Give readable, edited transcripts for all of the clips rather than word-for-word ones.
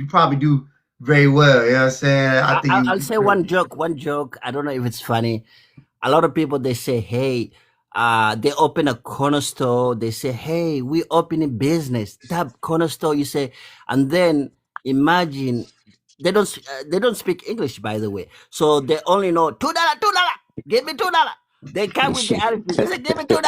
you probably do very well. You know what I'm saying? I think I'll say one joke. One joke. I don't know if it's funny. A lot of people they say, "Hey, they open a corner store. They say, "Hey, we opening business." That corner store, you say, and then imagine they don't speak English, by the way, so they only know $2, $2. Give me $2. They come with the attitude. They say, "Give me $2.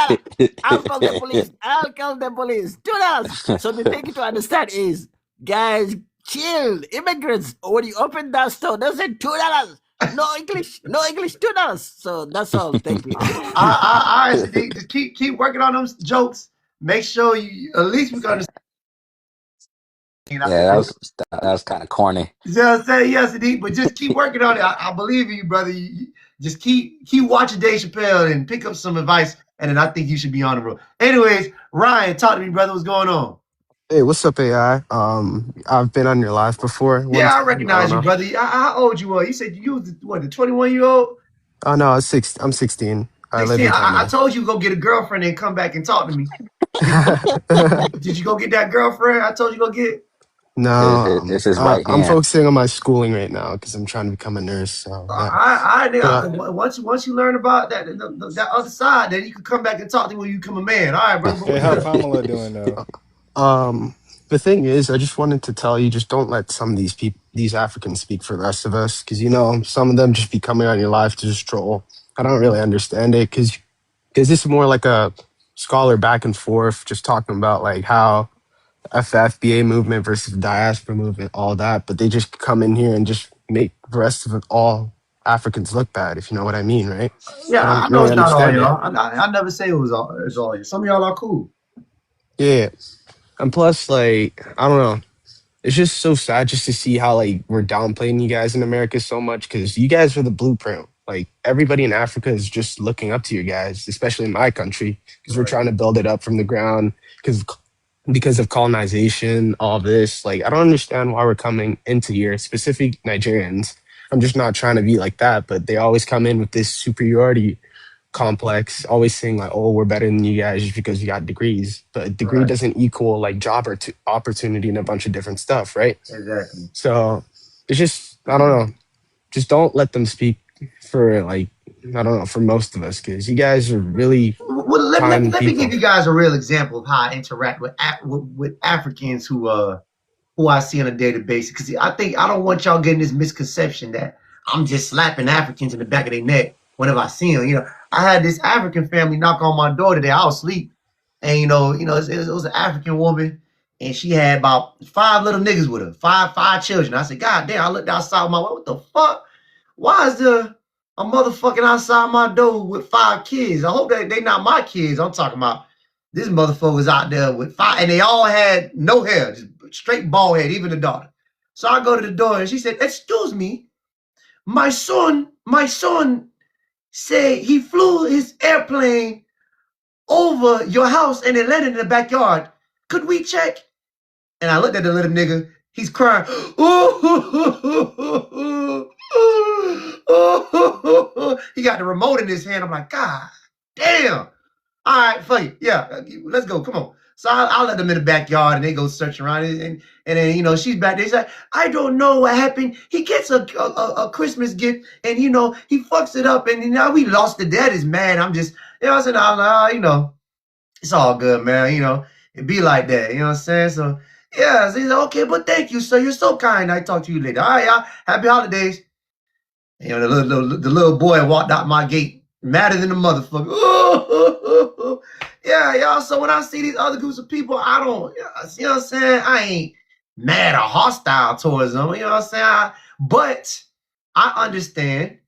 I'll call the police. I'll call the police. $2." So the thing to understand is, guys, chill. Immigrants, when you open that store, they say $2. No English, no English, $2. So that's all. Thank you. I honestly just keep working on those jokes. Make sure you at least we can understand. Yeah, that was kind of corny. You know what I'm saying? Yes, indeed. But just keep working on it. I believe in you, brother. You just keep watching Dave Chappelle and pick up some advice, and then I think you should be on the road. Anyways, Ryan, talk to me, brother. What's going on? Hey, what's up, AI? I've been on your live before one Yeah, I time. I don't recognize you, know. brother. How old you are? You said you was the 21-year-old? Oh no, I'm 16. I live 16. in I Canada. told you go get a girlfriend and come back and talk to me. Did you go get that girlfriend? I told you go get. No, It's his right I'm hand. focusing on my schooling right now because I'm trying to become a nurse. So yeah, but Once you learn about that other side, then you can come back and talk to me when you become a man. All right, brother. Hey, how Pamela doing though? the thing is, I just wanted to tell you, just don't let some of these people, these Africans, speak for the rest of us, because some of them just be coming on your live to just troll. I don't really understand it because this is more like a scholar back and forth, just talking about like how FBA movement versus diaspora movement, all that, but they just come in here and just make the rest of it all Africans look bad, if you know what I mean, right? Yeah, I I don't know really it's not all understand it. y'all. I never say it was all. It's all you. Some of y'all are cool. Yeah, and plus, like, I don't know. It's just so sad just to see how like we're downplaying you guys in America so much because you guys are the blueprint. Like everybody in Africa is just looking up to you guys, especially in my country, because we're Right. trying to build it up from the ground. Because of colonization, all this. Like, I don't understand why we're coming into here, specific Nigerians. I'm just not trying to be like that, but they always come in with this superiority complex, always saying like, "Oh, we're better than you guys just because you got degrees." But a degree Right. doesn't equal like job or opportunity and a bunch of different stuff, right? Exactly. So it's just, I don't know. Just don't let them speak for like, I don't know, for most of us, because you guys are really Well, kind let me give people. you guys a real example of how I interact with Africans who I see on a daily basis. Because I think I don't want y'all getting this misconception that I'm just slapping Africans in the back of their neck whenever I see them. I had this African family knock on my door today. I was asleep, and it was an African woman, and she had about 5 little niggas with her, five children. I said, God damn! I looked outside my way. What the fuck? Why is there a motherfucking outside my door with 5 kids? I hope that they not my kids. I'm talking about this motherfucker was out there with 5, and they all had no hair, just straight bald head, even the daughter. So I go to the door, and she said, "Excuse me, my son say he flew his airplane over your house and it landed in the backyard. Could we check?" And I looked at the little nigga. He's crying. He got the remote in his hand. I'm like, God damn. All right, fuck it. Yeah, let's go. Come on. So I let them in the backyard and they go search around. And then, she's back there. She's like, I don't know what happened. He gets a Christmas gift and, he fucks it up. And now we lost the dad is mad. I'm just, I said, it's all good, man. It be like that. You know what I'm saying? So, yeah, so he's like, okay, but thank you, sir. You're so kind. I talk to you later. All right, y'all. Happy holidays. The little boy walked out my gate madder than the motherfucker. Yeah, y'all. So when I see these other groups of people, I don't, you know what I'm saying? I ain't mad or hostile towards them. You know what I'm saying? But I understand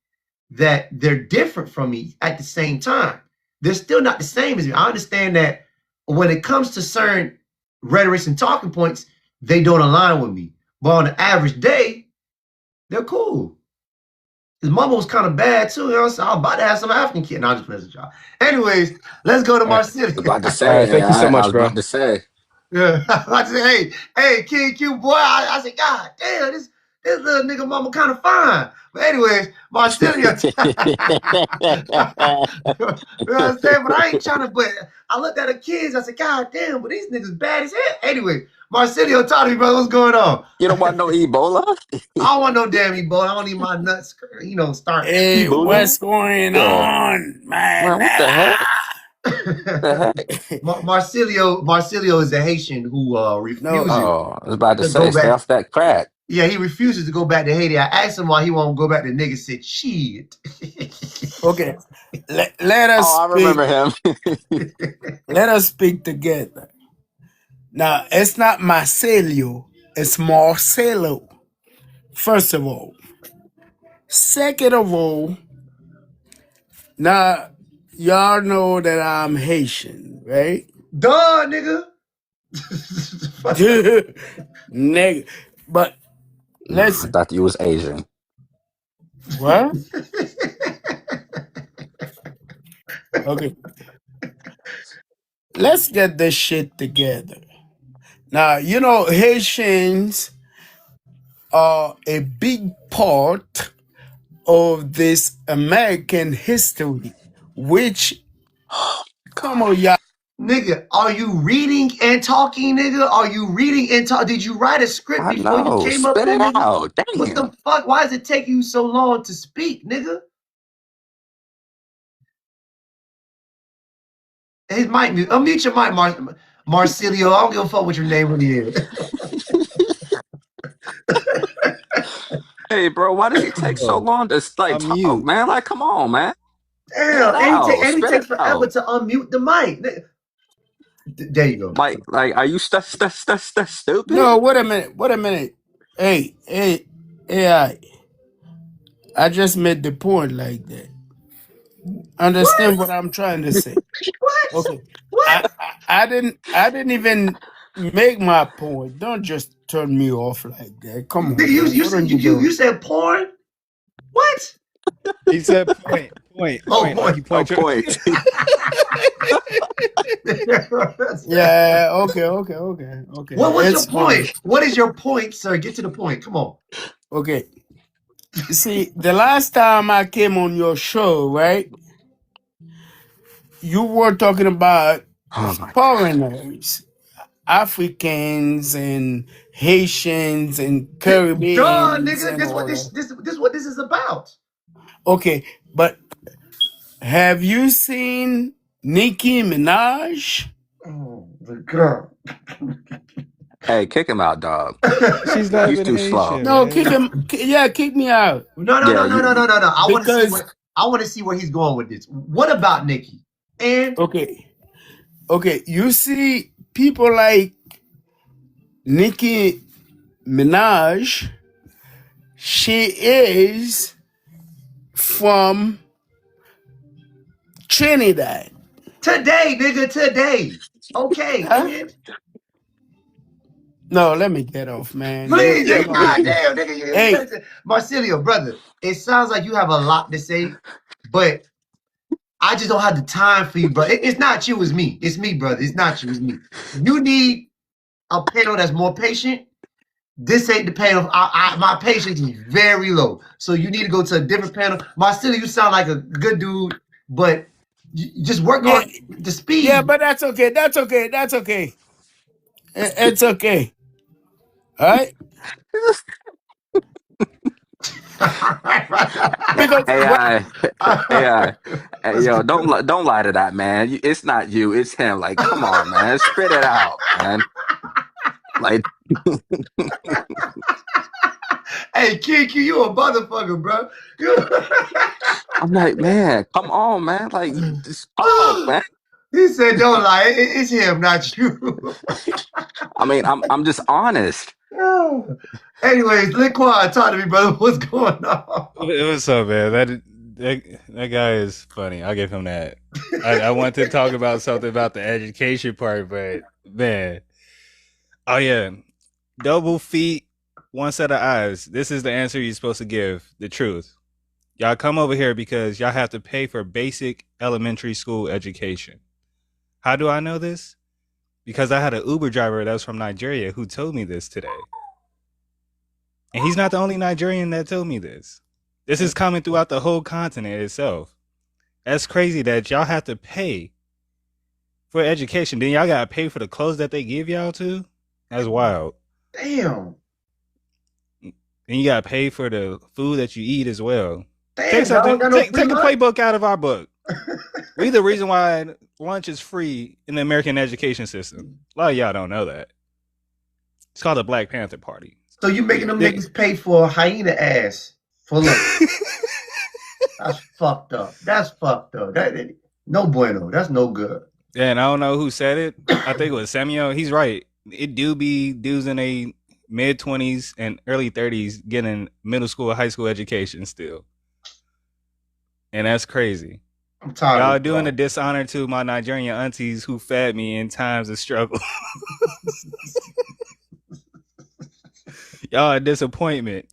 that they're different from me at the same time. They're still not the same as me. I understand that when it comes to certain rhetorics and talking points, they don't align with me. But on an average day, they're cool. His mama was kind of bad too. I was about to have some African kid. No, I'm just messing with y'all. Anyways, let's go to All right, Marcel. About to all right, say, thank you so I much, was bro. about to say. Yeah, I said, hey, King Q, boy. I said, God damn, this little nigga mama kind of fine. But anyways, Marcelio. You know what I'm saying? But I ain't trying to, but I looked at the kids, I said, God damn, but these niggas bad as hell. Anyway, Marcelio, talk to me, brother, what's going on? You don't want no Ebola? I don't want no damn Ebola. I don't need my nuts, start. Hey, Ebola? what's going Yeah. on, man? Man, what the heck? The heck? Marcelio is a Haitian who No, refuses Oh, I was about to to say, go stay back. off that crack. Yeah, he refuses to go back to Haiti. I asked him why he won't go back. The nigga said, "Shit." okay. Let us Oh, I speak. remember him. Let us speak together. Now, it's not Marcelio, it's Marcelo. First of all. Second of all, now y'all know that I'm Haitian, right? Duh, nigga. Nigga. But No, I listen, thought you was Asian. what? Okay. Let's get this shit together. Now, Haitians are a big part of this American history, which Oh, some God. of y'all. Nigga, are you reading and talking, nigga? Are you reading and talk? Did you write a script I before you know. came up Spit here, it nigga? out. What the Damn. fuck? Why does it take you so long to speak, nigga? His mic mute. Unmute your mic, Marcelio. I don't give a fuck what your name really is. Hey, bro, why does it take so Yo, long to like I'm talk, mute. man? Like, come on, man. Spit it Damn, out. and he Spit takes it forever out. to unmute the mic. There you go. Like, are you stupid? No, wait a minute. Wait a minute. Hey, I just made the point like that. What? Understand what I'm trying to say? What? Okay. What? I didn't even make my point. Don't just turn me off like that. Come Nigga, on, you man. you What are said you you doing? said porn? What? He said Oh, point, like porn. you A point your. point. Yeah. Okay. What's your It's fine. point? What is your point, sir? Get to the point. Come on. Okay. You see, the last time I came on your show, right? You were talking about Oh my God. foreigners, Africans and Haitians and Duh, Caribbeans nigga. and This what all that. this what this is about. Okay, but have you seen Nicki Minaj? Oh the god. Hey, kick him out, dog. She's not He's even too slow. Haitian, No, kick man. him. Yeah, kick me out Yeah, you. No. because I want to see where he's going with this. What about Nikki? And okay, You see people like Nicki Minaj. She is from Trinidad. today, nigga, today. Okay, Huh? and No, let me get off, man. please, You're nigga, not making. goddamn, nigga, Hey, Marcelio, brother. It sounds like you have a lot to say, but I just don't have the time for you, bro. It's not you, it's me. It's me, brother. It's not you, it's me. You need a panel that's more patient. This ain't the panel. My patience is very low. So you need to go to a different panel. Marcello, you sound like a good dude, but you just work yeah, on the yeah, speed. but that's okay. That's okay. That's okay. It's okay. All right. Because what? AI, AI. Hey, yo, don't lie to that man. It's not you. It's him. Like, come on, man. Spit it out, man. Like, Hey, Kiki, you a motherfucker, bro. I'm like, man, come on, man. Like, just talk, man. He said, "Don't lie. It's him, not you." I mean, I'm just honest. Anyways, Liquan, talk to me, brother. What's going on? What's up, man? That guy is funny. I'll give him that. I want to talk about something about the education part, but man, oh yeah, double feet, one set of eyes. This is the answer you're supposed to give. The truth. Y'all come over here because y'all have to pay for basic elementary school education. How do I know this? Because I had an Uber driver that was from Nigeria who told me this today. And he's not the only Nigerian that told me this. This is coming throughout the whole continent itself. That's crazy that y'all have to pay for education. Then y'all gotta pay for the clothes that they give y'all too. That's wild. Damn. And you gotta pay for the food that you eat as well. Damn, Take something. y'all got no Take a playbook out of our book. We the reason why lunch is free in the American education system. A lot of y'all don't know that. It's called the Black Panther Party. So you making them niggas pay for hyena ass for lunch? That's fucked up. That's fucked up. That no bueno. That's no good. Yeah, and I don't know who said it. I think it was Samuel. He's right. It do be dudes in a mid-20s and early 30s getting middle school, high school education still. And that's crazy. I'm tired. Y'all doing a dishonor to my Nigerian aunties who fed me in times of struggle. Y'all a disappointment.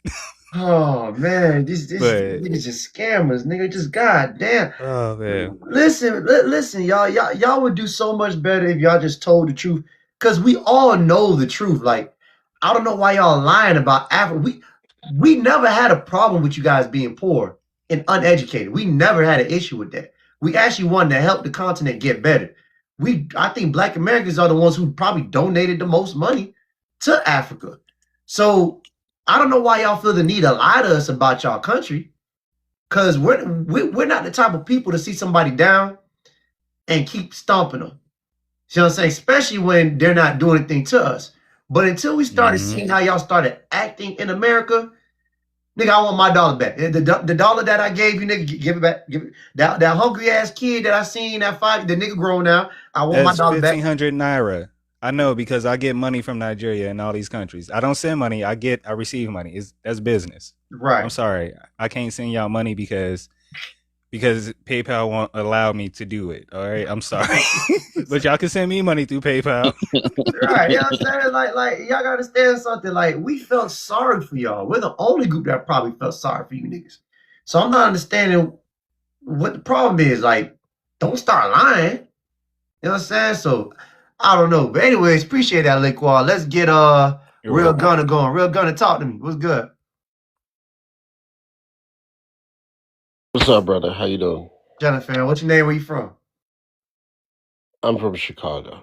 Oh man, these niggas just scammers, nigga. Just goddamn. Oh man. Listen, y'all would do so much better if y'all just told the truth. Cause we all know the truth. Like, I don't know why y'all lying about Africa. We never had a problem with you guys being poor and uneducated. We never had an issue with that. We actually wanted to help the continent get better. I think Black Americans are the ones who probably donated the most money to Africa. So I don't know why y'all feel the need to lie to us about y'all country, because we're not the type of people to see somebody down and keep stomping them. You know what I'm saying? Especially when they're not doing anything to us. But until we started seeing how y'all started acting in America, nigga, I want my dollar back. The dollar that I gave you, nigga, give it back. Give it. That hungry ass kid that I seen that fight, the nigga grown now. I want my dollar back. 1,500 naira. I know, because I get money from Nigeria and all these countries. I don't send money. I receive money. That's business. Right. I'm sorry. I can't send y'all money because PayPal won't allow me to do it. All right. I'm sorry. But y'all can send me money through PayPal. Right. You know what I'm saying? Like y'all gotta understand something. Like, we felt sorry for y'all. We're the only group that probably felt sorry for you niggas. So I'm not understanding what the problem is. Like, don't start lying. You know what I'm saying? So I don't know. But anyways, appreciate that, Liquid. Let's get Real Gunner going. Real Gunner, talk to me. What's good? What's up, brother? How you doing? Jonathan, what's your name? Where you from? I'm from Chicago.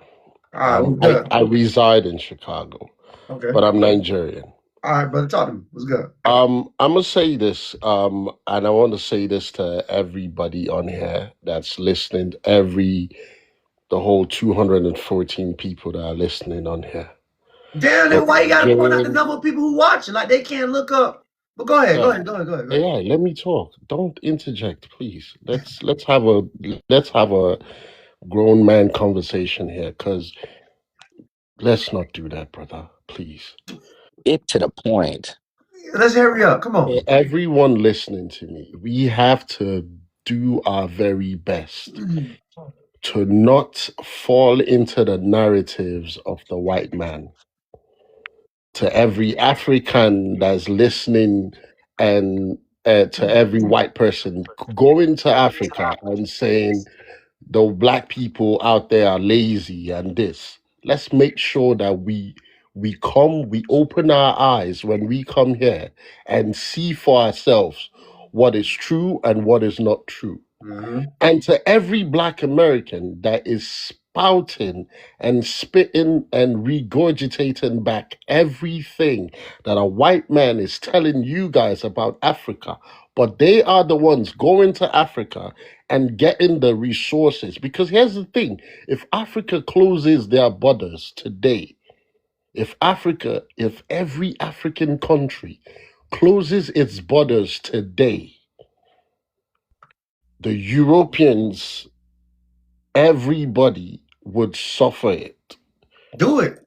All right, I reside in Chicago, okay, but I'm Nigerian. All right, brother, talk to me. What's good? I'm gonna say this, and I want to say this to everybody on here that's listening. The whole 214 people that are listening on here. Damn, then why you gotta point out the number of people who watching? Like, they can't look up. But go ahead. Yeah, let me talk. Don't interject, please. Let's have a grown man conversation here, because let's not do that, brother. Please. Get to the point. Let's hurry up. Come on. Everyone listening to me, we have to do our very best to not fall into the narratives of the white man. To every African that's listening, and to every white person going to Africa and saying the black people out there are lazy and this. Let's make sure that we open our eyes when we come here and see for ourselves what is true and what is not true. And to every black American that is spouting and spitting and regurgitating back everything that a white man is telling you guys about Africa, but they are the ones going to Africa and getting the resources. Because here's the thing, if Africa closes their borders today, if every African country closes its borders today, the Europeans, everybody would suffer it. Do it.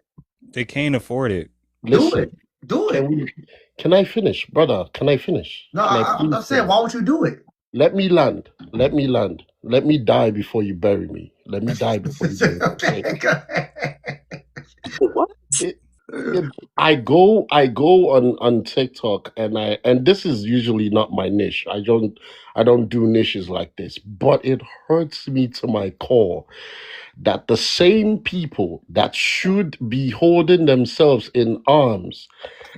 They can't afford it. Listen, Do it. Can I finish, brother? Can I finish? No, I'm saying, why won't you do it? Let me land. Let me die before you bury me. Let me die before you bury me. What? I go on TikTok, and this is usually not my niche. I don't do niches like this, but it hurts me to my core that the same people that should be holding themselves in arms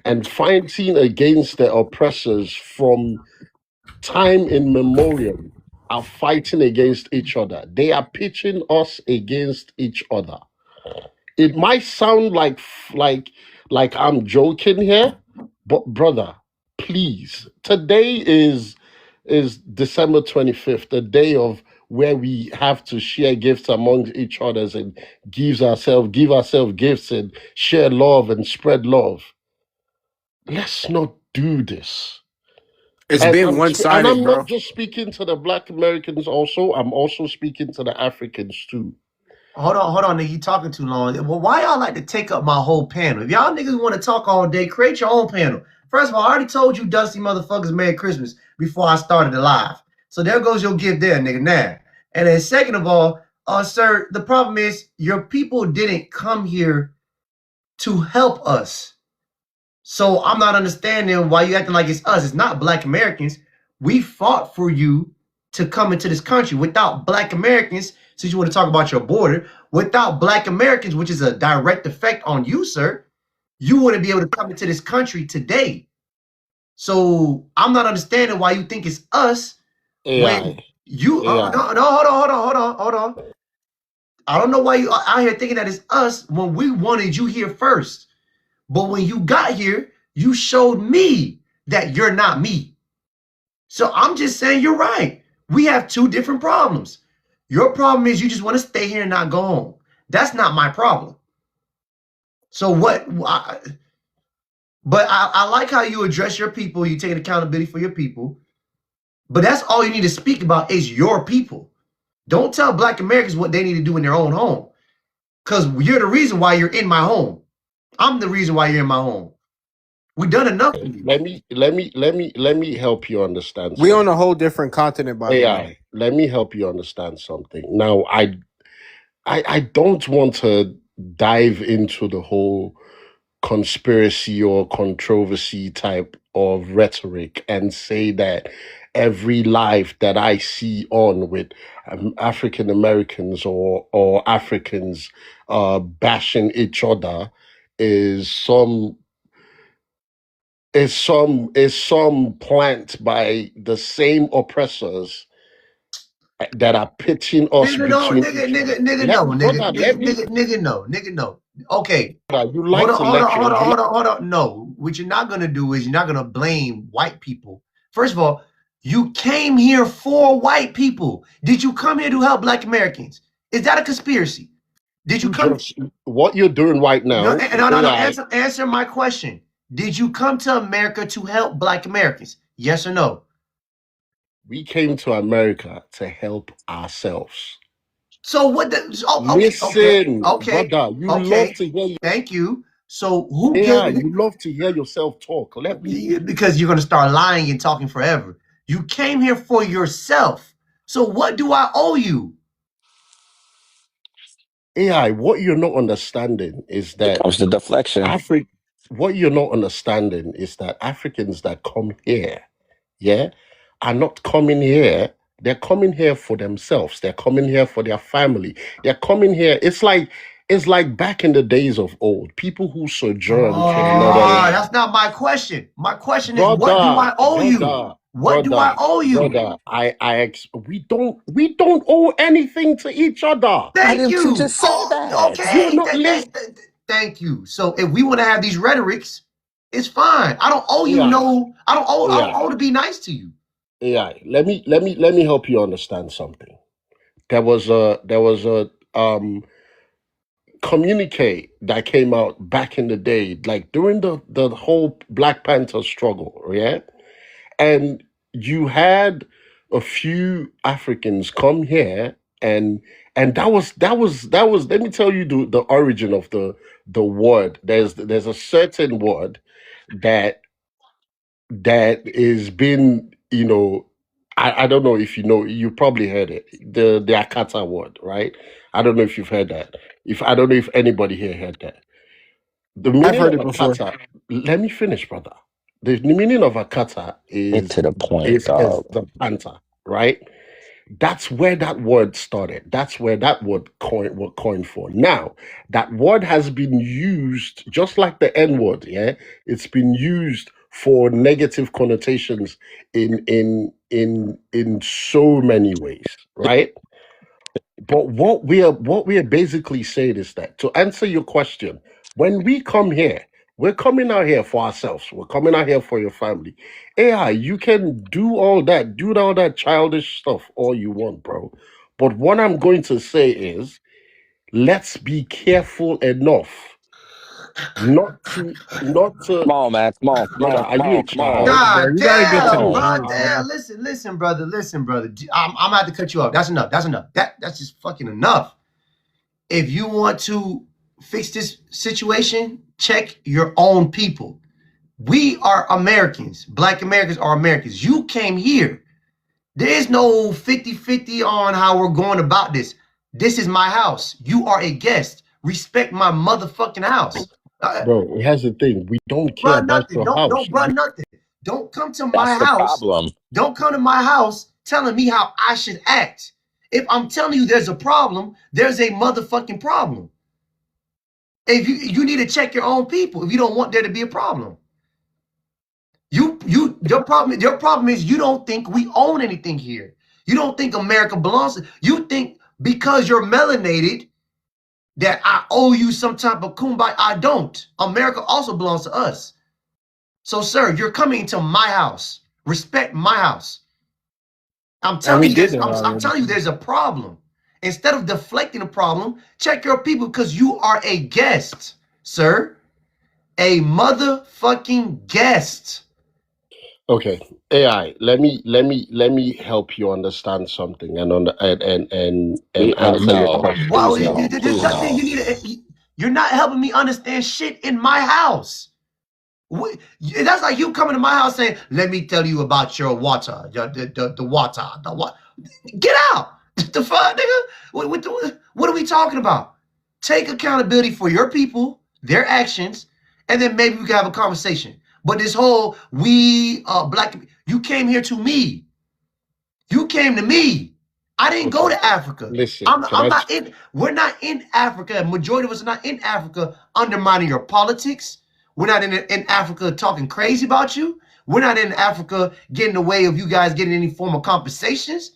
and fighting against their oppressors from time immemorial are fighting against each other. They are pitching us against each other. It might sound like I'm joking here, but brother, please. Today is December 25th, the day of where we have to share gifts among each others and give ourselves gifts and share love and spread love. Let's not do this. It's And being I'm one and sided, I'm bro. not just speaking to the Black Americans. Also, I'm also speaking to the Africans too. Hold on, nigga. You talking too long. Well, why y'all like to take up my whole panel? If y'all niggas want to talk all day, create your own panel. First of all, I already told you dusty motherfuckers Merry Christmas before I started the live. So there goes your gift there, nigga, now. And then second of all, sir, the problem is your people didn't come here to help us. So I'm not understanding why you acting like it's us. It's not Black Americans. We fought for you to come into this country. Without Black Americans, since you want to talk about your border, without Black Americans, which is a direct effect on you, sir, you wouldn't be able to come into this country today. So I'm not understanding why you think it's us when AI, you AI. no, hold on. I don't know why you are out here thinking that it's us when we wanted you here first. But when you got here, you showed me that you're not me. So I'm just saying you're right. We have two different problems. Your problem is you just want to stay here and not go home. That's not my problem. So I like how you address your people. You take accountability for your people. But that's all you need to speak about is your people. Don't tell Black Americans what they need to do in their own home. Because you're the reason why you're in my home. I'm the reason why you're in my home. We've done enough for you. Let me help you understand We on something. a whole different continent, by the way. AI, let me help you understand something. Now, I don't want to dive into the whole conspiracy or controversy type of rhetoric and say that every life that I see on with African Americans or Africans bashing each other is some plant by the same oppressors that are pitching us Nigga, no, between each other. nigga, no. Okay, Brother, you like to lecture. hold on. No, what you're not gonna do is you're not gonna blame white people. First of all, you came here for white people. Did you come here to help Black Americans? Is that a conspiracy? Did you come? What you're doing right No, now, no. AI, Answer my question. Did you come to America to help Black Americans? Yes or no? we came to America to help ourselves. So what? Listen, Okay, brother, you love okay. to hear Thank you. So who gave? AI, you love to hear yourself talk. Let me Because you're going to start lying and talking forever. You came here for yourself. So what do I owe you? AI, what you're not understanding is Here that comes the deflection. what you're not understanding is that Africans that come here, yeah, are not coming here. They're coming here for themselves. They're coming here for their family. They're coming here. It's like back in the days of old. People who sojourn to another land. That's not my question. My question is, what do I owe you? What do I owe you? Brother, we don't owe anything to each other. Why Thank didn't you you. just say that? You're Okay. not listening. Thank you. So if we want to have these rhetorics, it's fine. I don't owe you AI, I don't AI, owe to be nice to you. AI. Let me help you understand something. There was a communique that came out back in the day, like during the whole Black Panther struggle, yeah? And you had a few Africans come here and that was let me tell you the origin of the word. There's a certain word that that is been, I don't know if you know, you probably heard it. The Akata word, right? I don't know if you've heard that. If I don't know if anybody here heard that. The I've meaning heard of it a before. kata. Let me finish, brother. The meaning of a kata Get is to the point, is dog. the panther, right? That's where that word started. That's where that word was coined for. Now, that word has been used just like the N word. Yeah, it's been used for negative connotations in so many ways, right? But what we are basically saying is that, to answer your question, when we come here, we're coming out here for ourselves. We're coming out here for your family. AI, you can do all that childish stuff all you want, bro. But what I'm going to say is, let's be careful enough not to. Come on, man. Come on, come Brother, on, are come you a on, come on. child? Bro, God you gotta get Come to the damn, on. bro. point, Damn. man. Listen, brother. Listen, brother. I'm gonna have to cut you off. That's enough. That's enough. That's just fucking enough. If you want to fix this situation, check your own people. We are Americans. Black Americans are Americans. You came here. There is no 50-50 on how we're going about this. This is my house. You are a guest. Respect my motherfucking house. Bro, here's the thing. We don't care Run about nothing. your Don't house. run nothing. Don't come to my That's the house. problem. Don't come to my house telling me how I should act. If I'm telling you there's a problem, there's a motherfucking problem. If you need to check your own people if you don't want there to be a problem. Your problem is you don't think we own anything here. You don't think America belongs to you. Think because you're melanated that I owe you some type of kumbaya. I don't. America also belongs to us. So, sir, you're coming to my house. Respect my house. I'm And telling we you, did that I'm already. telling you, there's a problem. Instead of deflecting the problem, check your people because you are a guest, sir. A motherfucking guest. Okay, AI. Let me help you understand something and answer your No, question. Wow, please no, there's please nothing no. you need to. You're not helping me understand shit in my house. That's like you coming to my house saying, "Let me tell you about your water, the water, the water." Get out! The fuck, nigga? What are we talking about? Take accountability for your people, their actions, and then maybe we can have a conversation. But this whole black, you came here to me. You came to me. I didn't go Okay, to Africa. listen. I'm not in. We're not in Africa. Majority of us are not in Africa undermining your politics. We're not in Africa talking crazy about you. We're not in Africa getting in the way of you guys getting any form of compensations.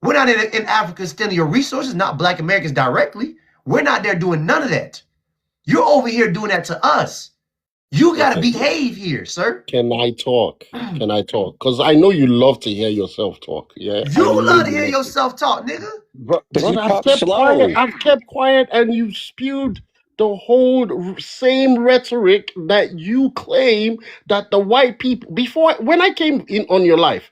We're not in Africa stealing your resources, not black Americans directly. We're not there doing none of that. You're over here doing that to us. You got to Okay, behave here, sir. can I talk? Can I talk? Because I know you love to hear yourself talk. Yeah, I You know love to you hear love to. yourself talk, nigga. Because But you I've talk kept quiet. slow. I've kept quiet, and you spewed the whole same rhetoric that you claim that the white people before when I came in on your life,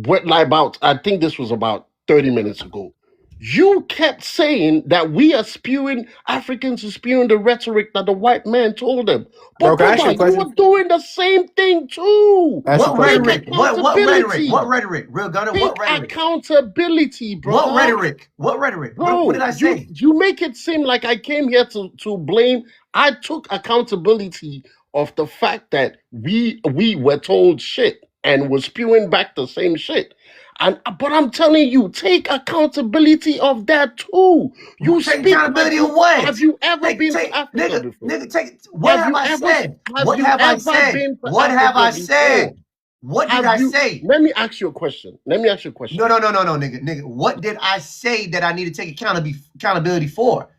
I think this was about 30 minutes ago. You kept saying that we are spewing Africans are spewing the rhetoric that the white man told them. Bro, But can I ask you brother, a you question? are doing the same thing too. Ask you a What question. Take rhetoric? What rhetoric? What accountability. rhetoric? Real Gunner, what Take rhetoric? accountability, What brother. rhetoric? What rhetoric? What did Bro, I you say? you make it seem like I came here to blame. I took accountability of the fact that we were told shit and was spewing back the same shit. And but I'm telling you, take accountability of that too. You Take speak like accountability of what? have you ever been to Take, Africa before? take. What Have have you I ever said? have What you have I ever said? been to What have Africa I before? said? What did Have I you say? let me ask you a question. Let me ask you a question. No, nigga. What did I say that I need to take accountability for?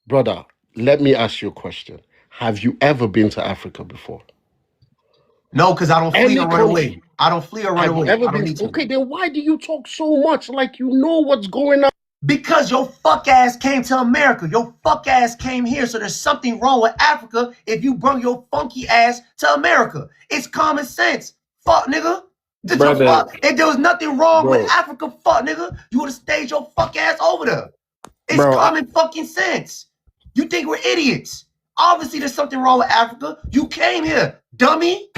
Brother, let me ask you a question. Have you ever been to Africa before? No, because I don't flee Any or run country? away. I don't flee or run Have you away. ever I don't been? need to. Okay, then why do you talk so much like you know what's going on? Because your fuck ass came to America. Your fuck ass came here. So there's something wrong with Africa if you bring your funky ass to America. It's common sense. Fuck, nigga. The Brother, fuck? If there was nothing wrong with bro, Africa, fuck, nigga, you would have stayed your fuck ass over there. It's Bro, common fucking sense. You think we're idiots. Obviously, there's something wrong with Africa. You came here, dummy.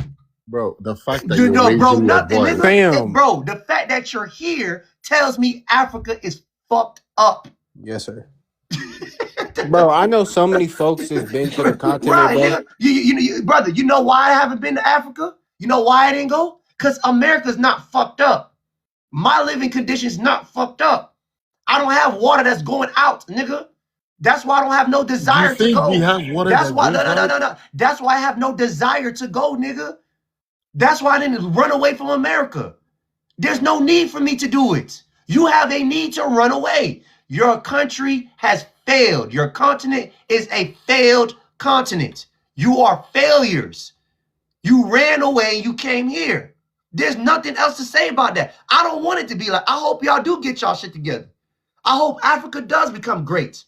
bro, the fact that You you're know, bro, raising your nothing, voice. nigga. fam. Bro, the fact that you're here tells me Africa is fucked up. Yes, sir. Bro, I know so many folks that's been to the continent, Right, bro. nigga. Brother, you know why I haven't been to Africa? You know why I didn't go? Because America's not fucked up. My living conditions not fucked up. I don't have water that's going out, nigga. That's why I don't have no You desire to think we go. have water That's that why goes out? no. That's why I have no desire to go, nigga. That's why I didn't run away from America. There's no need for me to do it. You have a need to run away. Your country has failed. Your continent is a failed continent. You are failures. You ran away, you came here. There's nothing else to say about that. I don't want it to be like, I hope y'all do get y'all shit together. I hope Africa does become great.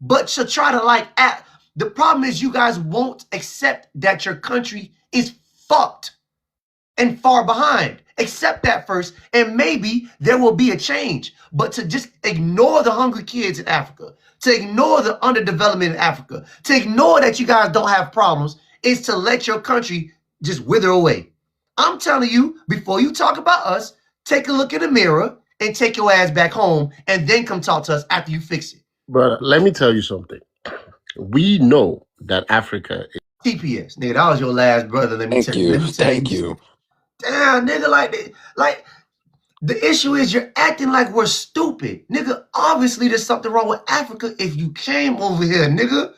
But to try to the problem is you guys won't accept that your country is fucked and far behind. Accept that first, and maybe there will be a change. But to just ignore the hungry kids in Africa, to ignore the underdevelopment in Africa, to ignore that you guys don't have problems, is to let your country just wither away. I'm telling you, before you talk about us, take a look in the mirror and take your ass back home, and then come talk to us after you fix it. Brother, let me tell you something. We know that Africa is TPS, nigga, that was your last brother. Let me tell you. Thank you. Damn, nigga, like the issue is you're acting like we're stupid. Nigga, obviously there's something wrong with Africa if you came over here, nigga.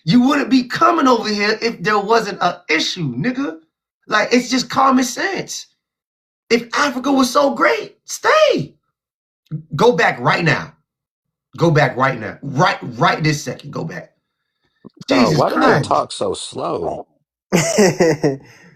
You wouldn't be coming over here if there wasn't an issue, nigga. Like, it's just common sense. If Africa was so great, stay. Go back right now. Go back right now. Right this second. Go back. Jesus Why do they Christ. talk so slow?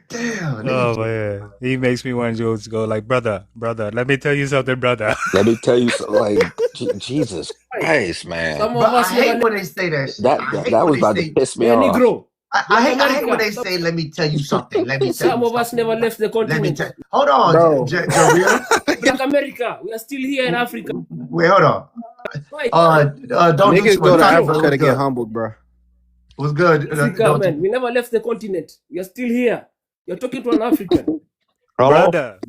Damn, Oh nigga. man, he makes me want to go like, brother, let me tell you something, brother. Let me tell you something. Like Jesus Christ, man. Some of But I us never hate when they say that shit. That I hate that when was they about to say, piss me they're off. Negro. I Black hate when they America. say, let me tell you something. Let me tell Some you of us something. never left the Let me continent. tell. Hold on, Bro. Jareel. Black America, we are still here in Africa. Wait, hold on. Right. Don't do Niggas too go much. to Talk to Africa what's to get good. humbled, bro. What's good? Africa, Don't man. We never left the continent. We are still here. You're talking to an African. brother,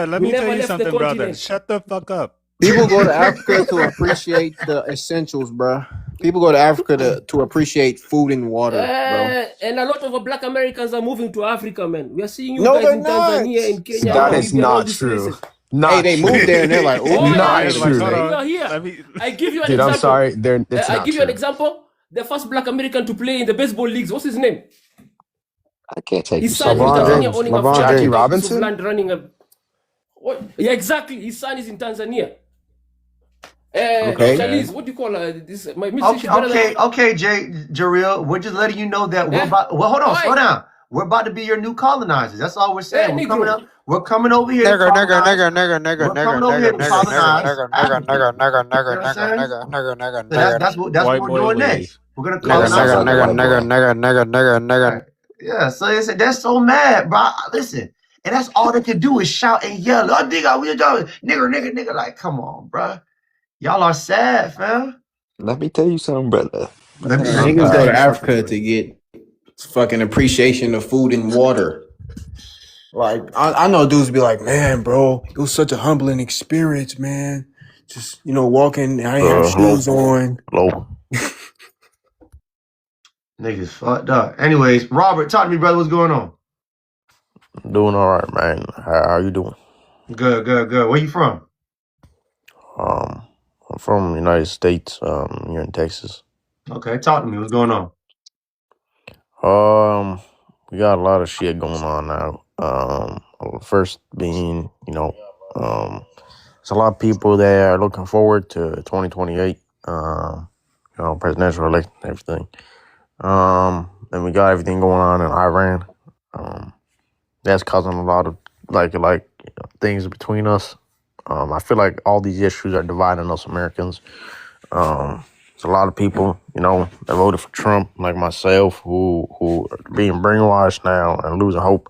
let We me tell never you left the something, brother. continent. Shut the fuck up. People go to Africa to appreciate the essentials, bro. People go to Africa to appreciate food and water, bro. And a lot of Black Americans are moving to Africa, man. We are seeing you No, guys they're in not. Tanzania, in Kenya, Stop. in That is Namibia, and all not these true. places. Not hey, they true. moved there and they're like, oh, Oh, we yeah. not Like, true. hold You on. are here. Let me. I give you an Dude, example. I'm sorry. It's I not give you an true. example. The first Black American to play in the baseball leagues. What's his name? I can't take His you son is in serious, LeBron dog. Tanzania James. owning a LeBron 400 Jackie acres of Robinson? land running a. Yeah, exactly. His son is in Tanzania. Okay. Charlize, what do you call this? My music is better than. Okay, Jareel. We're just letting you know that we're about. Well, hold on, slow down. We're about to be your new colonizers. That's all we're saying. We're coming up. We're coming over here to colonize. We're coming over here to colonize. That's what White we're boy doing wave. next. We're gonna Yeah, colonize. sounds like a white boy. Right. Yeah, so they're so mad, bro. Listen, and that's all they can do is shout and yell. Oh, nigga, we doing nigga. Like, come on, bro. Y'all are sad, fam. Let me tell you something, brother. Let me Man, tell you niggas go to something. Africa to get fucking appreciation of food and water. Like, I know dudes be like, man, bro, it was such a humbling experience, man. Just, walking, I didn't have shoes on. Hello. Niggas fucked up. Anyways, Robert, talk to me, brother. What's going on? I'm doing all right, man. How you doing? Good. Where you from? I'm from the United States, here in Texas. Okay, talk to me. What's going on? We got a lot of shit going on now. First being, there's a lot of people that are looking forward to 2028, presidential election and everything. Then we got everything going on in Iran. That's causing a lot of things between us. I feel like all these issues are dividing us Americans. There's a lot of people, that voted for Trump, like myself, who are being brainwashed now and losing hope.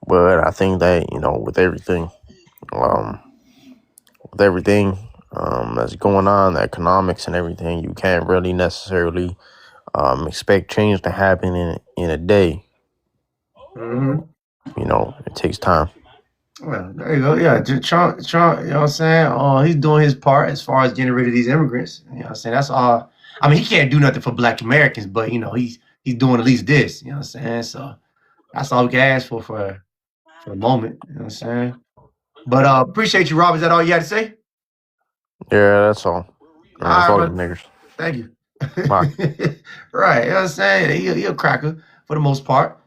But I think that, with everything that's going on, the economics and everything, you can't really necessarily expect change to happen in a day. Mm-hmm. It takes time. Well, there you go. Yeah, Trump, you know what I'm saying? He's doing his part as far as getting rid of these immigrants. You know what I'm saying? That's all. I mean, he can't do nothing for Black Americans, but he's doing at least this. You know what I'm saying? So that's all we can ask for the moment. You know what I'm saying? But appreciate you, Rob. Is that all you had to say? Yeah, that's all. All Man, right, fuck brother. them niggers. Thank you. Bye. Right. You know what I'm saying? He a cracker for the most part.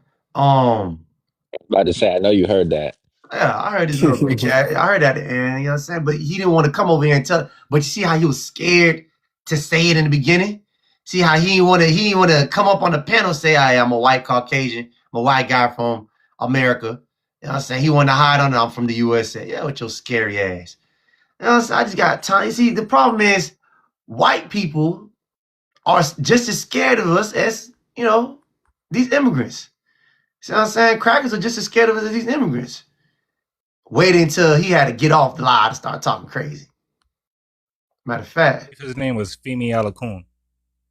About to say, I know you heard that. Yeah, I heard this little bitch. I heard that, and you know what I'm saying. But he didn't want to come over here and tell. But you see how he was scared to say it in the beginning. See how he didn't want to come up on the panel and say, I'm a white Caucasian, I'm a white guy from America. You know what I'm saying? He wanted to hide on it. I'm from the USA. Yeah, with your scary ass. You know what I'm saying? I just got time. You see, the problem is white people are just as scared of us as these immigrants. See what I'm saying? Crackers are just as scared of us as these immigrants. Waited until he had to get off the line to start talking crazy. Matter of fact. His name was Femi Alakun.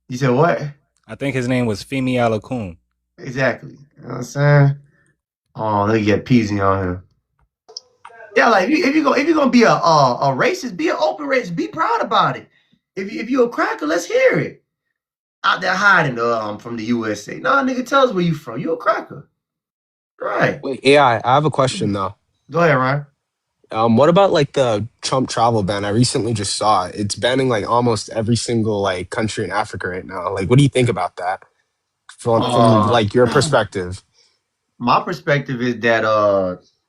You said what? I think his name was Femi Alakun. Exactly. You know what I'm saying? Oh, let me get peasy on him. Yeah, like if you're gonna be a racist, be an open racist, be proud about it. If you're a cracker, let's hear it. Out there hiding from the USA. Nah, nigga, tell us where you from. You a cracker. Right. Wait, AI, I have a question though. Go ahead, Ryan. What about like the Trump travel ban? I recently just saw it. It's banning like almost every single like country in Africa right now. Like, what do you think about that? From like your perspective? My perspective is that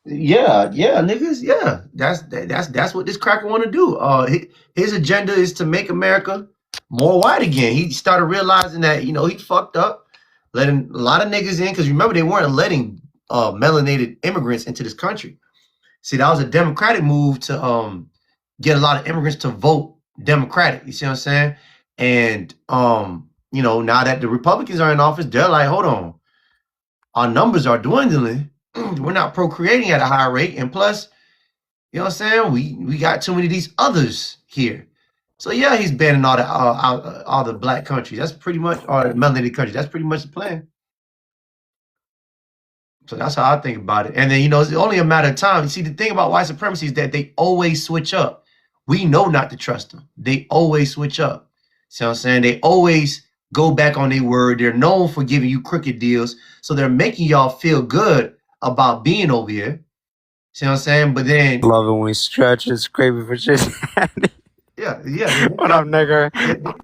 yeah, niggas, yeah. That's what this cracker want to do. His agenda is to make America more white again. He started realizing that, he fucked up, letting a lot of niggas in, because remember they weren't letting melanated immigrants into this country. See, that was a Democratic move to get a lot of immigrants to vote Democratic. You see what I'm saying? And now that the Republicans are in office, they're like, hold on. Our numbers are dwindling. We're not procreating at a high rate. And plus, you know what I'm saying? We got too many of these others here. So yeah, he's banning all the black countries. That's pretty much, or the melanated countries. That's pretty much the plan. So that's how I think about it. And then, it's only a matter of time. You see, the thing about white supremacy is that they always switch up. We know not to trust them. They always switch up. See what I'm saying? They always go back on their word. They're known for giving you crooked deals. So they're making y'all feel good about being over here. See what I'm saying? But then Love it when we stretch and scraping for shit. yeah. What up, nigga?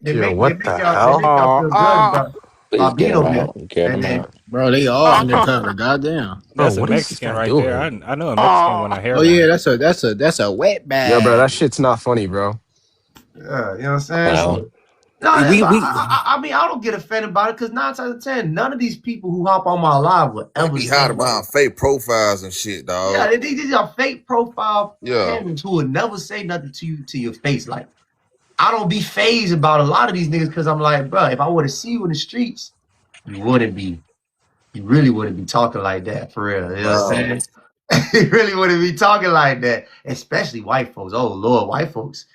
They Yo, make what the y'all hell? feel good Please about being get him over here. out. Get And him then out. Bro, they all undercover. Goddamn. Bro, That's a what is this Mexican guy right there. doing? I know a Mexican when I hear Oh yeah, that's a wet Yo, bro, that bag. shit's not funny, bro. yeah, you know what I'm saying? Well, So no, We I mean, I don't get offended about it because 9 times out of 10, none of these people who hop on my live would They ever be say hiding behind fake profiles and shit, yeah, dog. these are fake profile Yeah. parents who would never say nothing to you to your face. Like, I don't be phased about a lot of these niggas because I'm like, bro, if I were to see you in the streets, you really wouldn't be talking like that for real. You know what I'm saying? You really wouldn't be talking like that, especially white folks. Oh Lord, white folks,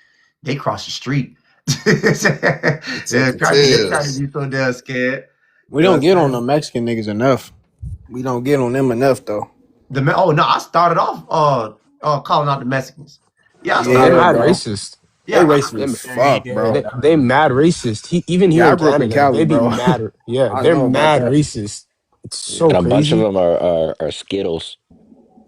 they cross the street. They're trying to be so damn scared. We You know don't what get I'm on the saying? Mexican niggas enough. We don't get on them enough though. Oh no, I started off calling out the Mexicans. Yeah, I Bro, they're Yeah, started off. mad bro. racist. They Yeah, racist They, as Yeah, he fuck, did. bro. they mad racist. Even here Yeah, I in grew up in Canada, Cali, they be bro. mad. Yeah, I they're know about mad that. racist. It's Yeah. so and a bunch of crazy. them are Skittles.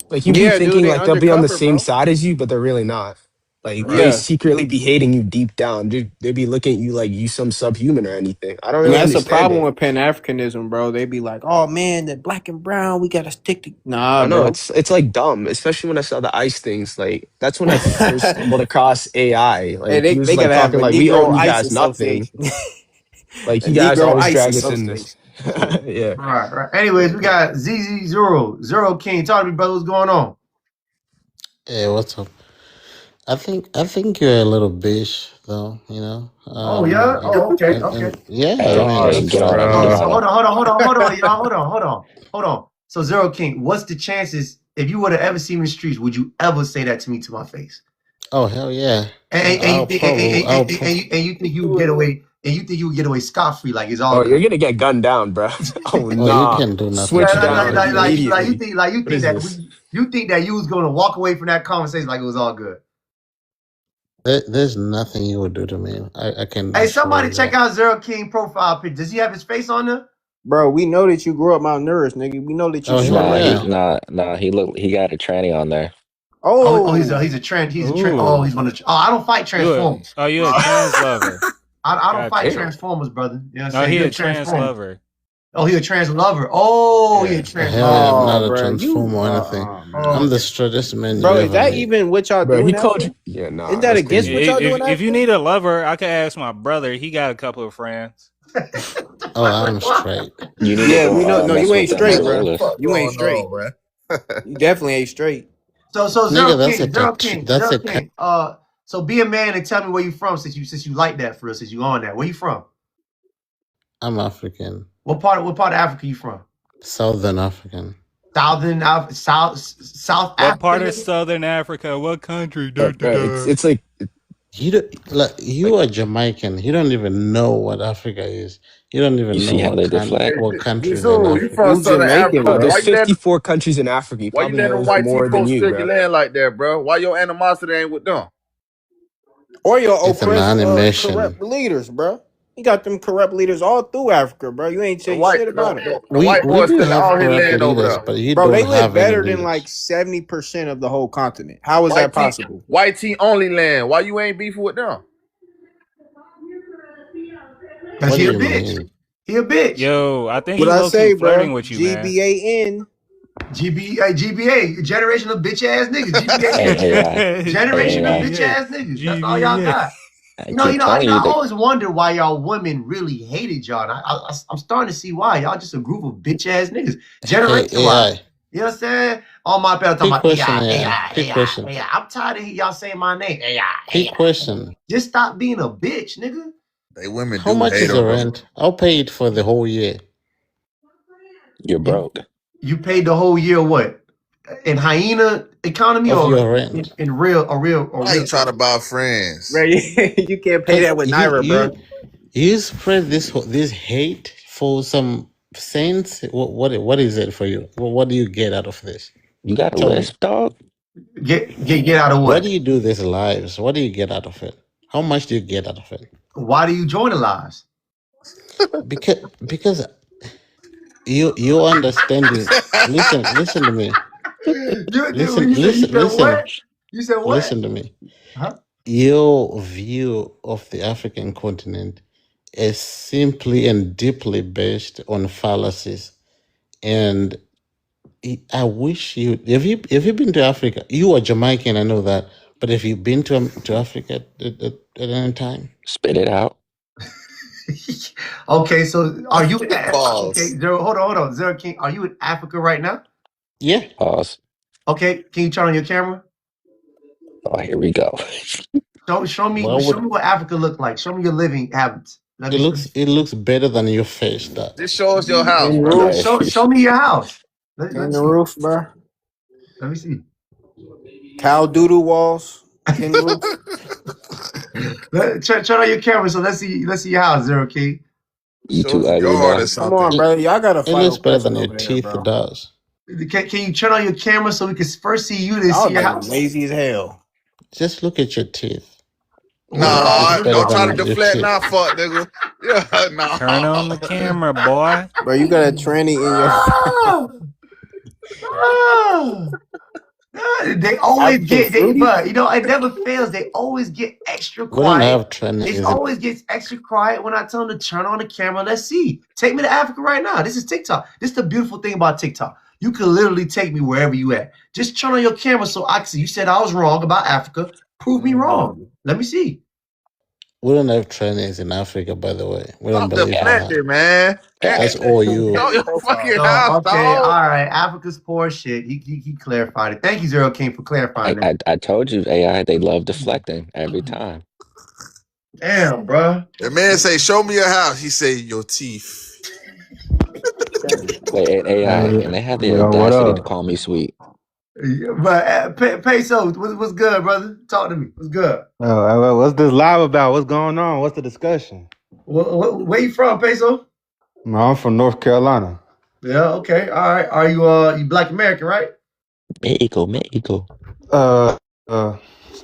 Like you be Yeah, dude, thinking they like they'll be on the undercover, same bro. side as you, but they're really not. Like they right. Yeah. secretly be hating you deep down. They be looking at you like you some subhuman or anything. I don't And really that's the understand problem it. with Pan Africanism, bro. They be like, "Oh man, the black and brown, we gotta stick to." Nah, I know bro. it's like dumb, especially when I saw the ice things. Like that's when I first stumbled across AI. Hey, Like he they was like gotta have talking a like we owe Negro you Ice guys nothing. Association. Like A you guys Negro always Ice drag us in this. Association. Yeah. Right. Anyways, we got ZZ Zero King. Talk to me, brother. What's going on? Hey, what's up? I think you're a little bitch, though. Oh yeah. Oh okay. Yeah, I Hey, mean, hey, Gosh, get it's on him. So Get bro. so on him. hold on, y'all. Hold on. So Zero King, what's the chances if you were to ever see me in the streets, would you ever say that to me to my face? oh hell yeah. And you think I'll and you think you would get away scot free like it's all Oh, you're good. gonna get gunned down, bro. Oh oh, you nah. can do nothing Like, Switch to like, me, like, down bro. like, like, like you immediately. think like you What think is that this? you think that you was gonna walk away from that conversation like it was all good. There's nothing you would do to me. I can Hey, assure somebody you check that. out Zero King profile picture. Does he have his face on there? Bro, we know that you grew up malnourished, nigga. We know that you Oh, short. Nah. He got a tranny on there. He's a trend. Ooh. He's one of. Oh, I don't fight Transformers. You a trans lover. I don't fight Gotcha. Transformers, brother. You know what I'm No, saying? he You're a trans lover. Oh, he a trans lover. Oh, he a trans Hell, lover. I'm not a bro, transformer or anything. I'm the straightest man you Bro, is ever that meet. even what y'all Bro, doing? he called Africa? you. Yeah, nah. Isn't that against what y'all doing? If you need a lover, I could ask my brother. He got a couple of friends. Oh, I'm straight. You need to go we know. No, mess you ain't with them straight, bro. gorillas. You ain't straight. man. You definitely ain't straight. So Nigga, Zero King. So be a man and tell me where you from since you like that for real, since you on that. Where you from? I'm African. What part of Africa you from? Southern African. South What Africa. part of Southern Africa? What country? It's like You are Jamaican. You don't even know what Africa is. You don't even You know see how they deflect? what countries in You Africa. from Southern Africa, bro, bro. there's 54 countries in Africa. He Why you probably letting them knows white more than folks you, take your bro. land like that, bro? Why your animosity ain't with them? Or your It's an oppressed, animation. corrupt leaders, bro. You got them corrupt leaders all through Africa, bro. You ain't saying shit about it. The white We boys do stealing have all his corrupt land over leaders, there. but you Bro, don't they live have any better than leaders. like 70% of the whole continent. How is that possible? White tea only land. Why you ain't beefing with them? Because he a bitch. mean? He a bitch. Yo, I think What he I low say, key flirting bro? with you, man. GBAN. GBA, generation of bitch ass niggas. GBA, Hey, generation of AI. bitch ass niggas. That's all y'all got. I keep telling I you that. always wonder why y'all women really hated y'all. And I'm starting to see why. Y'all just a group of bitch ass niggas. Generation wise. AI. You know what I'm saying? All my people talking Quick about question, AI. I'm tired of y'all saying my name. AI. Quick question. Just stop being a bitch, nigga. They women How do much hate is the them. rent? I'll pay it for the whole year. You're broke. You paid the whole year what? In hyena economy Of or your rent. in real Why you trying to buy friends? Bro, you can't pay that with Naira, bro. You spread this hate for some sense. What is it for you? What do you get out of this? You got a Tell me. lisp, dog? Get out of Why what? do you do this lives? What do you get out of it? How much do you get out of it? Why do you join the lives? Because you understanding. Listen to me. You said what? You said what? Listen to me. Huh? Your view of the African continent is simply and deeply based on fallacies. And I wish you have you been to Africa? You are Jamaican, I know that. But have you been to Africa at any time? Spit it out. Okay, so are you Pause. okay? Zero, hold on. Zero King, are you in Africa right now? Yeah. Pause. Okay, can you turn on your camera? Oh, here we go. Show me what Africa look like. Show me your living habits. It looks better than your face, that. Just show us your house, Tin bro. roof. Show me your house. Tin roof, bro. Let me see. Cow doodle walls. Tin roof. Turn on your camera so let's see your house, Zero King. You Show too us ugly, your bro. or Come something. on, bro. Y'all gotta It fight looks better than oppression your over there, teeth, bro. it does. Can you turn on your camera so we can first see you, then Y'all see your niggas house? lazy as hell. Just look at your teeth. Nah, It's better don't try to than your deflect teeth. now, fuck, nigga. Yeah, nah. Turn on the camera, boy. Bro, you got a tranny in your They always African fruity? but it never fails. They always get extra We don't quiet. have training. It always gets extra quiet when I tell them to turn on the camera. Let's see. Take me to Africa right now. This is TikTok. This is the beautiful thing about TikTok. You can literally take me wherever you at. Just turn on your camera so I can see. You said I was wrong about Africa. Prove me wrong. Let me see. We don't have trainings in Africa, by the way. We don't Stop believe in that. deflecting, man. That's all you. Show your fucking So, house, okay, dog. all right. Africa's poor shit. He clarified it. Thank you, Zero King, for clarifying that. I told you, AI, they love deflecting every time. Damn, bro. The man say, "Show me your house." He say, "Your teeth." Wait, and AI, and they have the audacity to call me sweet. But Peso, what's good, brother? Talk to me. What's good? What's this live about? What's going on? What's the discussion? Where you from, Peso? I'm from North Carolina. Yeah, okay. All right. Are you you Black American, right? Mexico.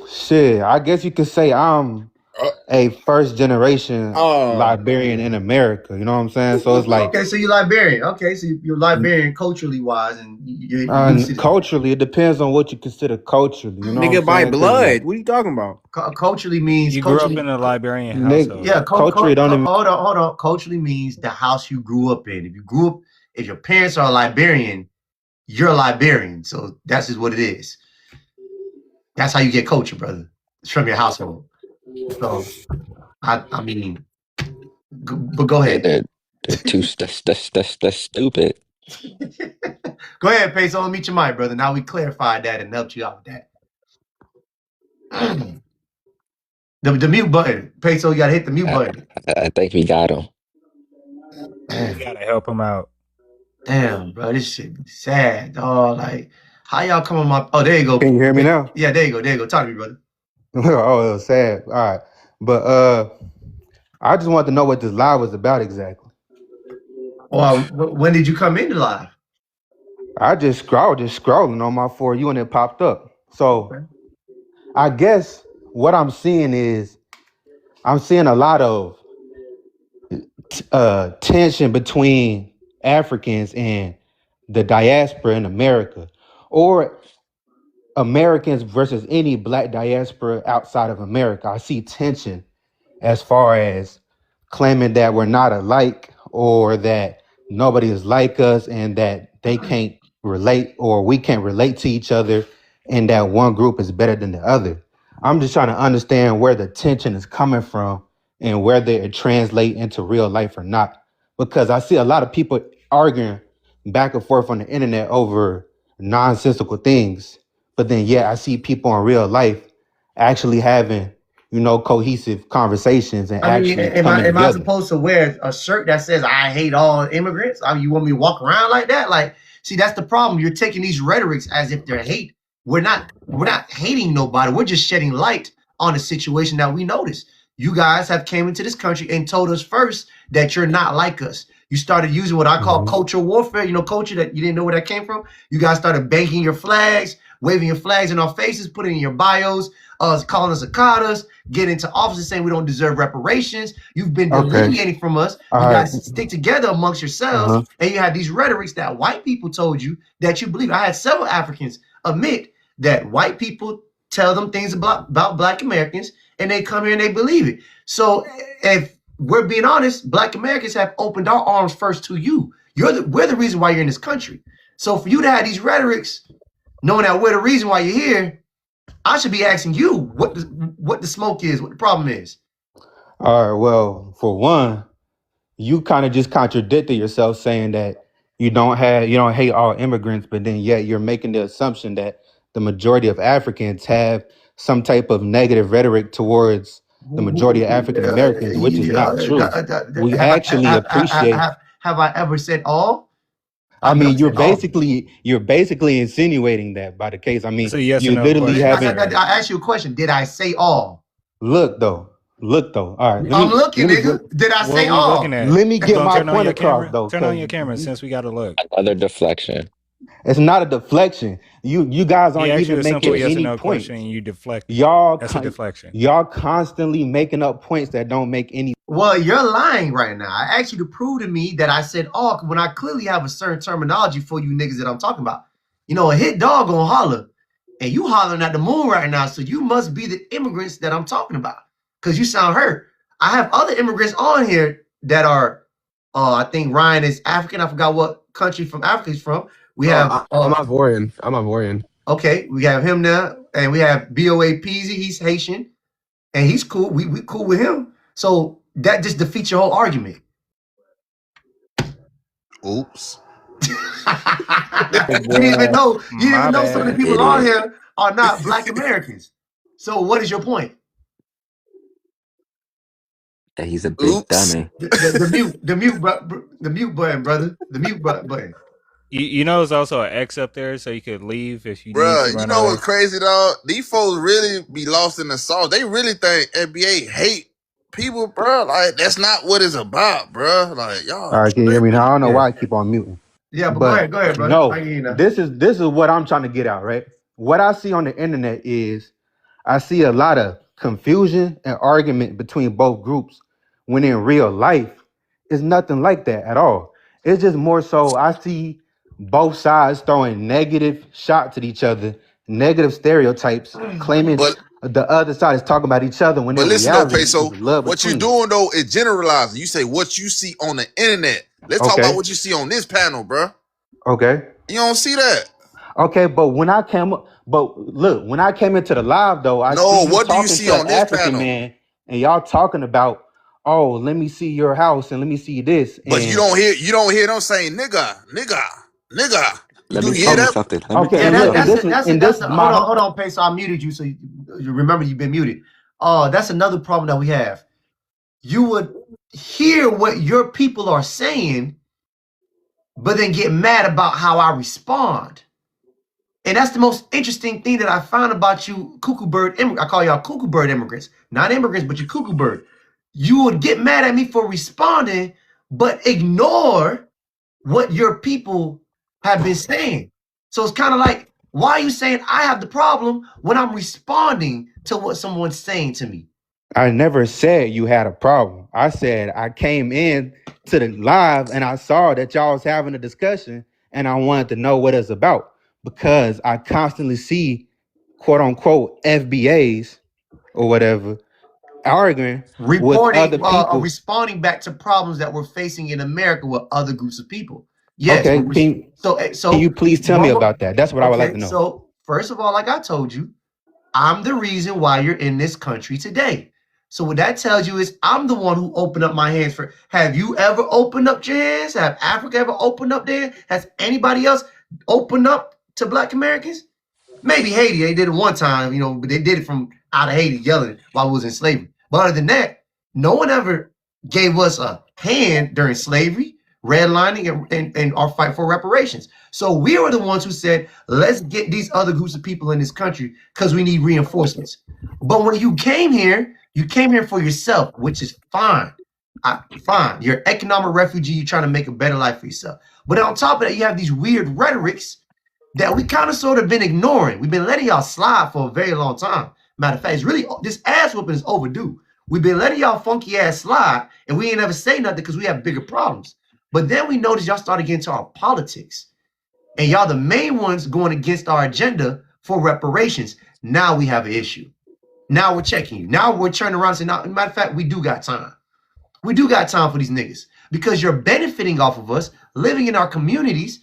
Shit, I guess you could say I'm Uh, a first generation oh, Liberian in America. You know what I'm saying? So it's like Okay, so you're Liberian. Okay, so you're Liberian culturally wise, and you're used to culturally, it depends on what you consider culturally. You know what I'm Nigga by saying? 'Cause, like, blood. What are you talking about? culturally means You grew up culturally. in a Liberian nigga, household. Yeah, culturally don't even. hold on. Culturally means the house you grew up in. If your parents are a Liberian, you're a Liberian. So that's just what it is. That's how you get culture, brother. It's from your household. So I mean, but go Yeah, ahead. they're too that's stupid. Go ahead, Peso. I'll meet your mic, brother. Now we clarified that and helped you out with that. The mute button. Peso, you gotta hit the mute button. I think we got him. You gotta help him out. Damn, bro, this shit be sad, dog. Like, how y'all come on my? Oh, there you go. Can you hear me now? Yeah, there you go. There you go. Talk to me, brother. Oh, it was sad. All right, but I just wanted to know what this live was about exactly. Well, when did you come into live? I just scrolling on my For You and it popped up. So I guess what I'm seeing is I'm seeing a lot of tension between Africans and the diaspora in America, or Americans versus any black diaspora outside of America. I see tension as far as claiming that we're not alike, or that nobody is like us, and that they can't relate, or we can't relate to each other, and that one group is better than the other. I'm just trying to understand where the tension is coming from and whether it translates into real life or not. Because I see a lot of people arguing back and forth on the internet over nonsensical things. But then, yeah, I see people in real life actually having, cohesive conversations and I mean, actually coming am I together. supposed to wear a shirt that says "I hate all immigrants"? I mean, you want me to walk around like that? Like, see, that's the problem. You're taking these rhetorics as if they're hate. We're not hating nobody. We're just shedding light on a situation that we noticed. You guys have came into this country and told us first that you're not like us. You started using what I call cultural warfare. You know, culture that you didn't know where that came from. You guys started banking your flags, waving your flags in our faces, putting in your bios, calling us cicadas, get into offices saying we don't deserve reparations. You've been delineating from us. All You right. guys stick together amongst yourselves, and you had these rhetorics that white people told you that you believe. I had several Africans admit that white people tell them things about Black Americans, and they come here and they believe it. So if we're being honest, Black Americans have opened our arms first to you. We're the reason why you're in this country. So for you to have these rhetorics, knowing that we're the reason why you're here, I should be asking you what the smoke is, what the problem is. All right. Well, for one, you kind of just contradicted yourself saying that you don't hate all immigrants, but then yet you're making the assumption that the majority of Africans have some type of negative rhetoric towards the majority of African Americans, which is not true. We actually appreciate. Have I ever said all? I mean, you're never said all. basically insinuating that by the case. I mean, It's a yes you or no literally question. haven't. I asked you a question. Did I say all? Look though. All right. I'm looking, nigga. Did I say all? Looking at? Let me get Don't my turn on point your across camera. though. Turn on your camera since we got to look. Another deflection. It's not a deflection. You guys He aren't asked you even a simple making yes or any no points. question and you deflect. That's a deflection. Y'all constantly making up points that don't make any. Well, you're lying right now. I asked you to prove to me that I said all when I clearly have a certain terminology for you niggas that I'm talking about. You know, a hit dog gonna holler, and you hollering at the moon right now, so you must be the immigrants that I'm talking about, because you sound hurt. I have other immigrants on here that are, I think Ryan is African. I forgot what country from Africa he's from. We have, I'm Ivorian. Okay, we have him now, and we have BOA Peasy. He's Haitian, and he's cool. We cool with him. So that just defeats your whole argument. oops. You didn't even know some of the people on here are not Black Americans. So what is your point? That he's a big dummy. The mute button, brother. The mute button. You know, there's also an X up there, so you could leave if you need to Bruh, run you know away. what's crazy, dog? These folks really be lost in the sauce. They really think FBA hate people, bruh. Like, that's not what it's about, bruh. Like, y'all. All right, can you hear me now? I don't know why I keep on muting. Yeah, but go ahead, brother. No, this is what I'm trying to get out, right? What I see on the internet is I see a lot of confusion and argument between both groups when in real life, it's nothing like that at all. It's just more so I see both sides throwing negative shots at each other, negative stereotypes, claiming But the other side is talking about each other when in listen though, reality is Peso, love what you between them. doing though is generalizing. You say what you see on the internet. Let's talk about Okay, what you see on this panel, bro. okay. You don't see that. Okay, but when I came into the live though, I see No, you what do you talking see to an on this African panel? man and y'all talking about, oh, let me see your house and let me see this. But you And don't hear them saying nigga, nigga, nigga. Let Do me you hear tell you okay, that? something. Let me okay, tell Yeah, you and look, something. and this my hold on, Peso. I muted you, so you remember you've been muted. That's another problem that we have. You would hear what your people are saying, but then get mad about how I respond. And that's the most interesting thing that I found about you, cuckoo bird immigrants. I call y'all cuckoo bird immigrants, not immigrants, but you cuckoo bird. You would get mad at me for responding, but ignore what your people have been saying. So it's kind of like, why are you saying I have the problem when I'm responding to what someone's saying to me? I never said you had a problem. I said I came in to the live and I saw that y'all was having a discussion and I wanted to know what it's about because I constantly see quote unquote FBAs or whatever arguing with other Reporting, people. responding back to problems that we're facing in America with other groups of people. Yes. Okay, can you please tell me One more. about that? That's what I would like Okay. to know. So first of all, like I told you, I'm the reason why you're in this country today. So what that tells you is I'm the one who opened up my hands for. Have you ever opened up your hands? Have Africa ever opened up there? Has anybody else opened up to Black Americans? Maybe Haiti, they did it one time, but they did it from out of Haiti yelling while we was in slavery. But other than that, no one ever gave us a hand during slavery, redlining, and our fight for reparations. So we were the ones who said, let's get these other groups of people in this country because we need reinforcements. But when you came here for yourself, which is fine. Fine. You're an economic refugee. You're trying to make a better life for yourself. But on top of that, you have these weird rhetorics that we kind of sort of been ignoring. We've been letting y'all slide for a very long time. Matter of fact, it's really, this ass whooping is overdue. We've been letting y'all funky ass slide, and we ain't ever say nothing because we have bigger problems. But then we noticed y'all started getting into our politics, and y'all the main ones going against our agenda for reparations. Now we have an issue. Now we're checking you. Now we're turning around and saying, now, matter of fact, we do got time. We do got time for these niggas because you're benefiting off of us, living in our communities,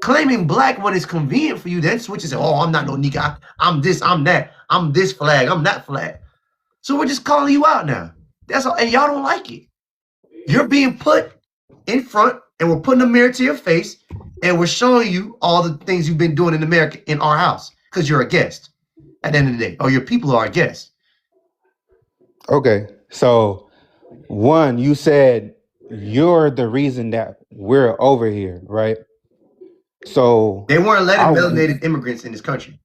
claiming Black when it's convenient for you, then switches and say, oh, I'm not no nigga. I'm this, I'm that. I'm this flag, I'm that flag. So we're just calling you out now. That's all. And y'all don't like it. You're being put in front and we're putting a mirror to your face and we're showing you all the things you've been doing in America in our house because you're a guest at the end of the day, or your people are a guest. Okay, so one, you said you're the reason that we're over here, right? So They weren't letting melanated immigrants in this country.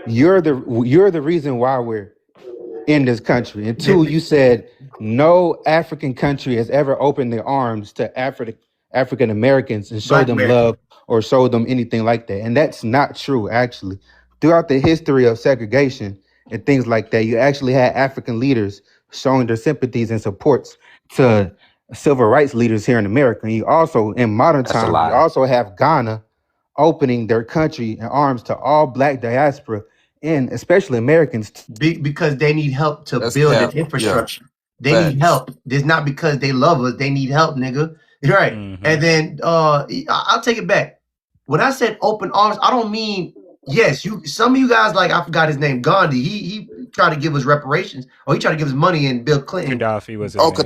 you're the reason why we're in this country. And two, you said no African country has ever opened their arms to African Americans and showed Black them Americans. love or showed them anything like that. And that's not true, actually. Throughout the history of segregation and things like that, you actually had African leaders showing their sympathies and supports to civil rights leaders here in America. And you also, in modern That's a time, you lie. also have Ghana opening their country and arms to all Black diaspora and especially Americans. Because they need help to That's build the cap. Yeah. infrastructure. They need Facts. help. It's not because they love us. They need help, nigga. You're right. Mm-hmm. And then I'll take it back. When I said open arms, I don't mean, yes, some of you guys, like, I forgot his name, Gandhi. He tried to give us reparations, or he tried to give us money, and Bill Clinton. Gaddafi was his Oh, name.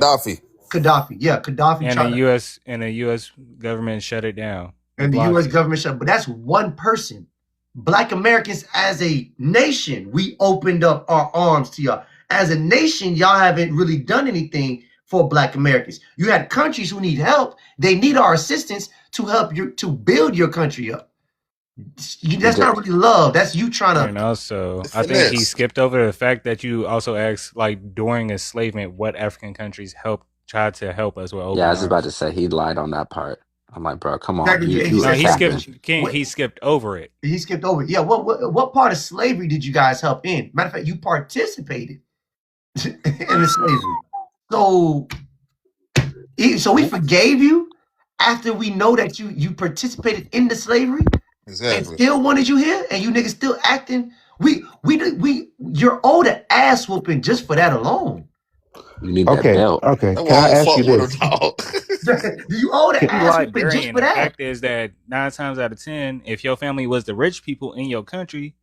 Gaddafi. Yeah, Gaddafi And tried the U.S. government shut it down. and the blocked U.S. it. government shut. But that's one person. Black Americans as a nation, we opened up our arms to y'all. As a nation, y'all haven't really done anything for Black Americans. You had countries who need help. They need our assistance to help you to build your country up. That's not really love. That's you trying And to. also, It's I think he finesse. skipped over the fact that you also asked, like, during enslavement, what African countries tried to help us with open Yeah, I was about arms. to say he lied on that part. I'm like, bro, come on, Exactly. He you No, said, he capping. skipped King. what? He skipped over it. He skipped over it. Yeah. What part of slavery did you guys help in? Matter of fact, you participated in the slavery. So, so we forgave you after we know that you participated in the slavery and Exactly. still wanted you here, and you niggas still acting. You're owed an ass whooping just for that alone. You need that Okay, belt. okay. That's Can why I I don't ask you fuck with this? him, dog. Do you owe the He ass whooping just Liberian. for The that? fact is that 9 times out of 10, if your family was the rich people in your country,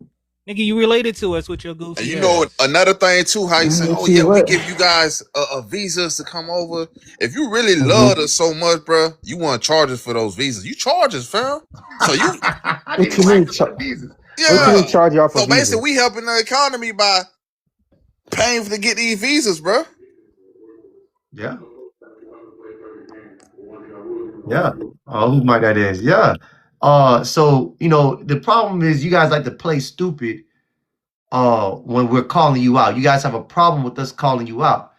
nigga, you related to us with your And goofy you know ass. another thing too, how you say, oh See yeah, we what? give you guys a visas to come over. If you really Mhm. love us so much, bro, you want to charge us for those visas. You charge us, fam. So you, I What didn't you mean? like the visas. What you yeah. mean charge y'all for So basically, visas? we helping the economy by paying to get these visas, bro. Yeah. Yeah. Oh, who my guy is? Yeah. So the problem is you guys like to play stupid when we're calling you out. You guys have a problem with us calling you out,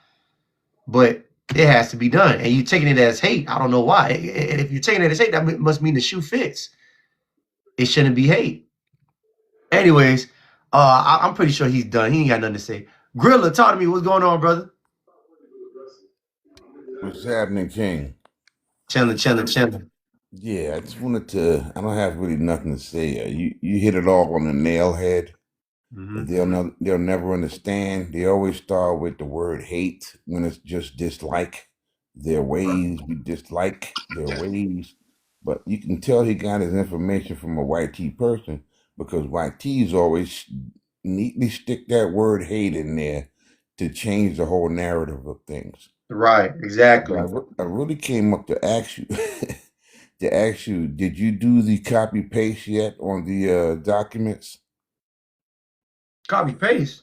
but it has to be done. And you taking it as hate. I don't know why. And if you're taking it as hate, that must mean the shoe fits. It shouldn't be hate. Anyways, I'm pretty sure he's done. He ain't got nothing to say. Grilla, talk to me. What's going on, brother? What's happening, King? Chilling. Yeah, I just wanted to. I don't have really nothing to say. You hit it all on the nail head. Mm-hmm. They'll never understand. They always start with the word hate when it's just dislike their ways. We dislike their ways, but you can tell he got his information from a white T person because white T's always neatly stick that word hate in there to change the whole narrative of things. Right, But exactly. I really came up to ask you, to ask you, did you do the copy paste yet on the documents? Copy paste.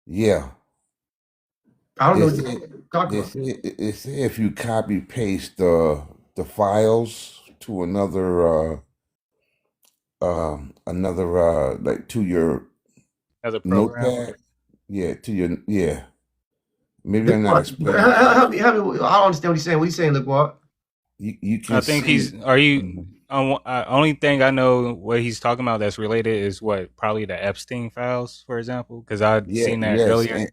Yeah, I don't know they what say you're talking about. they say if you copy paste the files to another like to your As a program. notepad, yeah. Maybe I'm not Liquid, explaining it right. help me. I don't understand what he's saying. What he's saying, Liquid? You I can think see. he's. Are you? Mhm. Only thing I know what he's talking about that's related is what probably the Epstein files, for example, because I'd Yeah, seen that yes, earlier. and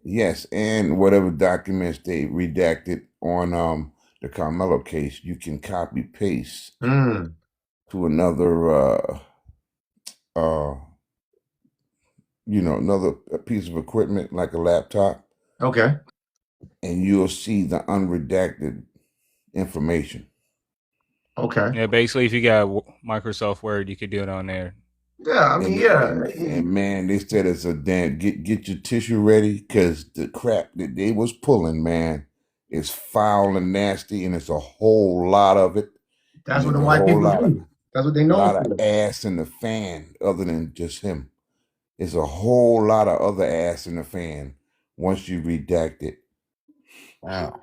yes, and whatever documents they redacted on the Carmelo case, you can copy paste Mm, to another uh another piece of equipment like a laptop, okay. and you'll see the unredacted information. Okay. Yeah, basically, if you got Microsoft Word, you could do it on there. Yeah, I mean, And yeah. and man, they said it's a damn get your tissue ready because the crap that they was pulling, man, is foul and nasty, and it's a whole lot of it, That's and what the it's a white whole people do. That's what they know lot of for. ass in the fan, other than just him. It's a whole lot of other ass in the fan once you redact it. Wow.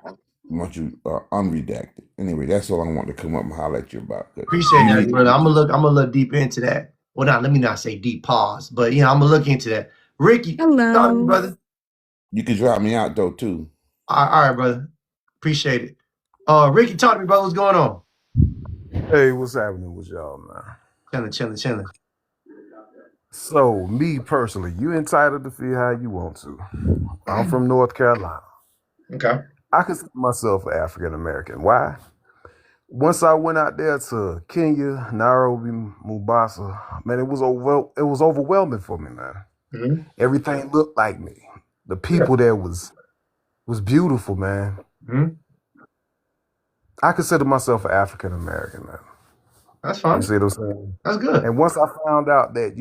Once you unredact it. Anyway, that's all I want to come up and holler at you about. Cause Appreciate that, brother. I'm gonna look deep into that. Well, not let me not say deep pause, but I'm gonna look into that. Ricky, talk to me, Hello. brother. you can drop me out though too. All right, brother. Appreciate it. Ricky, talk to me, brother. What's going on? Hey, what's happening with y'all, man? Chilling. So, me personally, you entitled to feel how you want to. I'm from North Carolina. Okay. I consider myself African American. Why? Once I went out there to Kenya, Nairobi, Mombasa, man, it was overwhelming for me, man. Mm-hmm. Everything looked like me. The Yeah. people there was beautiful, man. Mm-hmm. I consider myself an African American, man. That's You fine. see what I'm saying? That's good. And once I found out that,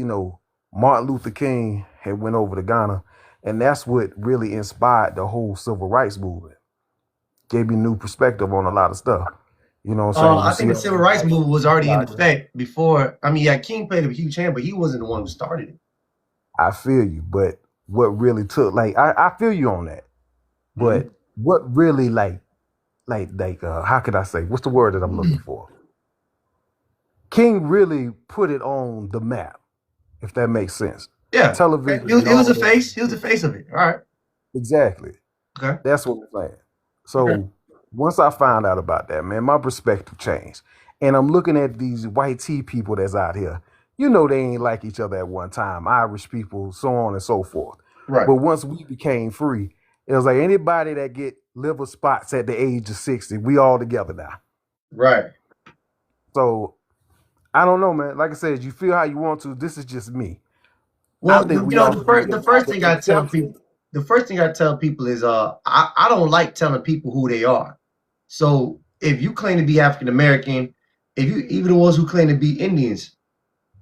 Martin Luther King had went over to Ghana, and that's what really inspired the whole civil rights movement. Gave me new perspective on a lot of stuff. You know what I'm saying? You I think see the all civil the rights white movement was already in people out there. effect before. I mean, yeah, King played a huge hand, but he wasn't the one who started it. I feel you, but what really took I feel you on that. But what really how could I say? What's the word that I'm looking for? King really put it on the map, if that makes sense. Yeah. Television He was, and he was all the that. face. He was the face of it. All right. Exactly. Okay. That's what I'm saying. Okay. So once I found out about that, man, my perspective changed. And I'm looking at these white tea people that's out here. You know, they ain't like each other at one time. Irish people, so on and so forth. Right. But once we became free, it was like anybody that get liver spots at the age of 60, we all together now. Right. So I don't know, man. Like I said, you feel how you want to. This is just me. Well, I think we you know, all the first thing I tell people, is, I don't like telling people who they are. So if you claim to be African American, if you even the ones who claim to be Indians,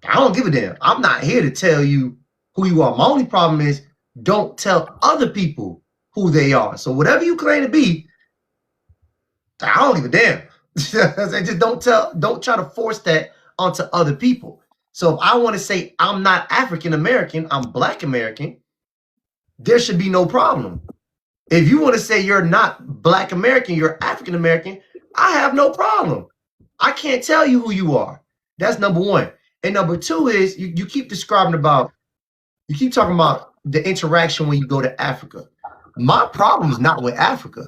I don't give a damn. I'm not here to tell you who you are. My only problem is don't tell other people who they are. So whatever you claim to be, I don't give a damn. Just don't try to force that onto other people. So if I want to say I'm not African American, I'm Black American, there should be no problem. If you want to say you're not Black American, you're African American, I have no problem. I can't tell you who you are. That's number one. And number two is you keep talking about the interaction when you go to Africa. My problem is not with Africa.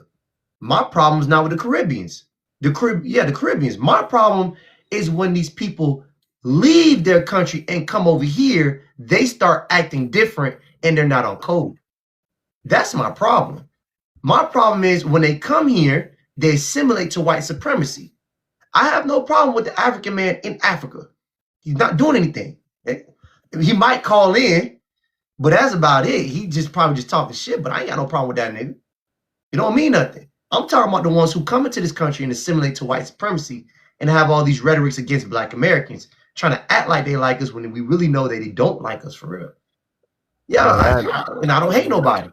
My problem is not with the Caribbeans. The Caribbeans. My problem is when these people leave their country and come over here, they start acting different and they're not on code. That's my problem. My problem is when they come here, they assimilate to white supremacy. I have no problem with the African man in Africa. He's not doing anything. He might call in, but that's about it. He probably just talking shit, but I ain't got no problem with that nigga. It don't mean nothing. I'm talking about the ones who come into this country and assimilate to white supremacy and have all these rhetorics against Black Americans, trying to act like they like us when we really know that they don't like us for real. Yeah, and I don't hate nobody.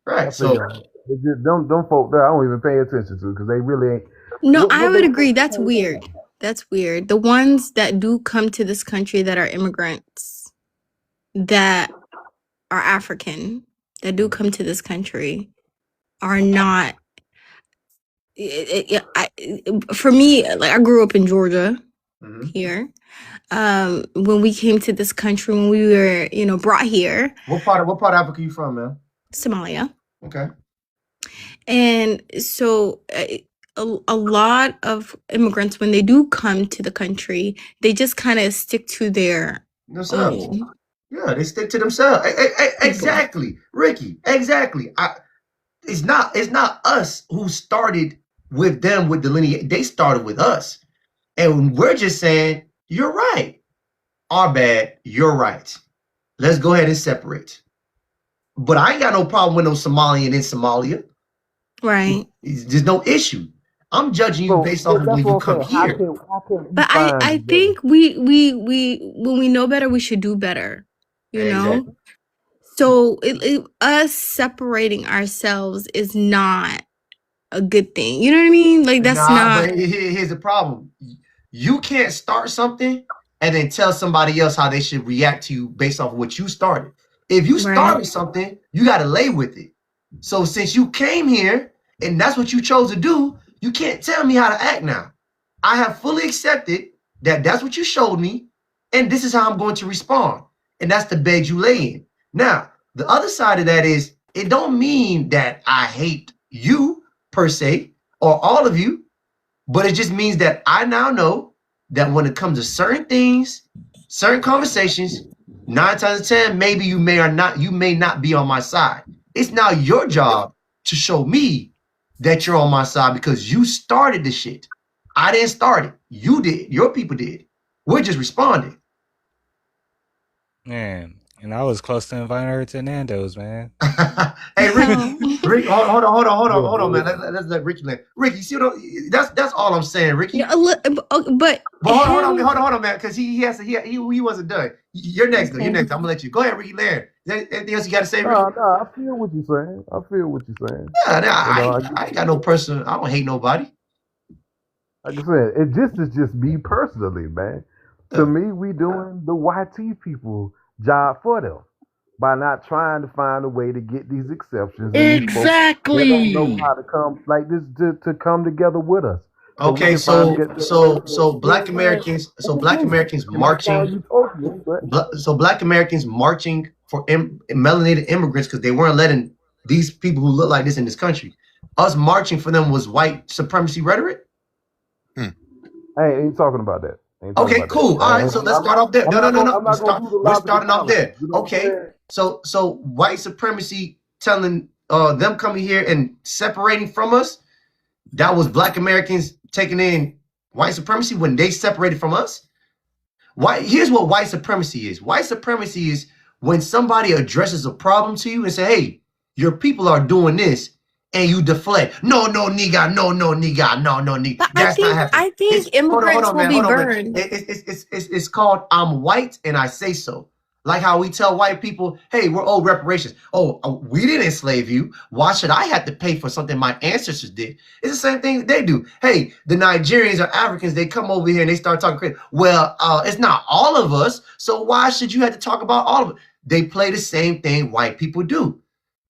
Right. So them folk there, I don't even pay attention to because they really ain't. No, I would agree. That's weird. That's weird. The ones that do come to this country that are immigrants, that are African, that do come to this country, are not. For me, like I grew up in Georgia, here. When we came to this country, when we were, brought here. What part of Africa you from, man? Somalia. Okay. And so a lot of immigrants, when they do come to the country, they just kind of stick to their themselves. Yeah, they stick to themselves. Exactly, Ricky. Exactly. It's not us who started with them with the lineage. They started with us, and we're just saying you're right. Our bad. You're right. Let's go ahead and separate. But I ain't got no problem with no Somalian in Somalia. Right. There's no issue. I'm judging you based off of when you come here. But I think we when we know better, we should do better. You know? So us separating ourselves is not a good thing. You know what I mean? Like that's not. But here's the problem. You can't start something and then tell somebody else how they should react to you based off of what you started. If you started something, you got to lay with it. So since you came here and that's what you chose to do, you can't tell me how to act now. I have fully accepted that that's what you showed me, and this is how I'm going to respond. And that's the bed you lay in. Now, the other side of that is it don't mean that I hate you per se or all of you, but it just means that I now know that when it comes to certain things, certain conversations, 9 times out of 10, maybe you may not be on my side. It's now your job to show me that you're on my side because you started the shit. I didn't start it. You did. Your people did. We're just responding. Man, and I was close to inviting her to Nando's, man. Hey, Rick, hold on, man. Let's let Ricky land. Ricky, you see what that's all I'm saying, Ricky. Yeah, but hold on, man, because he wasn't done. You're next, though. You're next. I'm gonna let you go ahead, Ricky. Land. Anything else you got to say, Ricky? No, I feel what you're saying. Yeah, I ain't got no personal. I don't hate nobody. Like I said, is just me personally, man. To me, we doing the YT people job for them by not trying to find a way to get these exceptions. Exactly. They don't know how to come like this to come together with us. Okay, so Black Americans marching. So Black Americans marching for melanated immigrants because they weren't letting these people who look like this in this country. us marching for them was white supremacy rhetoric? I ain't talking about that. Okay, cool. All right, so let's start off there. I'm No. not gonna do the We're logical starting off there. fallacy. You know what I'm Okay, saying? so white supremacy telling them coming here and separating from us, that was Black Americans taking in white supremacy when they separated from us. Here's what white supremacy is. White supremacy is when somebody addresses a problem to you and say, hey, your people are doing this, and you deflect. No, nigga, no, nigga, no, nigga. But That's not happening. I think immigrants will be burned. It's called I'm white and I say so. Like how we tell white people, hey, we're owed reparations. Oh, we didn't enslave you. Why should I have to pay for something my ancestors did? It's the same thing that they do. Hey, the Nigerians or Africans, they come over here and they start talking crazy. Well, it's not all of us, so why should you have to talk about all of it? They play the same thing white people do.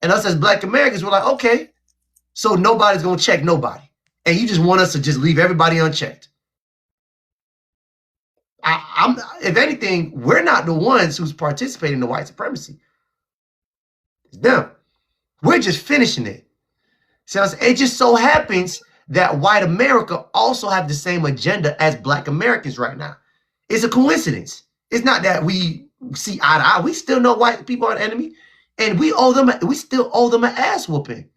And us as Black Americans, we're like, okay, so nobody's going to check nobody. And you just want us to just leave everybody unchecked. If anything, we're not the ones who's participating in the white supremacy. It's them. We're just finishing it. So it just so happens that white America also have the same agenda as Black Americans right now. It's a coincidence. It's not that we see eye to eye. We still know white people are an enemy, and we still owe them an ass whooping.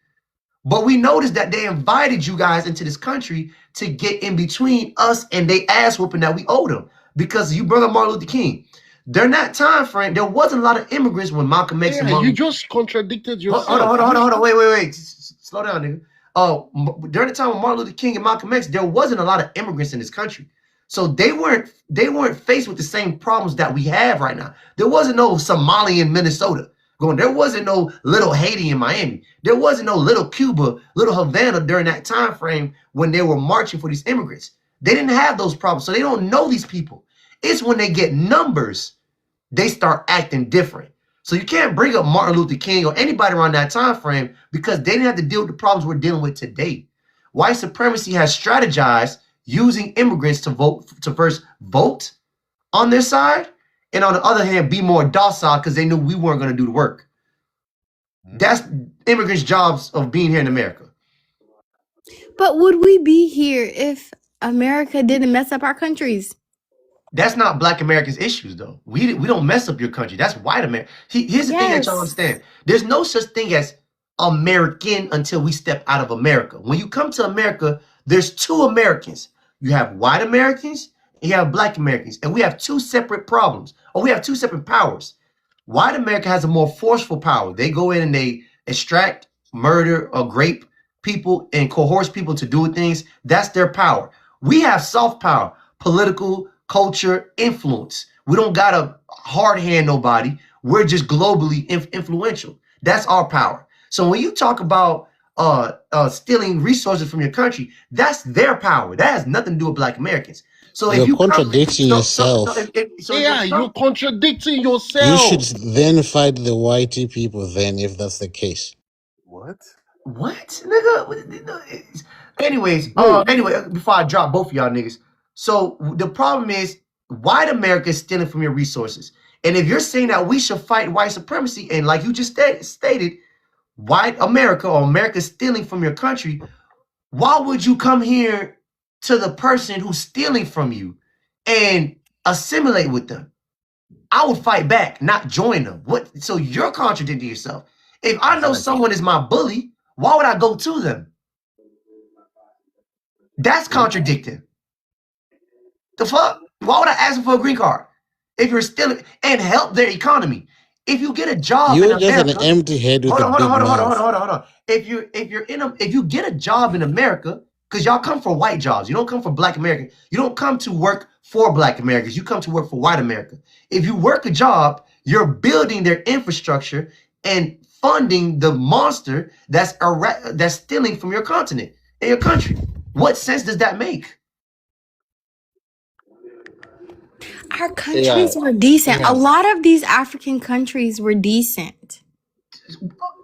But we noticed that they invited you guys into this country to get in between us and they ass whooping that we owed them. Because you brought up Martin Luther King. During that time frame, there wasn't a lot of immigrants when Malcolm X and Martin. You just contradicted yourself. Hold on. Wait. Slow down, nigga. During the time of Martin Luther King and Malcolm X, there wasn't a lot of immigrants in this country. So they weren't faced with the same problems that we have right now. There wasn't no Somali in Minnesota going. There wasn't no little Haiti in Miami. There wasn't no little Cuba, little Havana during that time frame when they were marching for these immigrants. They didn't have those problems, so they don't know these people. It's when they get numbers, they start acting different. So you can't bring up Martin Luther King or anybody around that time frame because they didn't have to deal with the problems we're dealing with today. White supremacy has strategized using immigrants to first vote on their side, and on the other hand, be more docile because they knew we weren't going to do the work. That's immigrants' jobs of being here in America. But would we be here if America didn't mess up our countries? That's not Black Americans' issues, though. We don't mess up your country. That's white America. Here's the thing that y'all understand. There's no such thing as American until we step out of America. When you come to America, there's two Americans. You have white Americans and you have Black Americans. And we have two separate problems. Or we have two separate powers. White America has a more forceful power. They go in and they extract, murder, or grape people and coerce people to do things. That's their power. We have soft power, political, culture, influence. We don't gotta hard hand nobody. We're just globally influential. That's our power. So when you talk about stealing resources from your country, that's their power. That has nothing to do with Black Americans. So if You're you contradicting yourself. You're contradicting yourself. You should then fight the whitey people then, if that's the case. What, nigga? Anyways, anyway, before I drop both of y'all niggas. So the problem is white America is stealing from your resources. And if you're saying that we should fight white supremacy, and like you just stated, white America or America stealing from your country, why would you come here to the person who's stealing from you and assimilate with them? I would fight back, not join them. What? So you're contradicting yourself. If I know someone is my bully, why would I go to them? That's contradicting. The fuck? Why would I ask them for a green card if you're stealing and help their economy? If you get a job You're in just America, an empty head with a big mouth. hold on. If you get a job in America, because y'all come for white jobs, you don't come for Black Americans. You don't come to work for Black Americans. You come to work for white America. If you work a job, you're building their infrastructure and funding the monster that's stealing from your continent and your country. What sense does that make? Our countries were decent. A lot of these African countries were decent.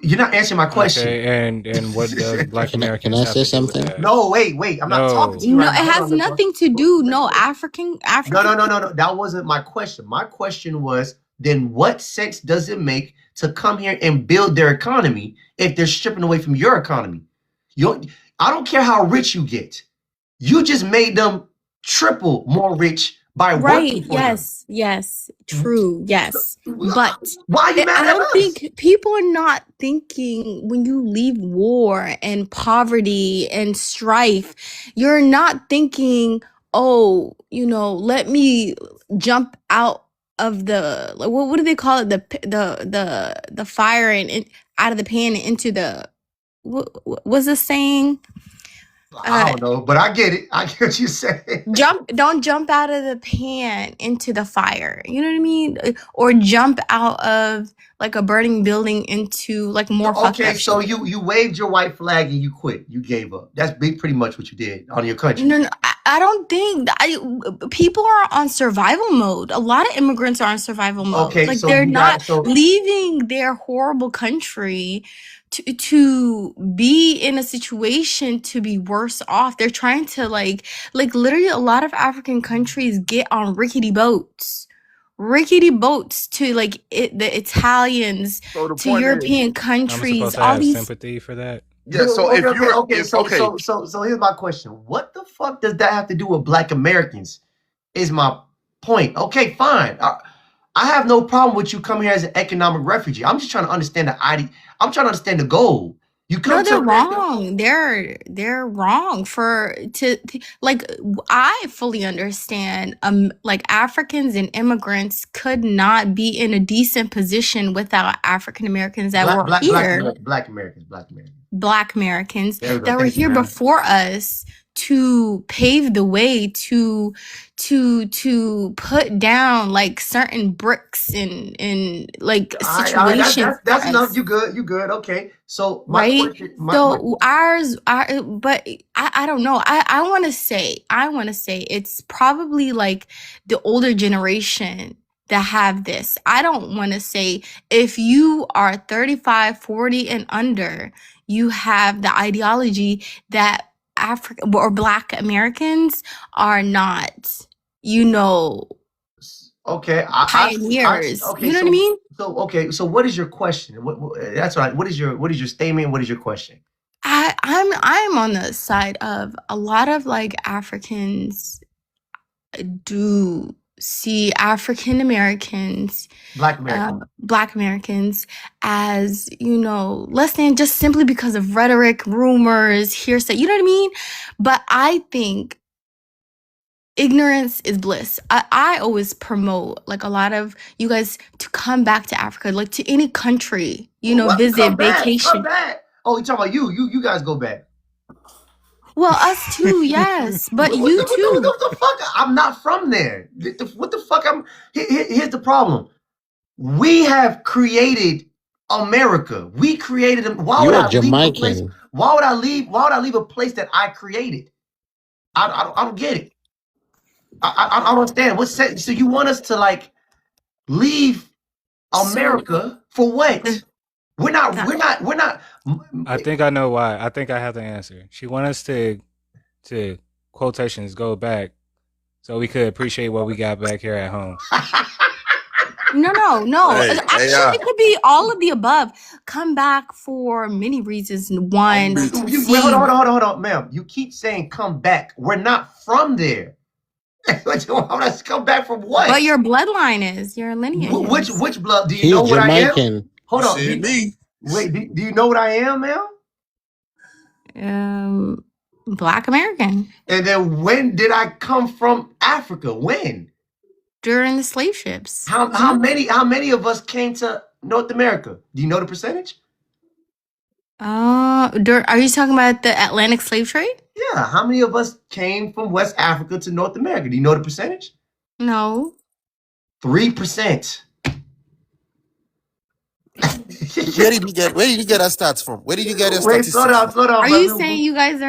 You're not answering my question. Okay, and what does Black Americans Can I say something? No, wait. I'm not talking to you. No, right it has nothing to do. No, African. No. That wasn't my question. My question was, then what sense does it make to come here and build their economy if they're stripping away from your economy? I don't care how rich you get. You just made them triple more rich by working for them. Yes, true, yes. But why are you mad I at don't us? think people are not thinking when you leave war and poverty and strife, you're not thinking, oh, let me jump out of the what do they call it, the fire and out of the pan and into the what's the saying? I don't know, but I get it. I get what you're saying. Don't jump out of the pan into the fire. You know what I mean? Or jump out of like a burning building into like more fucked Okay, up so shit. you waved your white flag and you quit. You gave up. That's pretty much what you did on your country. No, I don't think people are on survival mode. A lot of immigrants are on survival mode. Okay, Like so they're you got not leaving their horrible country to be in a situation to be worse off. They're trying to like literally a lot of African countries get on rickety boats to like the Italians, So the to point is, European I'm countries, supposed to all have these. sympathy for that. yeah. So if you're, okay. if okay, So here's my question: what the fuck does that have to do with Black Americans? Is my point. Okay, fine. I have no problem with you coming here as an economic refugee. I'm just trying to understand I'm trying to understand the goal. You No, come they're to America. wrong. They're wrong like I fully understand like Africans and immigrants could not be in a decent position without African Americans that were here. Black Americans. Black Americans There we go. that were Thank you, here man. before us to pave the way to put down like certain bricks and like All right, situations for that's enough. us. You good. Okay. So my Right? question, So but I don't know. I want to say it's probably like the older generation that have this. I don't want to say if you are 35, 40 and under, you have the ideology that African or Black Americans are not, okay, pioneers. okay. You know what I mean? So what is your question? That's right. What is your statement? What is your question? I'm on the side of a lot of like Africans do see African Americans, Black Americans. Black Americans as, less than just simply because of rhetoric, rumors, hearsay, you know what I mean? But I think ignorance is bliss. I always promote like a lot of you guys to come back to Africa, like to any country, visit, vacation. Come back. Oh, you talking about you guys go back. Well, us too, yes, but you too. What the fuck? I'm not from there. What the fuck? Here's the problem. We have created America. We created them. Why would You're I leave a place? Jamaican. Why would I leave a place that I created? I don't get it. I don't understand. What's that? So you want us to like leave America for what? We're not. I think I know why. I think I have the answer. She wants us to quotations go back so we could appreciate what we got back here at home. No. Hey, Actually, it could be all of the above. Come back for many reasons. One, hold on, ma'am. You keep saying come back. We're not from there. Let's come back from what? But your bloodline is your lineage. Which blood? Do you He's know what Jamaican. I am? Hold on. Wait, do you know what I am, ma'am? Black American. And then when did I come from Africa? When? During the slave ships. How many of us came to North America? Do you know the percentage? Are you talking about the Atlantic slave trade? Yeah. How many of us came from West Africa to North America? Do you know the percentage? No. 3%. Where did you get that stats from? Where did you get your statistics? Slow down. Are you saying you guys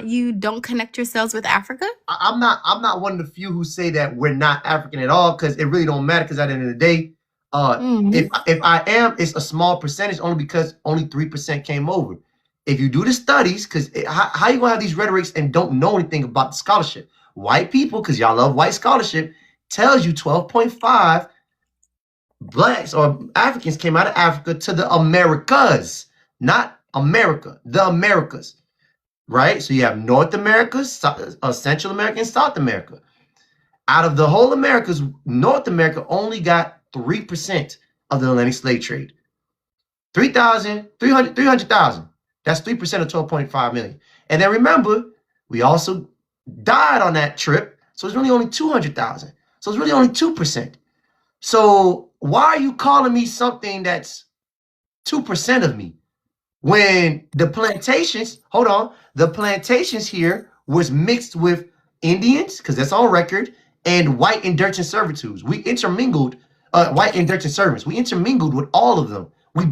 you don't connect yourselves with Africa? I'm not one of the few who say that we're not African at all, because it really don't matter, because at the end of the day, if I am, it's a small percentage only because only 3% came over. If you do the studies, because how you gonna have these rhetorics and don't know anything about the scholarship? White people, because y'all love white scholarship, tells you 12.5 Blacks or Africans came out of Africa to the Americas, not America, the Americas. right? So you have North America, Central America, and South America. Out of the whole Americas, North America only got 3% of the Atlantic slave trade. 300,000. That's 3% of 12.5 million. And then remember, we also died on that trip. So it's really only 200,000. So it's really only 2%. So why are you calling me something that's 2% of me? When the plantations, the plantations here was mixed with Indians, because that's on record, and white indentured servitudes. We intermingled, white indentured servants. We intermingled with all of them. We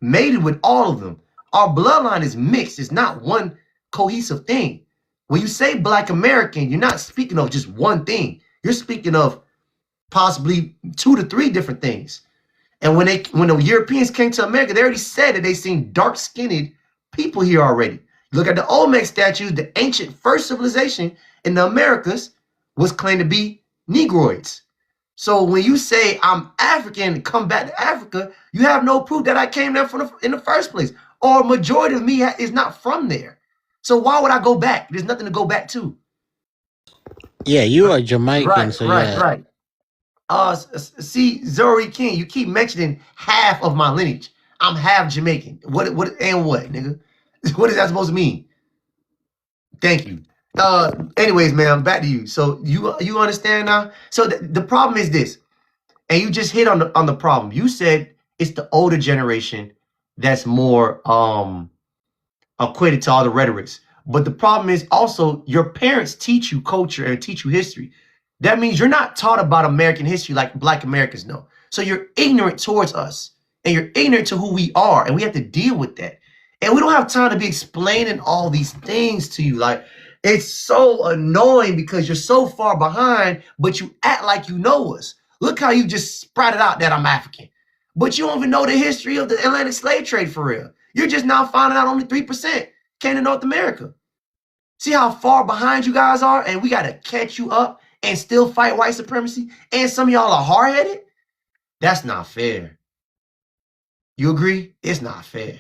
mated with all of them. Our bloodline is mixed. It's not one cohesive thing. When you say Black American, you're not speaking of just one thing. You're speaking of possibly 2 to 3 different things. And when the Europeans came to America, they already said that they seen dark-skinned people here already. Look at the Olmec statues. The ancient first civilization in the Americas was claimed to be Negroids. So when you say I'm African and come back to Africa, you have no proof that I came there in the first place. Or a majority of me is not from there. So why would I go back? There's nothing to go back to. Yeah, you are Jamaican, so yeah. Right. See, Zori King, you keep mentioning half of my lineage. I'm half Jamaican. What, nigga? What is that supposed to mean? Thank you. Anyways, man, back to you. So you understand now? So the problem is this, and you just hit on the problem. You said it's the older generation that's more acquitted to all the rhetorics. But the problem is also your parents teach you culture and teach you history. That means you're not taught about American history like Black Americans know. So you're ignorant towards us and you're ignorant to who we are. And we have to deal with that. And we don't have time to be explaining all these things to you. Like, it's so annoying because you're so far behind, but you act like you know us. Look how you just sprouted out that I'm African. But you don't even know the history of the Atlantic slave trade for real. You're just now finding out only 3% came to North America. See how far behind you guys are? And we got to catch you up and still fight white supremacy? And some of y'all are hard-headed? That's not fair. You agree? It's not fair.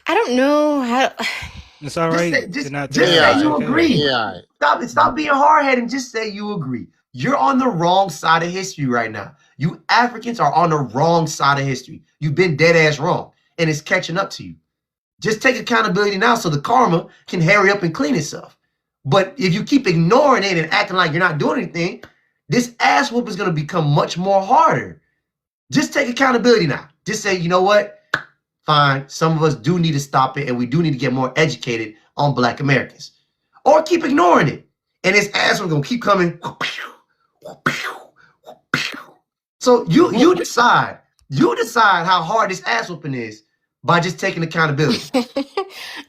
I don't know how. It's all right. Just to not say you agree. Yeah. Stop being hard-headed and just say you agree. You're on the wrong side of history right now. You Africans are on the wrong side of history. You've been dead-ass wrong, and it's catching up to you. Just take accountability now so the karma can hurry up and clean itself. But if you keep ignoring it and acting like you're not doing anything, this ass whoop is going to become much more harder. Just take accountability now. Just say, you know what? Fine. Some of us do need to stop it, and we do need to get more educated on Black Americans. Or keep ignoring it. And this ass whoop is going to keep coming. So you decide. You decide how hard this ass whooping is by just taking accountability.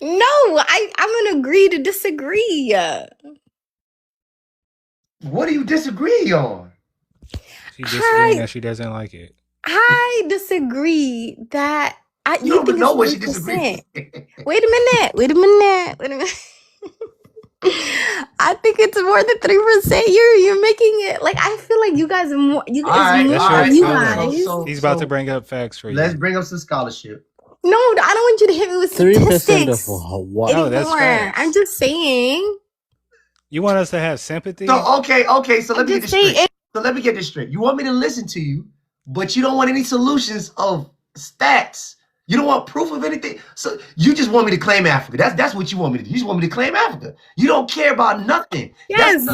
No, I'm gonna agree to disagree. What do you disagree on? She disagreeing that she doesn't like it. I disagree that you don't even know what she disagrees. Wait a minute. I think it's more than 3%. You're making it like I feel like you guys are more. You guys. He's about to bring up facts for you. Let's bring up some scholarship. No, I don't want you to hit me with statistics. 3% of what? No, that's facts. I'm just saying. You want us to have sympathy? So okay. So let me get this straight. Let me get this straight. You want me to listen to you, but you don't want any solutions of stats. You don't want proof of anything. So you just want me to claim Africa. That's what you want me to do. You just want me to claim Africa. You don't care about nothing. Yes,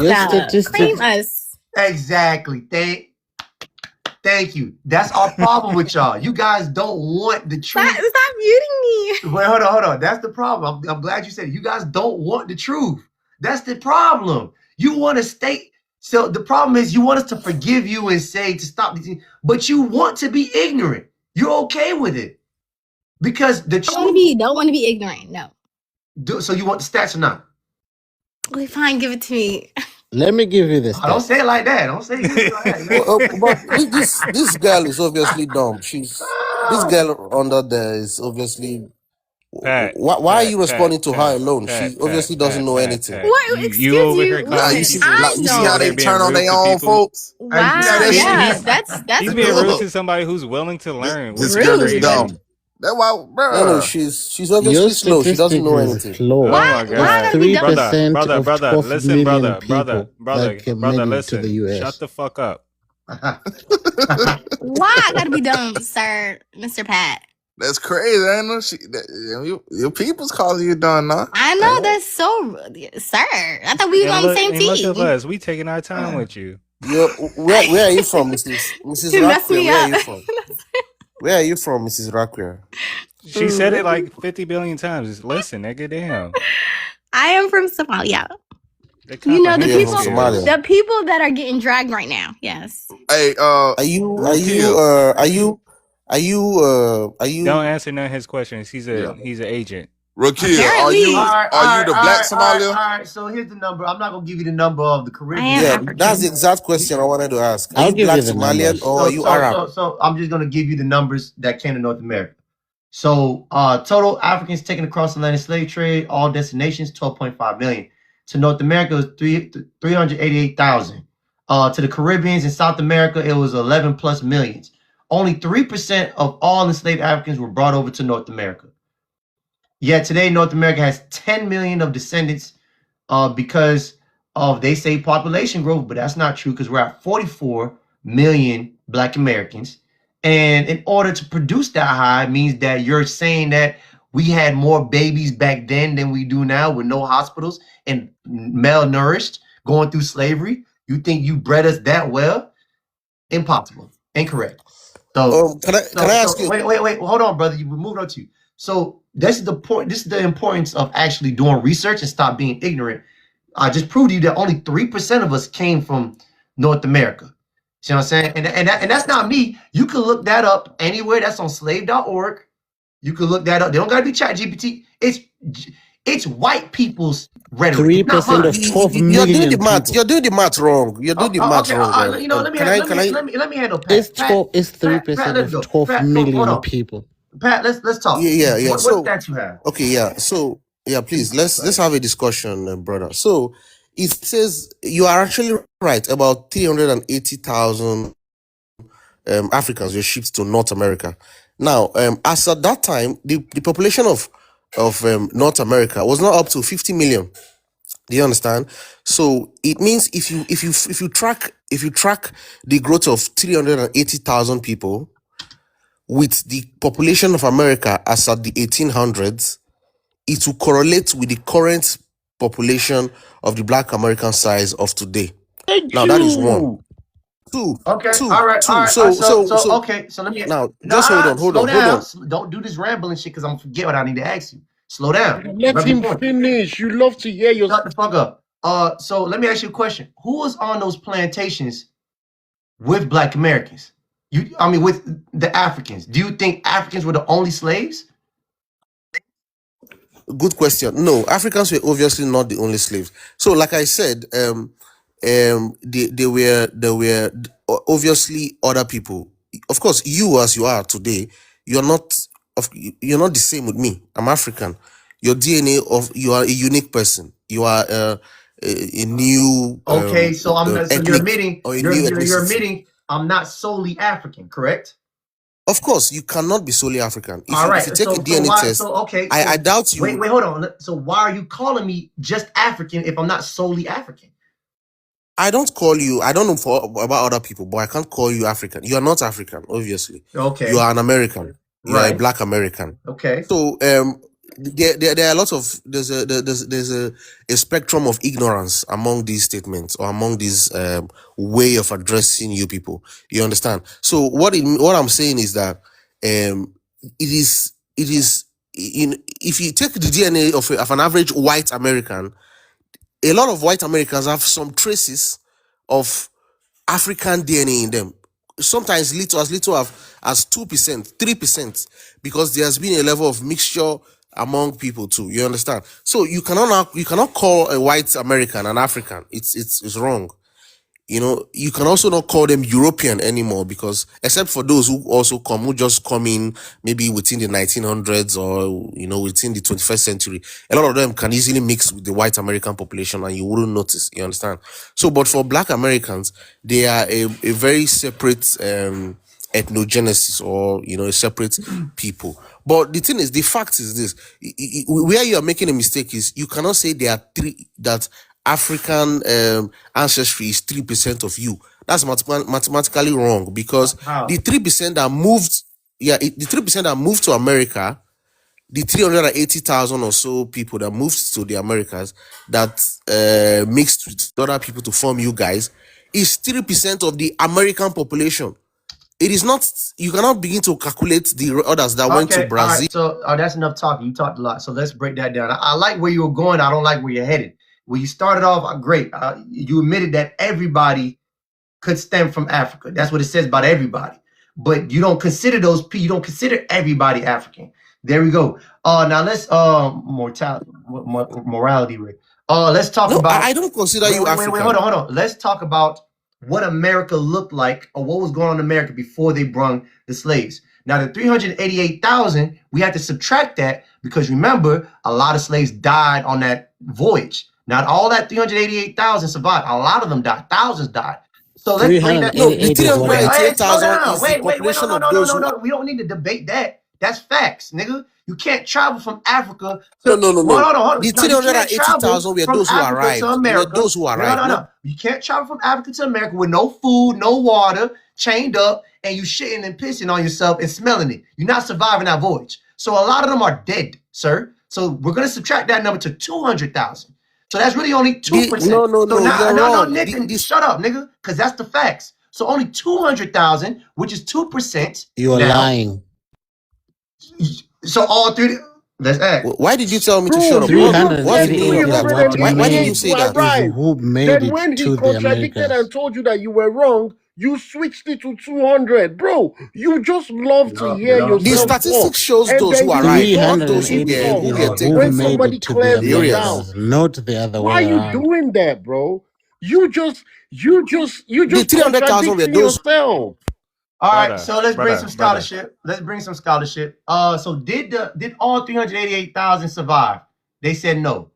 claim us. Exactly. Thank you. That's our problem with y'all. You guys don't want the truth. Stop muting me. Wait, hold on. That's the problem. I'm glad you said it. You guys don't want the truth. That's the problem. You want to state. So the problem is you want us to forgive you and say to stop these things, but you want to be ignorant. You're okay with it. Because the truth. Don't want to be ignorant. No. So you want the stats or not? Okay, fine. Give it to me. Let me give you this. Don't say it like that. Don't say it like that. But this girl is obviously dumb. This girl under there is obviously. Pat, why are you responding to her alone? She obviously doesn't know anything. What? Excuse you. You see how they turn on their own folks? Wow. Yeah, that's he's being rude to somebody who's willing to learn. This girl is dumb. That's why, No, bruh. she's Your obviously slow. She doesn't statistic know is anything. flawed. Oh Why? my Why I It's god, gotta be dumb? brother, 3% brother, of brother, 12 listen, million brother, brother, people brother, that brother, made it to the listen. Shut US. the fuck up. Why I gotta be dumb, sir, Mr. Pat? That's crazy, ain't no? Your people's calling you dumb now. I know that's so, sir. I thought we were on the same And look at team. us. We taking our time with you. Where are you from, Mrs. You messed Raquel? me Where are up. you from? Where are you from, Mrs. Raquel? She said it like 50 billion times. Listen, nigga, damn. I am from Somalia. The You know the You're comprehension from people, skills. Somalia. the people that are getting dragged right now. Yes. Hey, Are you Don't answer none of his questions. He's yeah, an agent. Rakia, Apparently, are you the black Somalia? All right. So here's the number. I'm not gonna give you the number of the I am Caribbean. Yeah, that's the African. exact question I wanted to ask. Are I'll you give black you the Somalian numbers. or are you Arab? So I'm just gonna give you the numbers that came to North America. So total Africans taken across the Atlantic slave trade, all destinations, 12.5 million. To North America, it was 388,000. To the Caribbeans and South America, it was 11 plus millions. Only 3% of all enslaved Africans were brought over to North America. Yet today, North America has 10 million of descendants because of, they say, population growth, but that's not true because we're at 44 million Black Americans. And in order to produce that high means that you're saying that we had more babies back then than we do now with no hospitals and malnourished going through slavery. You think you bred us that well? Impossible. Incorrect. So, Can I ask you? wait. Hold on, brother. You moved on to you. So this is the point. This is the importance of actually doing research and stop being ignorant. I just proved to you that only 3% of us came from North America. See what I'm saying? And that's not me. You can look that up anywhere. That's on slave.org. You can look that up. They don't gotta be chat GPT. It's white people's rhetoric, not 3% mine. of 12 You're doing the million math. people. You're doing the math wrong. You're doing the math Okay. wrong. You know, let me handle It's Pat. Pat, 12. It's Pat, 3% let's of go. 12 Pat, hold million on. people. Pat, let's talk. Yeah. What So stats you have? okay, yeah. So yeah, please let's have a discussion, brother. So it says you are actually right. About 380,000 Africans were shipped to North America. Now, as at that time, the population of North America was not up to 50 million. Do you understand? So it means if you track the growth of 380,000 people with the population of America as at the 1800s, it will correlate with the current population of the Black American size of today. Thank Now that is one. you. Two. Okay. All right. So okay. So let me Now just hold on. slow down. Don't do this rambling shit because I'm gonna forget what I need to ask you. Slow down. Let Grab your him point. finish. You love to hear your. Shut the fuck up. So let me ask you a question. Who was on those plantations with Black Americans? With the Africans. Do you think Africans were the only slaves? Good question. No, Africans were obviously not the only slaves. So, like I said, they were obviously other people. Of course, you as you are today, you're not the same with me. I'm African. Your DNA you are a unique person. You are a new Okay, so you're ethnic admitting or a new you're ethnicity. admitting I'm not solely African, correct? Of course, you cannot be solely African. All If you right. take a So DNA why? test, So okay. I doubt you. Wait. Hold on. So why are you calling me just African if I'm not solely African? I don't call you. I don't know about other people, but I can't call you African. You are not African, obviously. Okay. You are an American. You are a Right. Black American. Okay. So there are a lot of there's a spectrum of ignorance among these statements or among these way of addressing you people. You understand? So what I'm saying is that it is if you take the DNA of an average white American, a lot of white Americans have some traces of African DNA in them. Sometimes as little as 2%, 3%, because there has been a level of mixture among people too. You understand? So you cannot call a white American an African. It's wrong. You can also not call them European anymore because except for those who just come in maybe within the 1900s or within the 21st century, a lot of them can easily mix with the white American population and you wouldn't notice. You understand? So, but for Black Americans, they are a very separate ethnogenesis or a separate people. But the thing is, the fact is this: where you are making a mistake is you cannot say that African ancestry is 3% of you. That's mathematically wrong, because the 3% that moved, the 3% that moved to America, the 380,000 or so people that moved to the Americas that mixed with other people to form you guys is 3% of the American population. It is not, you cannot begin to calculate the others that went to Okay, all Brazil. right. So that's enough talking. You talked a lot. So let's break that down. I like where you were going. I don't like where you're headed. When you started off, great. You admitted that everybody could stem from Africa. That's what it says about everybody. But you don't consider those people. You don't consider everybody African. There we go. Now let's morality rate. Let's talk No, about. I don't consider you African. Wait, hold on. Let's talk about what America looked like, or what was going on in America before they brung the slaves. Now, the 388,000, we had to subtract that because remember, a lot of slaves died on that voyage. Not all that 388,000 survived. A lot of them died. Thousands died. So let's bring that. No, the 388,000 is the Wait, population of those who. no. We don't need to debate that. That's facts, nigga. You can't travel from Africa to. No. Hold on. The 380,000 were those who arrived. To America. Those who arrived. No. You can't travel from Africa to America with no food, no water, chained up, and you shitting and pissing on yourself and smelling it. You're not surviving that voyage. So a lot of them are dead, sir. So we're gonna subtract that number to 200,000. So that's really only 2%. No, Nick, shut up, nigga, because that's the facts. So only 200,000, which is 2%. You are lying. So all three. Let's act. Why did you tell me to Bro, shut up? Why did you say that? Who made then it when he to the contradicted Americas? and told you that you were wrong, you switched it to 200. Bro, you just love to hear yourself The statistics talk. shows And those then who you arrived, not talk those to who it get wrong. taken. When Who made somebody it to the clears it down. Americas, not the other Why way are you around. doing that, bro? You just The 300,000 were contradicting those. yourself. All right, so let's bring some scholarship. Let's bring some scholarship. So did all 388,000 survive? They said no.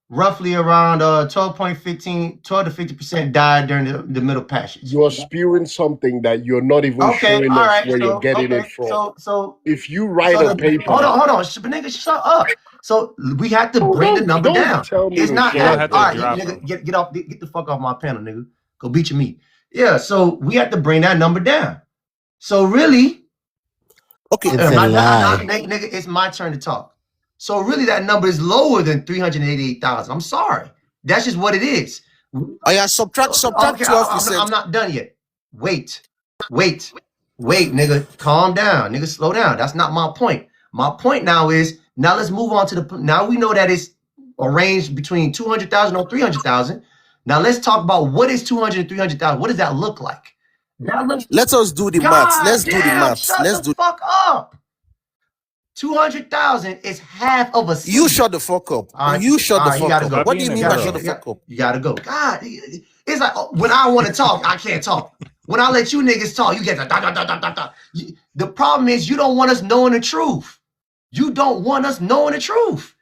Roughly around 12 to 50% died during the Middle Passage. You're spewing something that you're not even showing us where you're getting it from. So if you write a paper, hold on, nigga, shut up. So we have to bring the number down. It's not that. All right, nigga, get the fuck off my panel, nigga. Go beat your meat. Yeah, so we have to bring that number down. So really, okay, nigga, it's my turn to talk. So really, that number is lower than 388,000. I'm sorry. That's just what it is. Subtract 12%. I'm not done yet. Wait, nigga. Calm down, nigga. Slow down. That's not my point. My point now is, now let's move on to now we know that it's arranged between 200,000 or 300,000. Now let's talk about what is 200 and 300,000. What does that look like? Let us do the maths. Let's do the maths. Shut the fuck up. 200,000 is half of a city. You shut the fuck up. Right. You shut the fuck up. What do you mean by shut the fuck up? You gotta go. God, it's like when I want to talk, I can't talk. When I let you niggas talk, you get the The problem is you don't want us knowing the truth. You don't want us knowing the truth.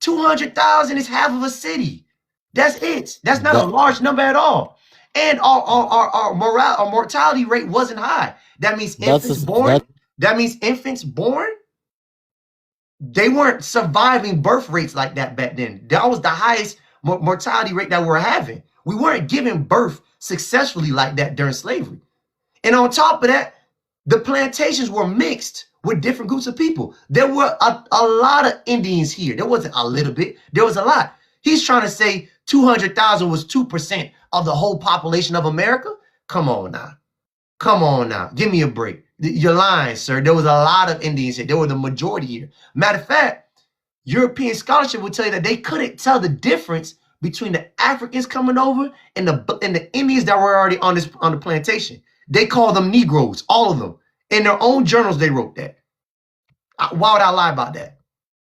200,000 is half of a city. That's it. That's not a large number at all. And our mortality rate wasn't high. That means infants born. That means infants born. They weren't surviving birth rates like that back then. That was the highest mortality rate that we were having. We weren't giving birth successfully like that during slavery. And on top of that, the plantations were mixed with different groups of people. There were a lot of Indians here. There wasn't a little bit. There was a lot. He's trying to say 200,000 was 2% of the whole population of America. Come on now. Give me a break. You're lying, sir. There was a lot of Indians here. They were the majority here. Matter of fact, European scholarship will tell you that they couldn't tell the difference between the Africans coming over and the Indians that were already on the plantation. They call them Negroes, all of them. In their own journals, they wrote that. Why would I lie about that?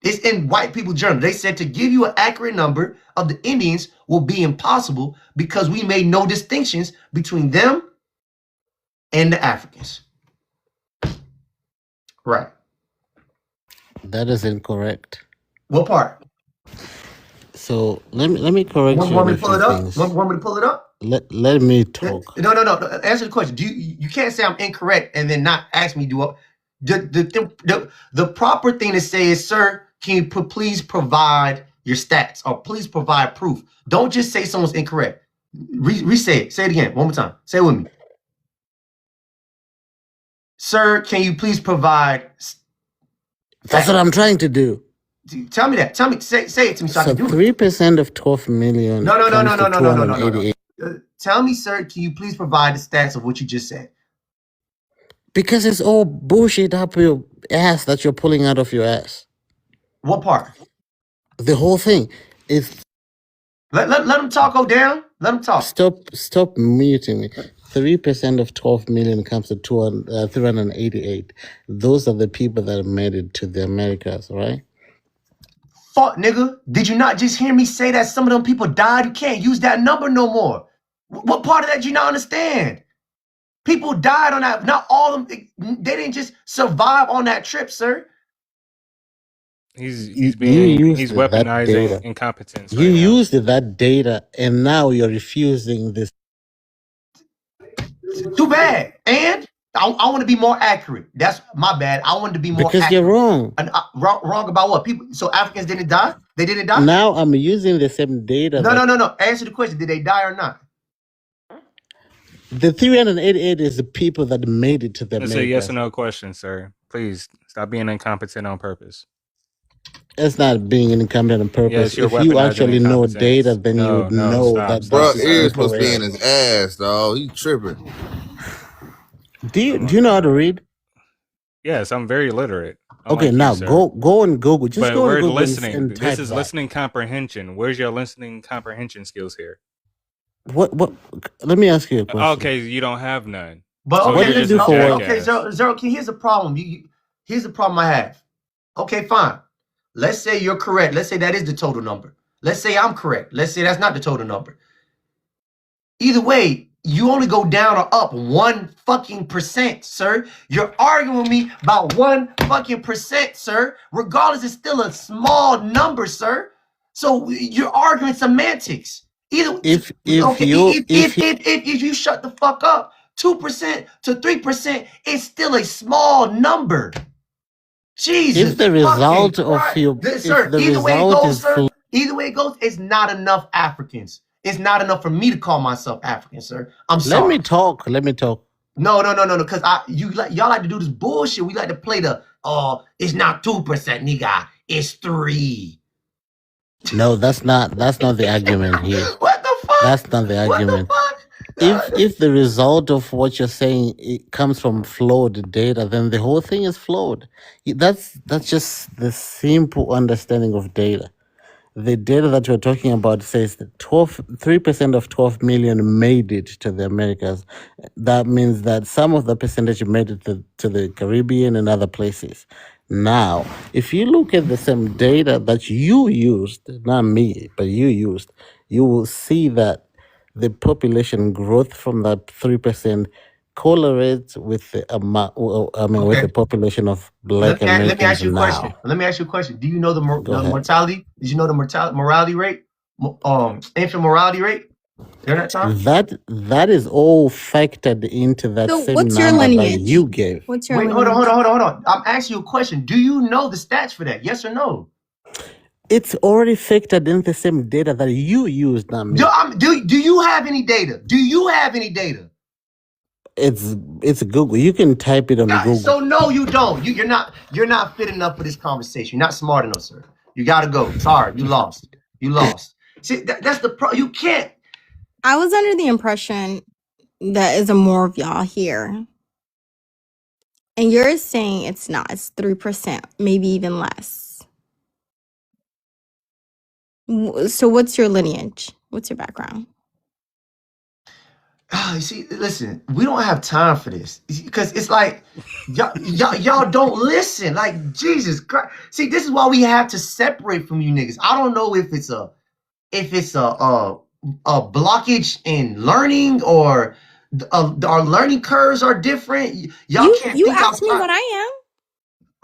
It's in white people's journal. They said to give you an accurate number of the Indians will be impossible because we made no distinctions between them and the Africans. Right. That is incorrect. What part? So let me correct you Want on me a to pull few it up? things. Want me to pull it up? Let me talk. No. Answer the question. You can't say I'm incorrect and then not ask me the proper thing to say is, sir, can you please provide your stats or please provide proof? Don't just say someone's incorrect. Re-say it. Say it again. One more time. Say it with me. Sir, can you please provide stats? That's what I'm trying to do. Tell me that. Say it to me so I So can do it. 3% of 12 million No. comes to 288. Tell me, sir, can you please provide the stats of what you just said? Because it's all bullshit up your ass that you're pulling out of your ass. What part? The whole thing is. Let them talk. Go down. Let them talk. Stop muting me. 3% of 12 million comes to 388. Those are the people that made it to the Americas, right? Fuck, nigga. Did you not just hear me say that some of them people died? You can't use that number no more. What part of that do you not understand? People died on that. Not all of them. They didn't just survive on that trip, sir. He's used that weaponizing data. incompetence. You right now. used that data, and now you're refusing this. Too bad. And I want to be more accurate. That's my bad. I wanted to be more because accurate. you're wrong. And, wrong about what? People. So Africans didn't die? They didn't die? Now I'm using the same data. No. Answer the question. Did they die or not? The 388 is the people that made it to the It's Americas. a yes or no question, sir. Please stop being incompetent on purpose. It's not being incompetent on purpose. Yes, you're if you weaponizing actually know data, then you would know stop, that. Bro, This ears is supposed to be in incorrect. his ass, dog. He tripping. Do you know how to read? Yes, I'm very literate. Okay, now go and Google. Just go and Google listening. and This is that. listening comprehension. Where's your listening comprehension skills here? What? Let me ask you a question. Okay, you don't have none. But so okay, you're just a okay, Zero. Okay, here's the problem. Here's the problem I have. Okay, fine. Let's say you're correct. Let's say that is the total number. Let's say I'm correct. Let's say that's not the total number. Either way, you only go down or up 1%, sir. You're arguing with me about 1%, sir. Regardless, it's still a small number, sir. So you're arguing semantics. Either if you shut the fuck up, 2% to 3% is still a small number. Jesus. If the result of your sir, either way it goes, sir. Either way it goes, it's not enough Africans. It's not enough for me to call myself African, sir. I'm sorry. Let me talk. No. Because y'all like to do this bullshit. We like to play the it's not 2%, nigga. It's 3%. No, that's not the argument here. What the fuck? That's not the argument. What the fuck? If the result of what you're saying it comes from flawed data, then the whole thing is flawed. That's just the simple understanding of data. The data that we're talking about says that 3% of 12 million made it to the Americas. That means that some of the percentage made it to the Caribbean and other places. Now, if you look at the same data that you used, not me, but you used, you will see that the population growth from that 3% correlates with the amount. With the population of Black Americans. Let me ask you a question. Do you know the mortality? Did you know the mortality rate? Infant mortality rate during that time? That is all factored into that same number that you gave. What's your lineage? Hold on. I'm asking you a question. Do you know the stats for that? Yes or no? It's already factored in the same data that you used, not me. Do you have any data? It's Google. You can type it on Google. So no, you don't. You're not fit enough for this conversation. You're not smart enough, sir. You gotta go. Sorry, you lost. See, that's the pro. You can't. I was under the impression that is more of y'all here. And you're saying it's not. It's 3%, maybe even less. So what's your lineage? What's your background? You see, listen, we don't have time for this because it's like y'all don't listen. Like Jesus Christ. See, this is why we have to separate from you niggas. I don't know if it's a blockage in learning or our learning curves are different. Y'all can't. You asked me what I am.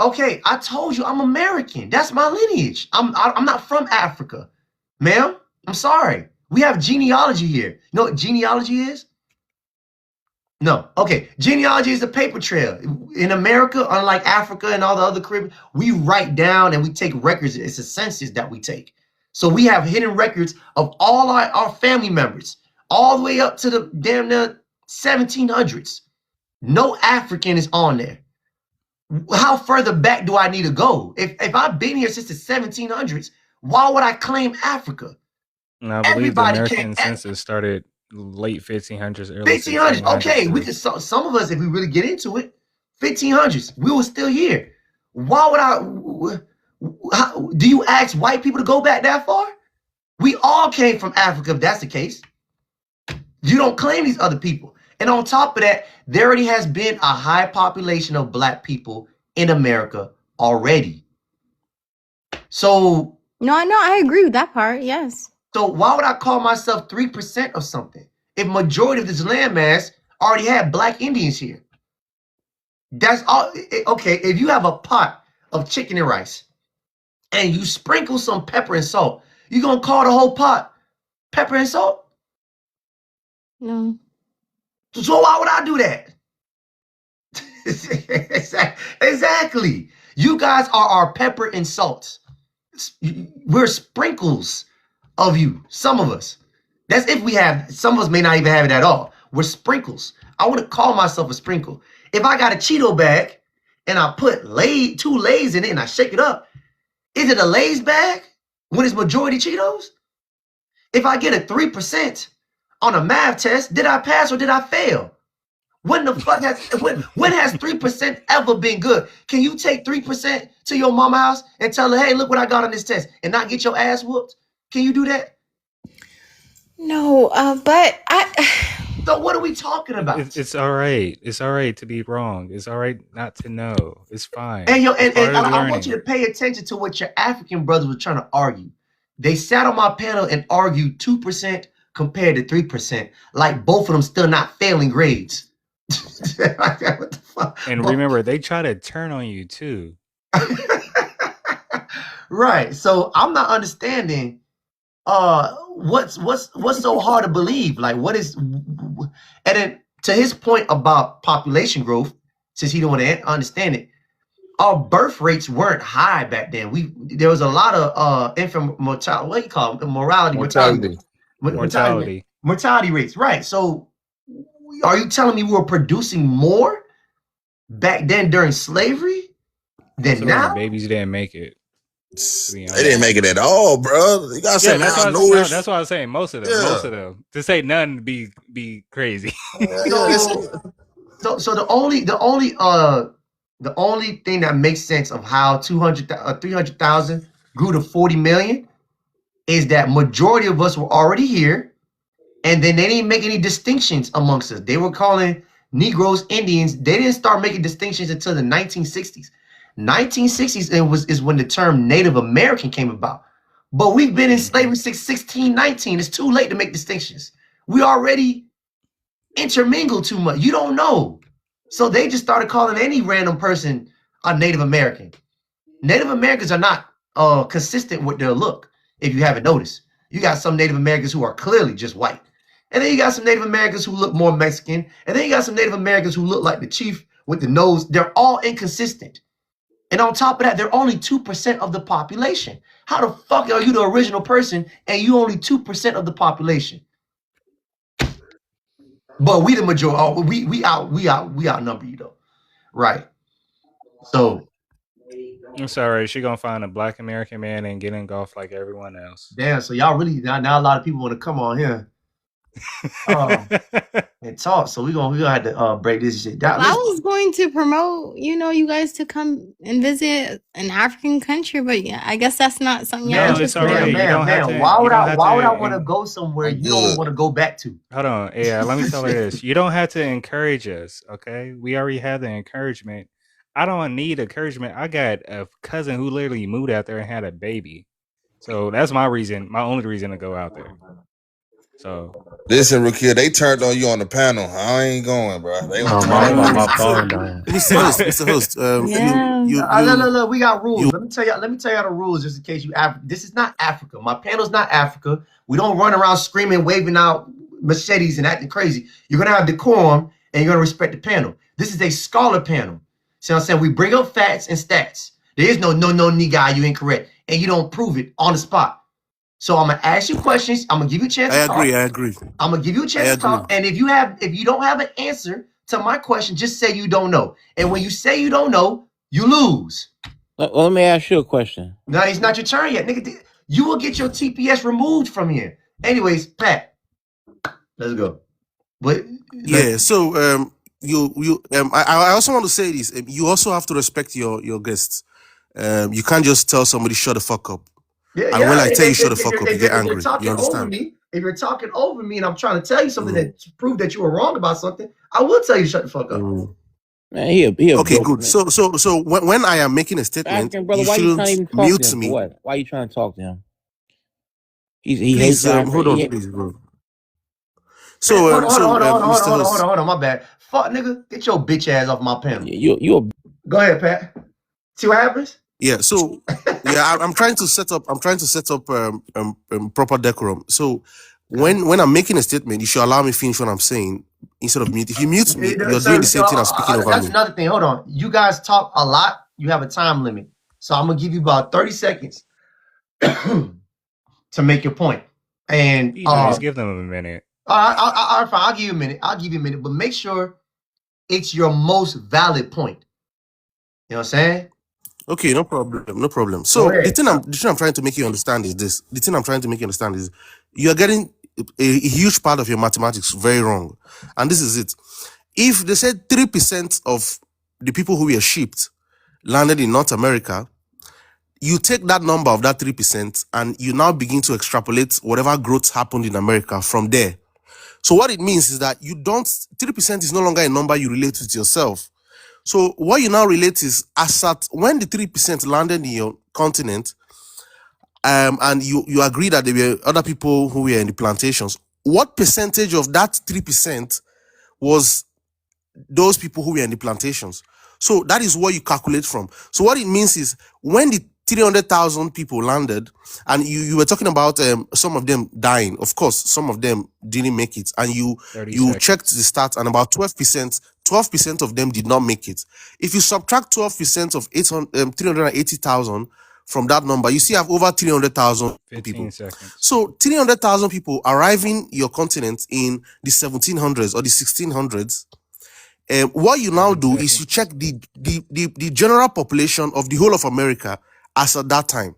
Okay, I told you I'm American. That's my lineage. I'm not from Africa. Ma'am, I'm sorry. We have genealogy here. You know what genealogy is? No. Okay. Genealogy is a paper trail. In America, unlike Africa and all the other Caribbean, we write down and we take records. It's a census that we take. So we have hidden records of all our family members, all the way up to the damn near 1700s. No African is on there. How further back do I need to go? If I've been here since the 1700s, why would I claim Africa? And I believe the Everybody came. American census started late 1500s, early 1500s. 1600s Okay, we too. could. Some of us, if we really get into it, 1500s. We were still here. Why would do you ask white people to go back that far? We all came from Africa. If that's the case, you don't claim these other people. And on top of that, there already has been a high population of black people in America already. So No, I agree with that part. Yes. So why would I call myself 3% of something if majority of this landmass already had black Indians here? That's all. Okay, if you have a pot of chicken and rice and you sprinkle some pepper and salt, you gonna call the whole pot pepper and salt? No. So why would I do that? Exactly. You guys are our pepper and salt. We're sprinkles of you, some of us. That's if we have, some of us may not even have it at all. We're sprinkles. I wouldn't call myself a sprinkle. If I got a Cheeto bag and I put 2 Lays in it and I shake it up, is it a Lay's bag when it's majority Cheetos? If I get a 3% on a math test, did I pass or did I fail? When the fuck when has 3% ever been good? Can you take 3% to your mama house and tell her, hey, look what I got on this test and not get your ass whooped? Can you do that? No, but So what are we talking about? It's all right. It's all right to be wrong. It's all right not to know. It's fine. And It's part of I want you learning. to pay attention to what your African brothers were trying to argue. They sat on my panel and argued 2% compared to 3%, like both of them still not failing grades. What the fuck? And remember, they try to turn on you too. Right. So I'm not understanding what's so hard to believe. Like what is, and then to his point about population growth, since he don't want to understand it, our birth rates weren't high back then. There was a lot of infant mortality, what do you call it? Mortality rates. Right. So are you telling me we were producing more back then during slavery than So now? the babies didn't make it. They didn't make it at all, bro. You gotta say that's malnourished. why I was saying most of them. Yeah. Most of them. To say none be crazy. So the only thing that makes sense of how 300,000 grew to 40 million is that majority of us were already here, and then they didn't make any distinctions amongst us. They were calling Negroes Indians. They didn't start making distinctions until the 1960s. 1960s is when the term Native American came about. But we've been in slavery since 1619. It's too late to make distinctions. We already intermingled too much. You don't know. So they just started calling any random person a Native American. Native Americans are not consistent with their look, if you haven't noticed. You got some Native Americans who are clearly just white. And then you got some Native Americans who look more Mexican. And then you got some Native Americans who look like the chief with the nose. They're all inconsistent. And on top of that, they're only 2% of the population. How the fuck are you the original person and you only 2% of the population? But we the majority. We outnumber you though, right? So I'm sorry, she gonna find a black American man and get engulfed like everyone else. damn. So y'all really now a lot of people want to come on here and talk. So we gonna have to break this shit down. I was going to promote, you guys to come and visit an African country, but yeah, I guess that's not something y'all interested in. Man, why would I want to go somewhere you don't want to go back to? Hold on, yeah. Let me tell her this: you don't have to encourage us, okay? We already have the encouragement. I don't need encouragement. I got a cousin who literally moved out there and had a baby, so that's my reason. My only reason to go out there. So Listen, Rakia, they turned on you on the panel. I ain't going, bro. They gonna Oh, turn my on fault. you. My So, phone dying. Mr. Host, Mr. Host, Yeah. Look, we got rules. Let me tell y'all the rules just in case you this is not Africa. My panel's not Africa. We don't run around screaming, waving out machetes and acting crazy. You're gonna have decorum and you're gonna respect the panel. This is a scholar panel. See what I'm saying? We bring up facts and stats. There is no nigga, you incorrect. And you don't prove it on the spot. So I'm gonna ask you questions. I'm gonna give you a chance to talk. I agree. I'm gonna give you a chance to talk. And if you don't have an answer to my question, just say you don't know. And when you say you don't know, you lose. Let me ask you a question. No, it's not your turn yet, nigga. You will get your TPS removed from here. Anyways, Pat, let's go. But Yeah. So I also want to say this. You also have to respect your guests. You can't just tell somebody shut the fuck up. yeah, And when I tell you if shut the fuck up, you get you're angry. talking You over understand? me, if you're talking over me and I'm trying to tell you something that to prove that you were wrong about something, I will tell you shut the fuck up. Man, he a Okay, broke good. man. So when I am making a statement, African brother, you why you trying to shouldn't even talk to mute him for me. what? Why you trying to talk to him? He Please, hates Africa. hold on, please, bro. Man, So hold Mr. on, Host. my bad. Fuck, nigga, get your bitch ass off my panel. You Go ahead, Pat. See what happens? Yeah. So yeah, I'm trying to set up proper decorum. So when I'm making a statement, you should allow me finish what I'm saying instead of mute. If you mute me, you're doing the same thing as speaking over That's me. another thing. Hold on. You guys talk a lot. You have a time limit. So I'm gonna give you about 30 seconds to make your point. And nice. Give them a minute. I'll give you a minute. But make sure it's your most valid point. You know what I'm saying? Okay, no problem. So the thing I'm trying to make you understand is this. The thing I'm trying to make you understand is you're getting a huge part of your mathematics very wrong. And this is it. If they said 3% of the people who were shipped landed in North America, you take that number of that 3% and you now begin to extrapolate whatever growth happened in America from there. So what it means is that 3% is no longer a number you relate with yourself. So what you now relate is as at when the 3% landed in your continent, and you agree that there were other people who were in the plantations, what percentage of that 3% was those people who were in the plantations? So that is what you calculate from. So what it means is when the 300,000 people landed, and you were talking about some of them dying. Of course, some of them didn't make it, and you checked the stats, and about 12% of them did not make it. If you subtract 12% of 380,000 from that number, you see you have over 300,000 people. Seconds. So 300,000 people arriving your continent in the 1700s or the 1600s. What you now do is you check the general population of the whole of America as at that time.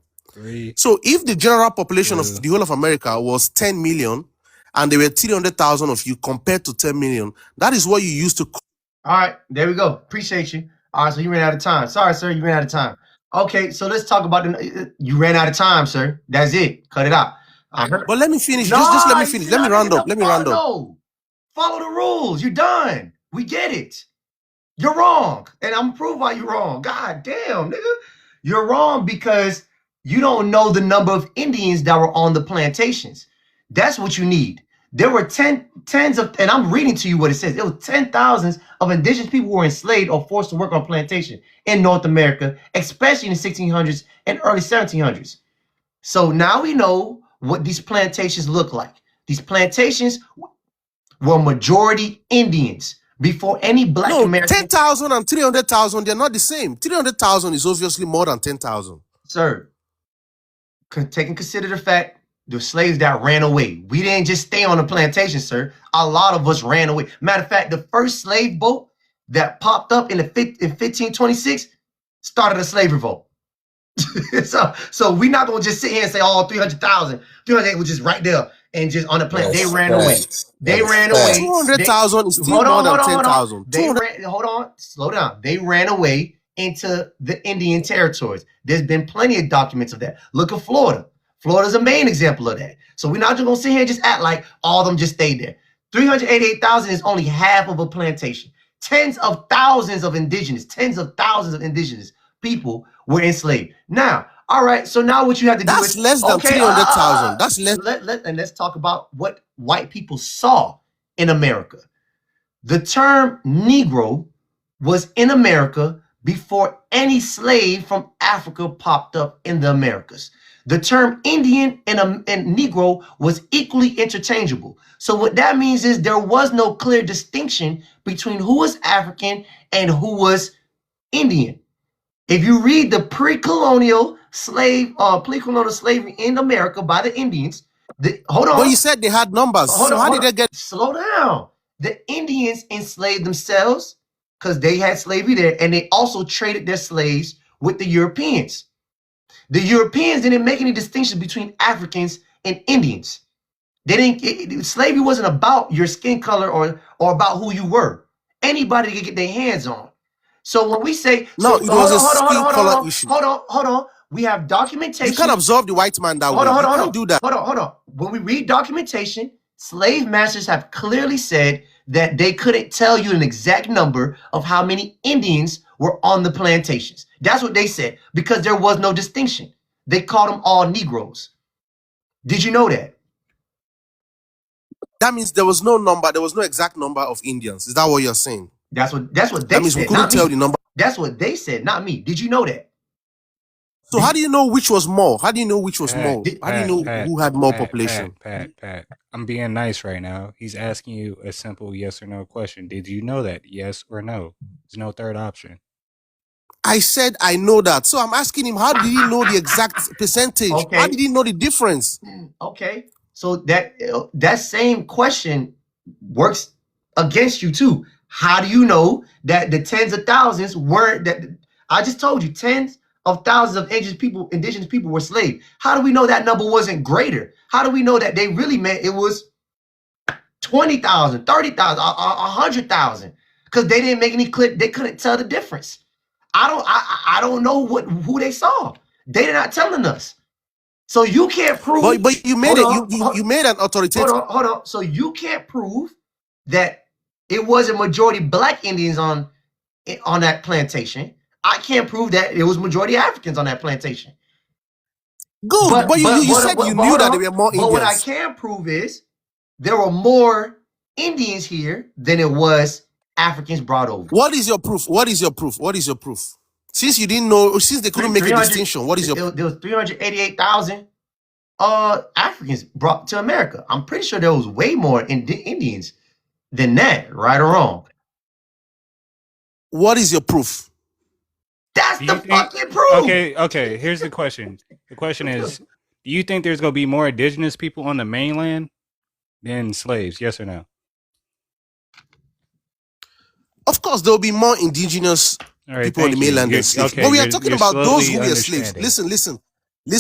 So if the general population of the whole of America was 10 million and there were 300,000 of you compared to 10 million, that is what you used to. All right, there we go. Appreciate you. All right, so you ran out of time. Sorry, sir, you ran out of time. Okay, so let's talk about you ran out of time, sir. That's it. Cut it out. But let me finish. Just let me finish. Let me round up. No. Follow the rules. You're done. We get it. You're wrong. And I'm going to prove why you're wrong. God damn, nigga. You're wrong because you don't know the number of Indians that were on the plantations. That's what you need. There were tens of, and I'm reading to you what it says. There were 10,000s of indigenous people who were enslaved or forced to work on plantation in North America, especially in the 1600s and early 1700s. So now we know what these plantations look like. These plantations were majority Indians before any black American. 10,000 and 300,000, they're not the same. 300,000 is obviously more than 10,000. Sir, take and consider the fact the slaves that ran away. We didn't just stay on the plantation, sir. A lot of us ran away. Matter of fact, the first slave boat that popped up in 1526 started a slave revolt. so we're not going to just sit here and say, oh, 300,000. 300 was just right there and just on the planet. They ran away. They ran away. 200,000 is still more than 10,000. Hold on. Slow down. They ran away into the Indian territories. There's been plenty of documents of that. Look at Florida. Florida's a main example of that. So we're not just going to sit here and just act like all of them just stayed there. 388,000 is only half of a plantation. Tens of thousands of indigenous people were enslaved. Now, All right. So now what you have to do That's is less than okay. 300,000. That's less. Let's talk about what white people saw in America. The term Negro was in America before any slave from Africa popped up in the Americas. The term Indian and Negro was equally interchangeable. So what that means is there was no clear distinction between who was African and who was Indian. If you read the pre-colonial slavery in America by the Indians, hold But on, you said they had numbers. So how did they get? slow down. The Indians enslaved themselves because they had slavery there, and they also traded their slaves with the Europeans. The Europeans didn't make any distinction between Africans and Indians. They didn't. Slavery wasn't about your skin color or about who you were. Anybody could get their hands on. So when we say, No, so it was a skin color issue. hold on. We have documentation. You can't absorb the white man that way. You can't do that. Hold on. When we read documentation, slave masters have clearly said that they couldn't tell you an exact number of how many Indians were on the plantations. That's what they said because there was no distinction. They called them all Negroes. Did you know that? That means there was no number. There was no exact number of Indians. Is that what you're saying? That's what they said. That means we couldn't tell the number. That's what they said, not me. Did you know that? So how do you know which was more? How do you know which was more? How do you know who had more population? Pat, I'm being nice right now. He's asking you a simple yes or no question. Did you know that? Yes or no? There's no third option. I said I know that. So I'm asking him, how did he know the exact percentage? Okay. How did he know the difference? Okay. So that same question works against you too. How do you know that the tens of thousands weren't that? I just told you tens of thousands of indigenous people were slaves. How do we know that number wasn't greater? How do we know that they really meant it was 20,000, 30,000, 100,000? Because they didn't make any clear. They couldn't tell the difference. I don't know who they saw. They're not telling us. So you can't prove. But you made it. You made an authoritative. Hold on. So you can't prove that it was a majority black Indians on that plantation. I can't prove that it was majority Africans on that plantation. Good, but you said you knew that there were more Indians. But what I can prove is there were more Indians here than it was Africans brought over. What is your proof? What is your proof? What is your proof? Since you didn't know, since they couldn't make a distinction, what is your proof? There was 388,000 Africans brought to America. I'm pretty sure there was way more Indians than that, right or wrong. What is your proof? That's the fucking proof. Okay. Here's the question. The question is, do you think there's gonna be more indigenous people on the mainland than slaves? Yes or no? Of course, there will be more indigenous people on the mainland than slaves. But we are talking about those who were slaves. Listen. No,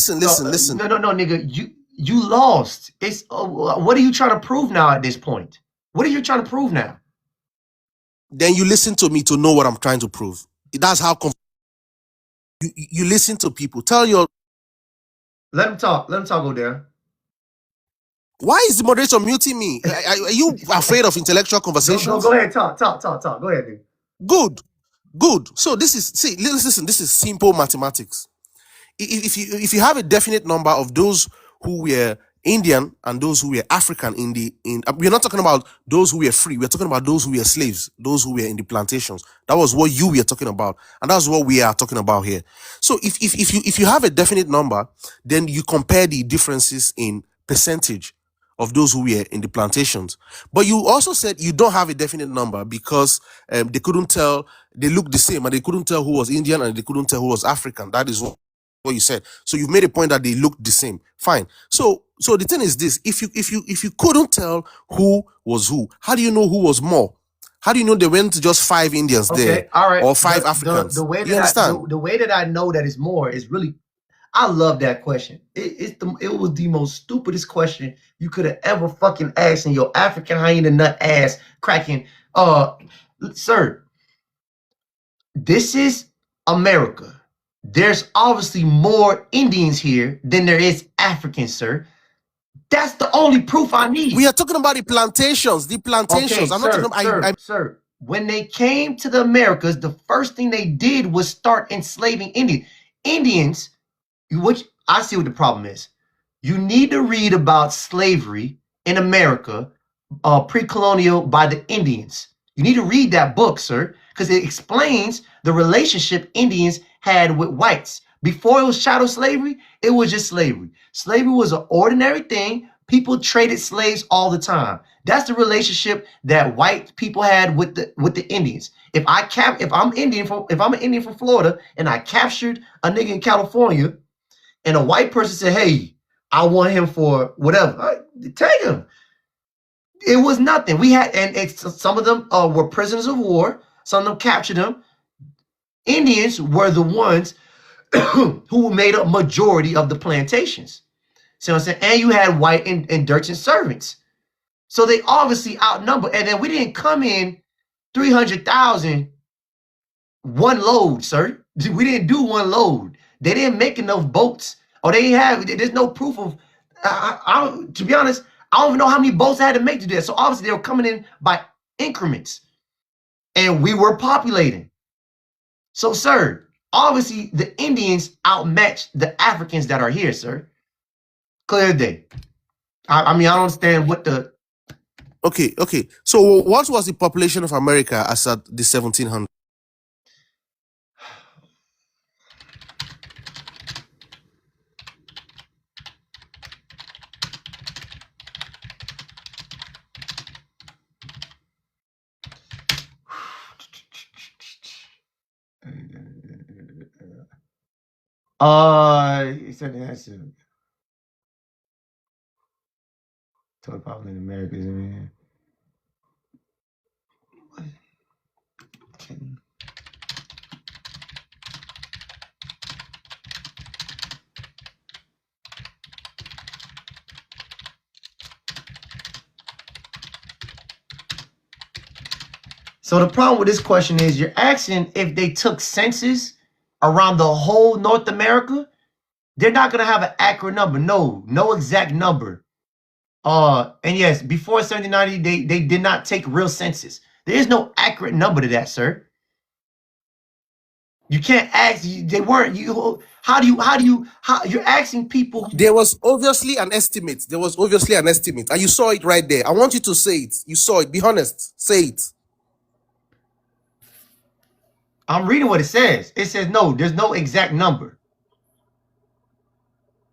nigga. You lost. It's what are you trying to prove now at this point? What are you trying to prove now? Then you listen to me to know what I'm trying to prove. That's how you listen to people. Let him talk. Let him talk, Odell. Why is the moderator muting me? Are you afraid of intellectual conversations? Go ahead, talk. Go ahead, dude. Good. So listen, this is simple mathematics. If you have a definite number of those who were Indian and those who were African we're not talking about those who were free, we're talking about those who were slaves, those who were in the plantations. That was what you were talking about, and that's what we are talking about here. So if you have a definite number, then you compare the differences in percentage of those who were in the plantations. But you also said you don't have a definite number because they couldn't tell, they looked the same, and they couldn't tell who was Indian and they couldn't tell who was African. That is what you said. So you've made a point that they looked the same. Fine. So the thing is this: if you couldn't tell who was who, how do you know who was more? How do you know they went to just 5 Indians there, all right, or 5 Africans? The way that you understand? the way that I know that it's more is really. I love that question. It was the most stupidest question you could have ever fucking asked in your African hyena nut ass cracking. Sir, this is America. There's obviously more Indians here than there is Africans, sir. That's the only proof I need. We are talking about the plantations. The plantations. Okay, I'm not talking. Sir, when they came to the Americas, the first thing they did was start enslaving Indians. which I see what the problem is. You need to read about slavery in America, pre-colonial by the Indians. You need to read that book, sir, because it explains the relationship Indians had with whites. Before it was chattel slavery, it was just slavery. Slavery was an ordinary thing. People traded slaves all the time. That's the relationship that white people had with the Indians. If I'm an Indian from Florida and I captured a nigga in California, and a white person said, "Hey, I want him for whatever," take him. It was nothing. We had, and some of them were prisoners of war. Some of them captured them. Indians were the ones who made a majority of the plantations. See what I'm saying? And you had white indentured servants. So they obviously outnumbered. And then we didn't come in 300,000 one load, sir. We didn't do one load. They didn't make enough boats, or there's no proof of, to be honest, I don't even know how many boats I had to make to do that. So obviously they were coming in by increments, and we were populating. So, sir, obviously the Indians outmatched the Africans that are here, sir. Clear day. I mean, I don't understand what the. Okay. So what was the population of America as at the 1700s? He said that's a total population in America. So the problem with this question is you're asking if they took census around the whole North America, they're not gonna have an accurate number. No exact number. And yes, before 1790, they did not take real census. There is no accurate number to that, sir. You can't ask. They weren't. How you're asking people? There was obviously an estimate. And you saw it right there. I want you to say it. You saw it. Be honest. Say it. I'm reading what it says. It says no. There's no exact number.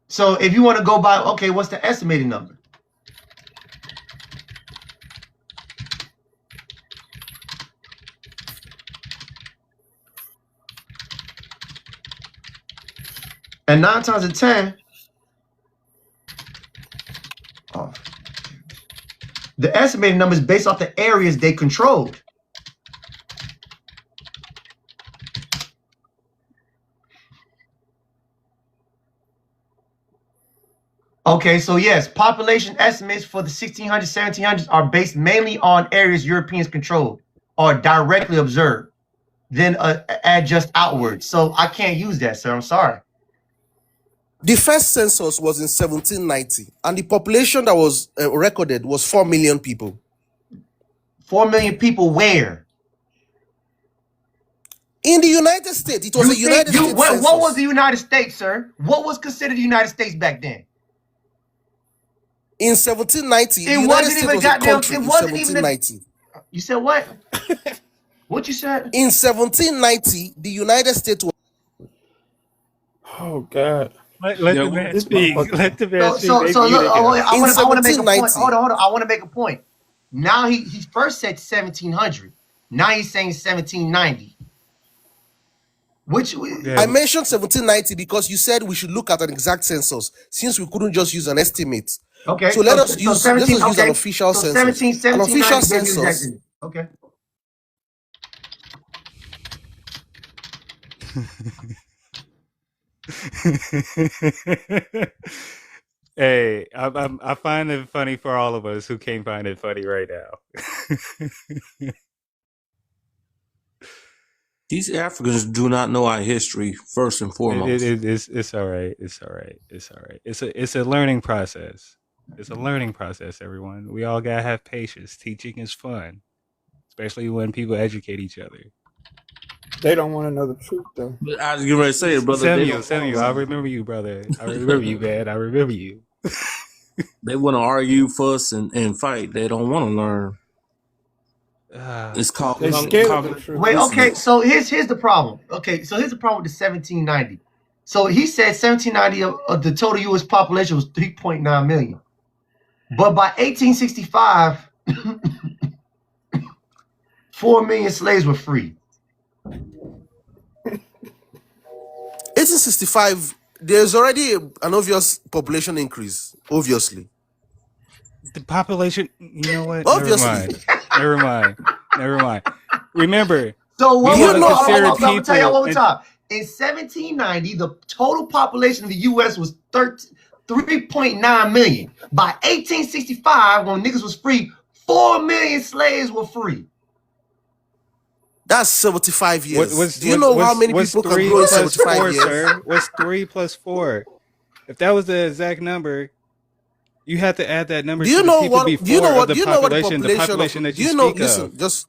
So if you want to go by, okay, what's the estimated number? And 9 times out of 10, the estimated number is based off the areas they controlled. Okay, so yes, population estimates for the 1600s, 1700s are based mainly on areas Europeans controlled or directly observed, then adjust outward. So I can't use that, sir. I'm sorry. The first census was in 1790, and the population that was recorded was 4 million people. 4 million people where? In the United States. It was a United States census. What was the United States, sir? What was considered the United States back then? In 1790, the United States was a country in 1790. You said what? What you said? In 1790, the United States was... Oh, God. Let the man speak. Let the man speak. So look, I want to make a point. 1790. Hold on. I want to make a point. Now he first said 1700. Now he's saying 1790. I mentioned 1790 because you said we should look at an exact census since we couldn't just use an estimate. Okay. So let us use an official census. An official census. Okay. Hey, I find it funny for all of us who can't find it funny right now. These Africans do not know our history, first and foremost. It's all right. It's all right. It's all right. It's a learning process. It's a learning process, everyone. We all gotta have patience. Teaching is fun, especially when people educate each other. They don't want to know the truth, though. But I was getting ready to say it, brother. They don't Samuel, I remember you, brother. I remember you, man. I remember you. They want to argue, fuss, and fight. They don't want to learn. It's called They're scared of the cognitive truth. Wait, okay, dissonance. so here's the problem. Okay, so here's the problem with the 1790. So he said 1790 of the total U.S. population was 3.9 million. But by 1865, 4 million slaves were free. 1865, there's already an obvious population increase, obviously. The population, you know what? Obviously. Never mind. Remember, So what we was want to consider I'm gonna tell y'all one more people. time. In 1790, the total population of the U.S. was 3.9 million. By 1865, when niggas was free, 4 million slaves were free. That's 75 years. What's Do you know how many people can grow in 75 4, years? sir? What's 3 plus 4? If that was the exact number, you have to add that number Do you to the know people what? before Do you know what? of Do you the know what the population, population? that Do you you know? speak Listen, of. just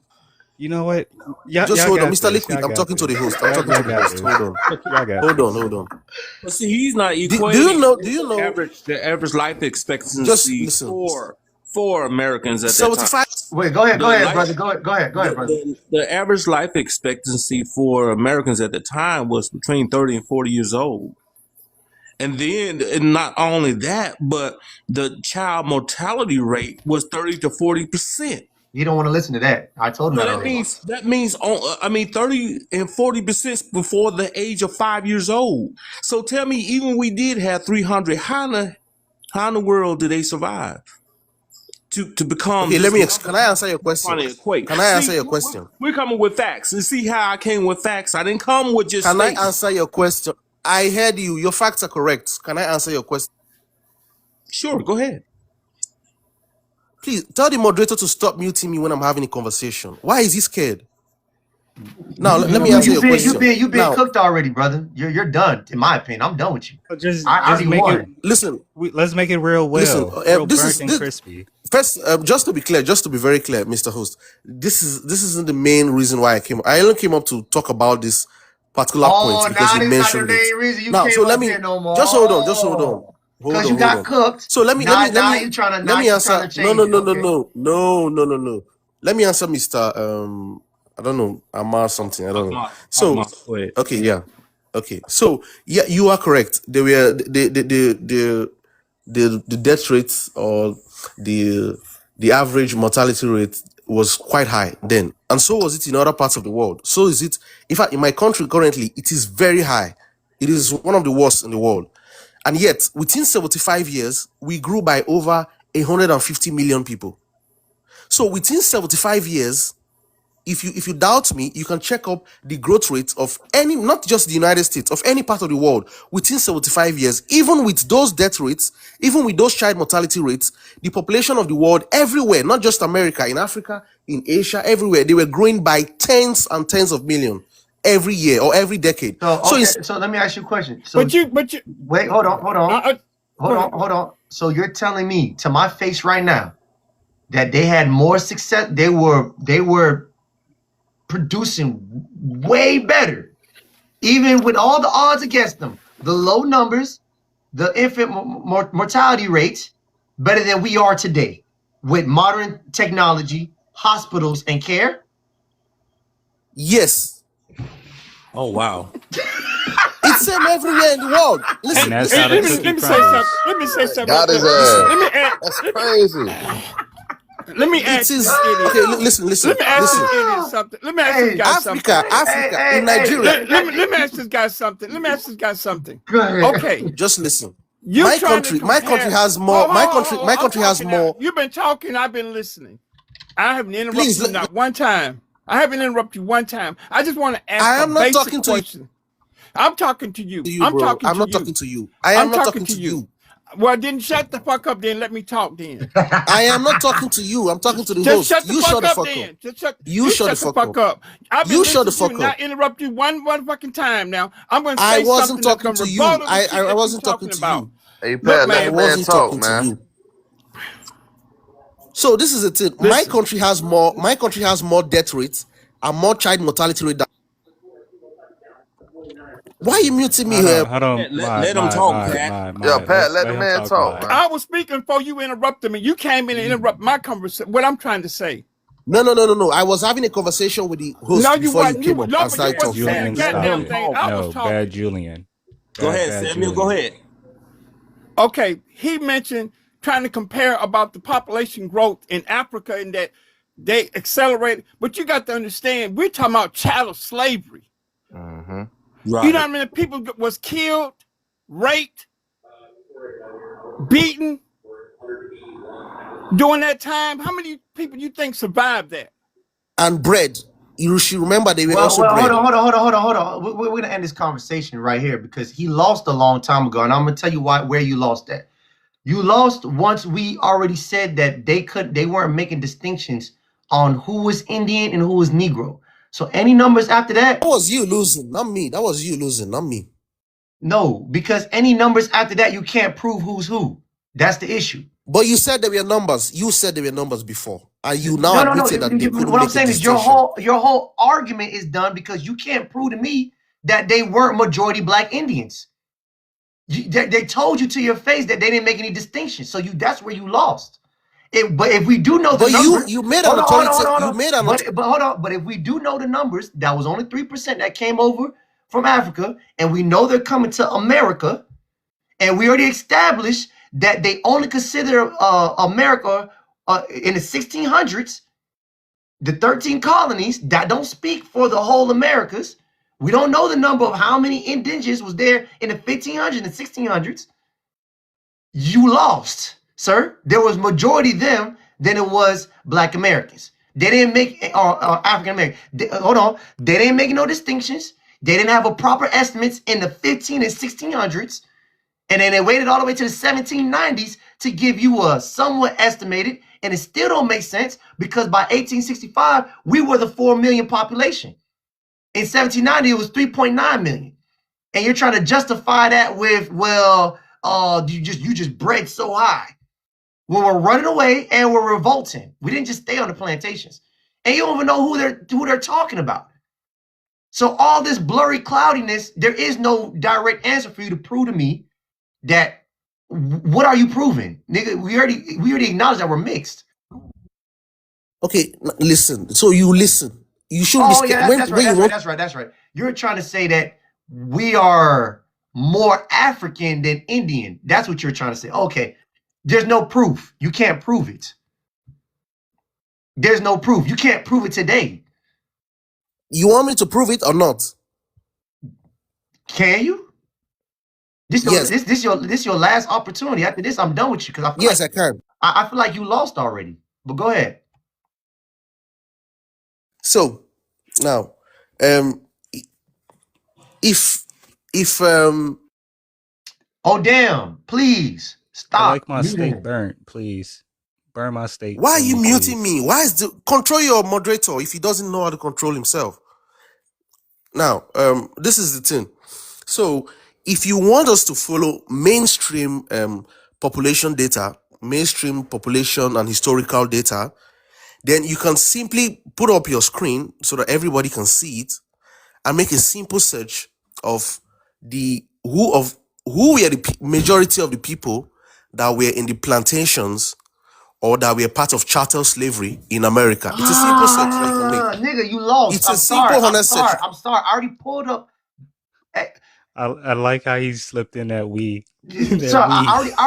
You know what? just hold on, Mr. Liquid. I'm talking to the host. I'm talking to the host. Hold on. But see, he's not equating. Do you know? The average life expectancy for Americans at that 75. time? Wait, go ahead, brother. Go ahead, brother. The average life expectancy for Americans at the time was between 30 and 40 years old. And then, and not only that, but the child mortality rate was 30 to 40%. You don't want to listen to that. I told him So that already. That means 30 and 40% before the age of 5 years old. So tell me, even we did have 300, how in the world did they survive to become? Okay, can I answer your question? Can I answer your question? We're coming with facts. And see how I came with facts. I didn't come with just. Can I answer your question? I heard you. Your facts are correct. Can I answer your question? Sure, go ahead. Please tell the moderator to stop muting me when I'm having a conversation. Why is he scared? Now let me answer your question. You've been cooked already, brother. You're done. In my opinion, I'm done with you. Just make it. Listen, let's make it real well. Real burnt and crispy. First, just to be clear, just to be very clear, Mr. Host, this isn't the main reason why I came. I only came up to talk about this particular point because you mentioned it. Now, so let me just hold on. Because you got cooked. So let me answer. No. Let me answer, Mr. I don't know, Amar something. I don't know. So okay, yeah, okay. So yeah, you are correct. They were the death rate or the average mortality rate was quite high then, and so was it in other parts of the world. So is it. In fact, in my country currently, it is very high. It is one of the worst in the world. And yet, within 75 years, we grew by over 150 million people. So within 75 years, if you doubt me, you can check up the growth rate of any, not just the United States, of any part of the world within 75 years. Even with those death rates, even with those child mortality rates, the population of the world everywhere, not just America, in Africa, in Asia, everywhere, they were growing by tens and tens of millions every year or every decade. So let me ask you a question. So but you wait, hold on. So you're telling me to my face right now that they had more success? They were producing way better, even with all the odds against them, the low numbers, the infant mortality rates, better than we are today with modern technology, hospitals, and care? Yes. Oh wow. It's same everywhere in the world. Listen, let me say something. God is Let me add. That's crazy. Let me ask this idiot. Okay, listen. Let me ask this idiot something. Let me ask this guy something. Africa, in Nigeria. Let me ask this guy something. Go ahead. Okay, just listen. My country has more. My country has more. You've been talking. I've been listening. I haven't interrupted you not one time. I haven't interrupted you one time. I just want to ask a basic question. I'm talking to you. I'm not talking to you. I am not talking to you. Well, then shut the fuck up. Then let me talk. Then I am not talking to you. I'm talking to the host. Shut the fuck up. Then you shut the fuck up. You shut the fuck up. Not interrupt you one fucking time. Now I'm going to say I wasn't talking to you. I wasn't talking to you. Hey, Pat, I wasn't talking to you. So this is the thing. My country has more death rates and more child mortality rate Why are you muting me Hold here? on, hold on. Let them talk, Pat. Yeah, Pat, let Let the him man talk, talk, mod. man. I was speaking before you interrupted me. You came in and interrupted my conversation. What I'm trying to say. No. I was having a conversation with the No, host you before you wasn't. You came up no, and but you started wasn't talking. saying a Julian, Let goddamn stop. him thing. talk. I was No, talking. bad Julian. Go ahead, Bad Samuel. Go Julian. ahead. Okay, he mentioned trying to compare about the population growth in Africa and that they accelerated. But you got to understand, we're talking about chattel slavery. Mm-hmm. Right. You know how many people was killed, raped, beaten during that time? How many people you think survived that? And bread. You should remember they were Well, also well, bread. hold on. We're gonna end this conversation right here because he lost a long time ago, and I'm gonna tell you where you lost at. You lost once we already said that they weren't making distinctions on who was Indian and who was Negro. So any numbers after that? That was you losing, not me. That was you losing, not me. No, because any numbers after that, you can't prove who's who. That's the issue. But you said there were numbers. You said there were numbers before, and you now No. admitted that they couldn't What I'm make a saying is your distinction. whole argument is done because you can't prove to me that they weren't majority black Indians. They told you to your face that they didn't make any distinctions. So that's where you lost. But if we do know the But numbers, you made an authority. You made an but hold on. But if we do know the numbers, that was only 3% that came over from Africa, and we know they're coming to America, and we already established that they only consider America in the 1600s, the 13 colonies that don't speak for the whole Americas. We don't know the number of how many indigenous was there in the 1500s and 1600s. You lost, sir. There was majority them than it was black Americans. They didn't make African American. Hold on. They didn't make no distinctions. They didn't have a proper estimates in the 15 and 1600s. And then they waited all the way to the 1790s to give you a somewhat estimated. And it still don't make sense because by 1865, we were the 4 million population. In 1790, it was 3.9 million. And you're trying to justify that with, well, you just bred so high. When we're running away and we're revolting. We didn't just stay on the plantations. And you don't even know who they're talking about. So all this blurry cloudiness, there is no direct answer for you to prove to me that what are you proving? Nigga, we already acknowledged that we're mixed. Okay, listen. So you listen. You shouldn't be scared. That's right. You're trying to say that we are more African than Indian. That's what you're trying to say. Okay. There's no proof. You can't prove it. There's no proof. You can't prove it today. You want me to prove it or not? Can you? This your last opportunity. After this, I'm done with you because I feel I can. I feel like you lost already. But go ahead. So now, if oh damn, please stop. I like my steak burnt, please. Burn my steak. Why are you muting please. me? Why is control your moderator if he doesn't know how to control himself? Now, this is the thing. So if you want us to follow mainstream population data, mainstream population and historical data, then you can simply put up your screen so that everybody can see it and make a simple search of who were the majority of the people that were in the plantations or that were part of chattel slavery in America. It's a simple search that you can make. Nigga, you lost. It's a simple, honest search. I'm sorry. I already pulled up. I like how he slipped in that we. So I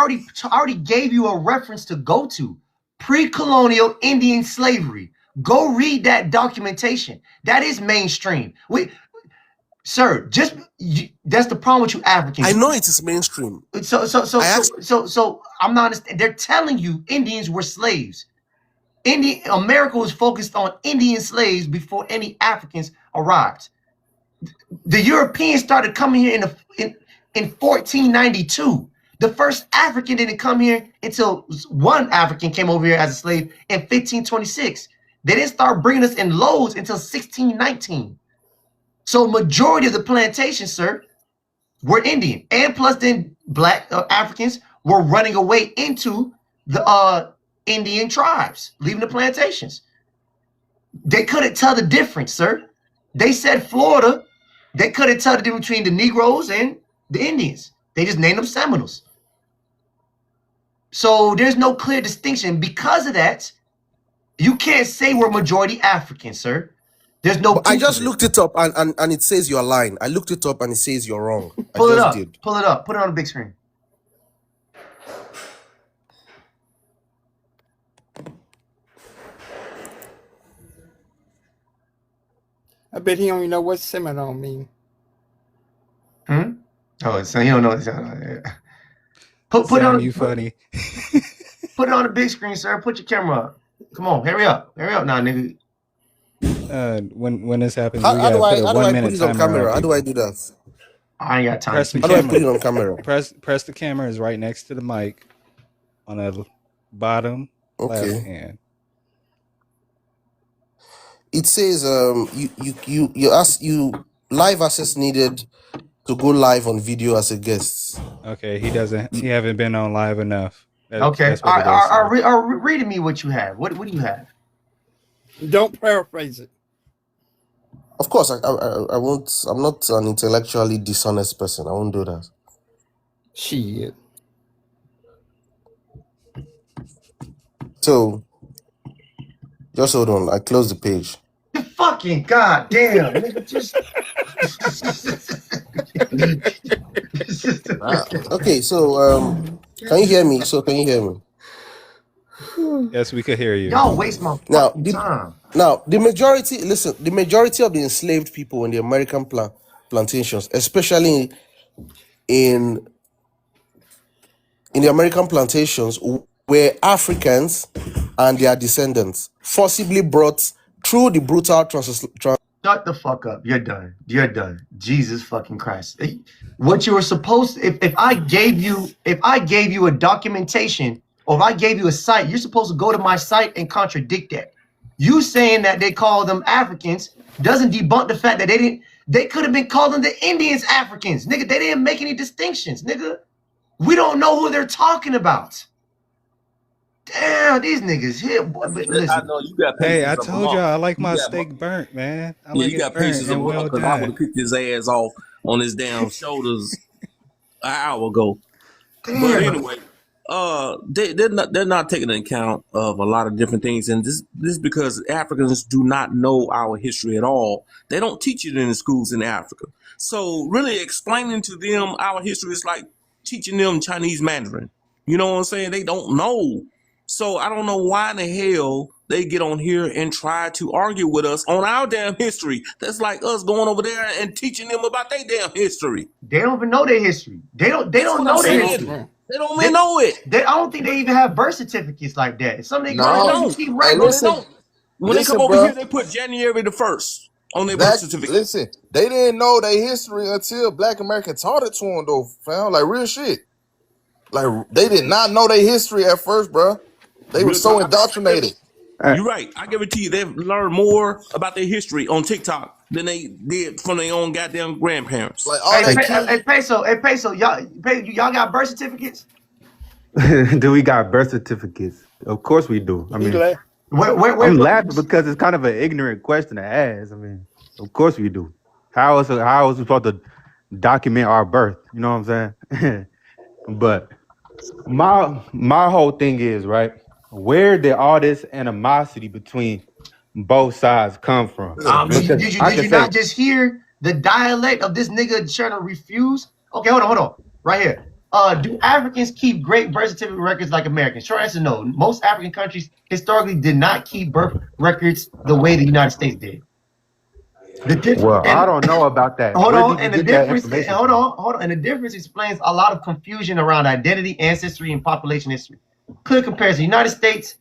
already gave you a reference to go to. Pre-colonial Indian slavery. Go read that documentation. That is mainstream. Sir, that's the problem with you Africans. I know it is mainstream. So I'm not understanding. They're telling you Indians were slaves. America was focused on Indian slaves before any Africans arrived. The Europeans started coming here in 1492. The first African didn't come here until one African came over here as a slave in 1526. They didn't start bringing us in loads until 1619. So majority of the plantation, sir, were Indian. And plus then black Africans were running away into the Indian tribes, leaving the plantations. They couldn't tell the difference, sir. They said Florida They couldn't tell the difference between the Negroes and the Indians. They just named them Seminoles. So there's no clear distinction. Because of that, you can't say we're majority African, sir. There's no But I proof just of it. looked it up and it says you're lying. I looked it up and it says you're wrong. Pull I it just up. did. Pull it up. Put it on the big screen. I bet he don't even know what Seminole mean. Oh, so you don't know. Put it Sam, on. you funny. Put it on the big screen, sir. Put your camera up. Come on, hurry up. Hurry up now, nigga. When this happens, How we do gotta put a I 1 put minute it on timer on camera? How do I people. do that? I ain't got time. Press the How do I put it camera. on camera? Press the camera is right next to the mic on the bottom left Okay. hand. It says you live access needed to go live on video as a guest. Okay, he haven't been on live enough. Okay. That's what it is. Read me what you have. What do you have? Don't paraphrase it. Of course, I won't. I'm not an intellectually dishonest person. I won't do that. Shit. So, just hold on. I closed the page. Fucking goddamn, nigga, just. Okay, so can you hear me? Can you hear me? Yes, we could hear you. Y'all waste my fucking time. Now, the majority of the enslaved people in the American plantations, especially in the American plantations, were Africans and their descendants, forcibly brought through the brutal Shut the fuck up. You're done. You're done. Jesus fucking Christ. What you were supposed to, if I gave you a documentation or if I gave you a site, you're supposed to go to my site and contradict that. You saying that they call them Africans doesn't debunk the fact that they could have been calling the Indians Africans. Nigga, they didn't make any distinctions, nigga. We don't know who they're talking about. Damn, these niggas here. Boy, listen. I know you got patience. Hey, I told y'all I like my steak burnt, man. I like you got it burnt patience and well because I would done. have picked his ass off on his damn shoulders an hour ago. Damn. But anyway, they're not taking into account of a lot of different things, and this is because Africans do not know our history at all. They don't teach it in the schools in Africa. So really explaining to them our history is like teaching them Chinese Mandarin. You know what I'm saying? They don't know. So I don't know why in the hell they get on here and try to argue with us on our damn history. That's like us going over there and teaching them about their damn history. They don't even know their history. They don't know their history. They don't even know it. I don't think they even have birth certificates like that. Some they don't. Keep right. When they come over here, they put January the 1st on their birth certificate. Listen, they didn't know their history until Black Americans taught it to them, though, fam. Like, real shit. Like, they did not know their history at first, bro. They were so indoctrinated. You're right. I guarantee you they've learned more about their history on TikTok than they did from their own goddamn grandparents. Like, all Hey, Peso, y'all got birth certificates? Do we got birth certificates? Of course we do. I mean, I'm laughing because it's kind of an ignorant question to ask. I mean, of course we do. How is we supposed to document our birth? You know what I'm saying? But my whole thing is, right, where did all this animosity between both sides come from? Did you not just hear the dialect of this nigga trying to refuse? Okay, hold on. Right here. Do Africans keep great birth certificate records like Americans? Short answer, no. Most African countries historically did not keep birth records the way the United States did. I don't know about that. Hold on, and the difference explains a lot of confusion around identity, ancestry, and population history. Clear comparison: United States,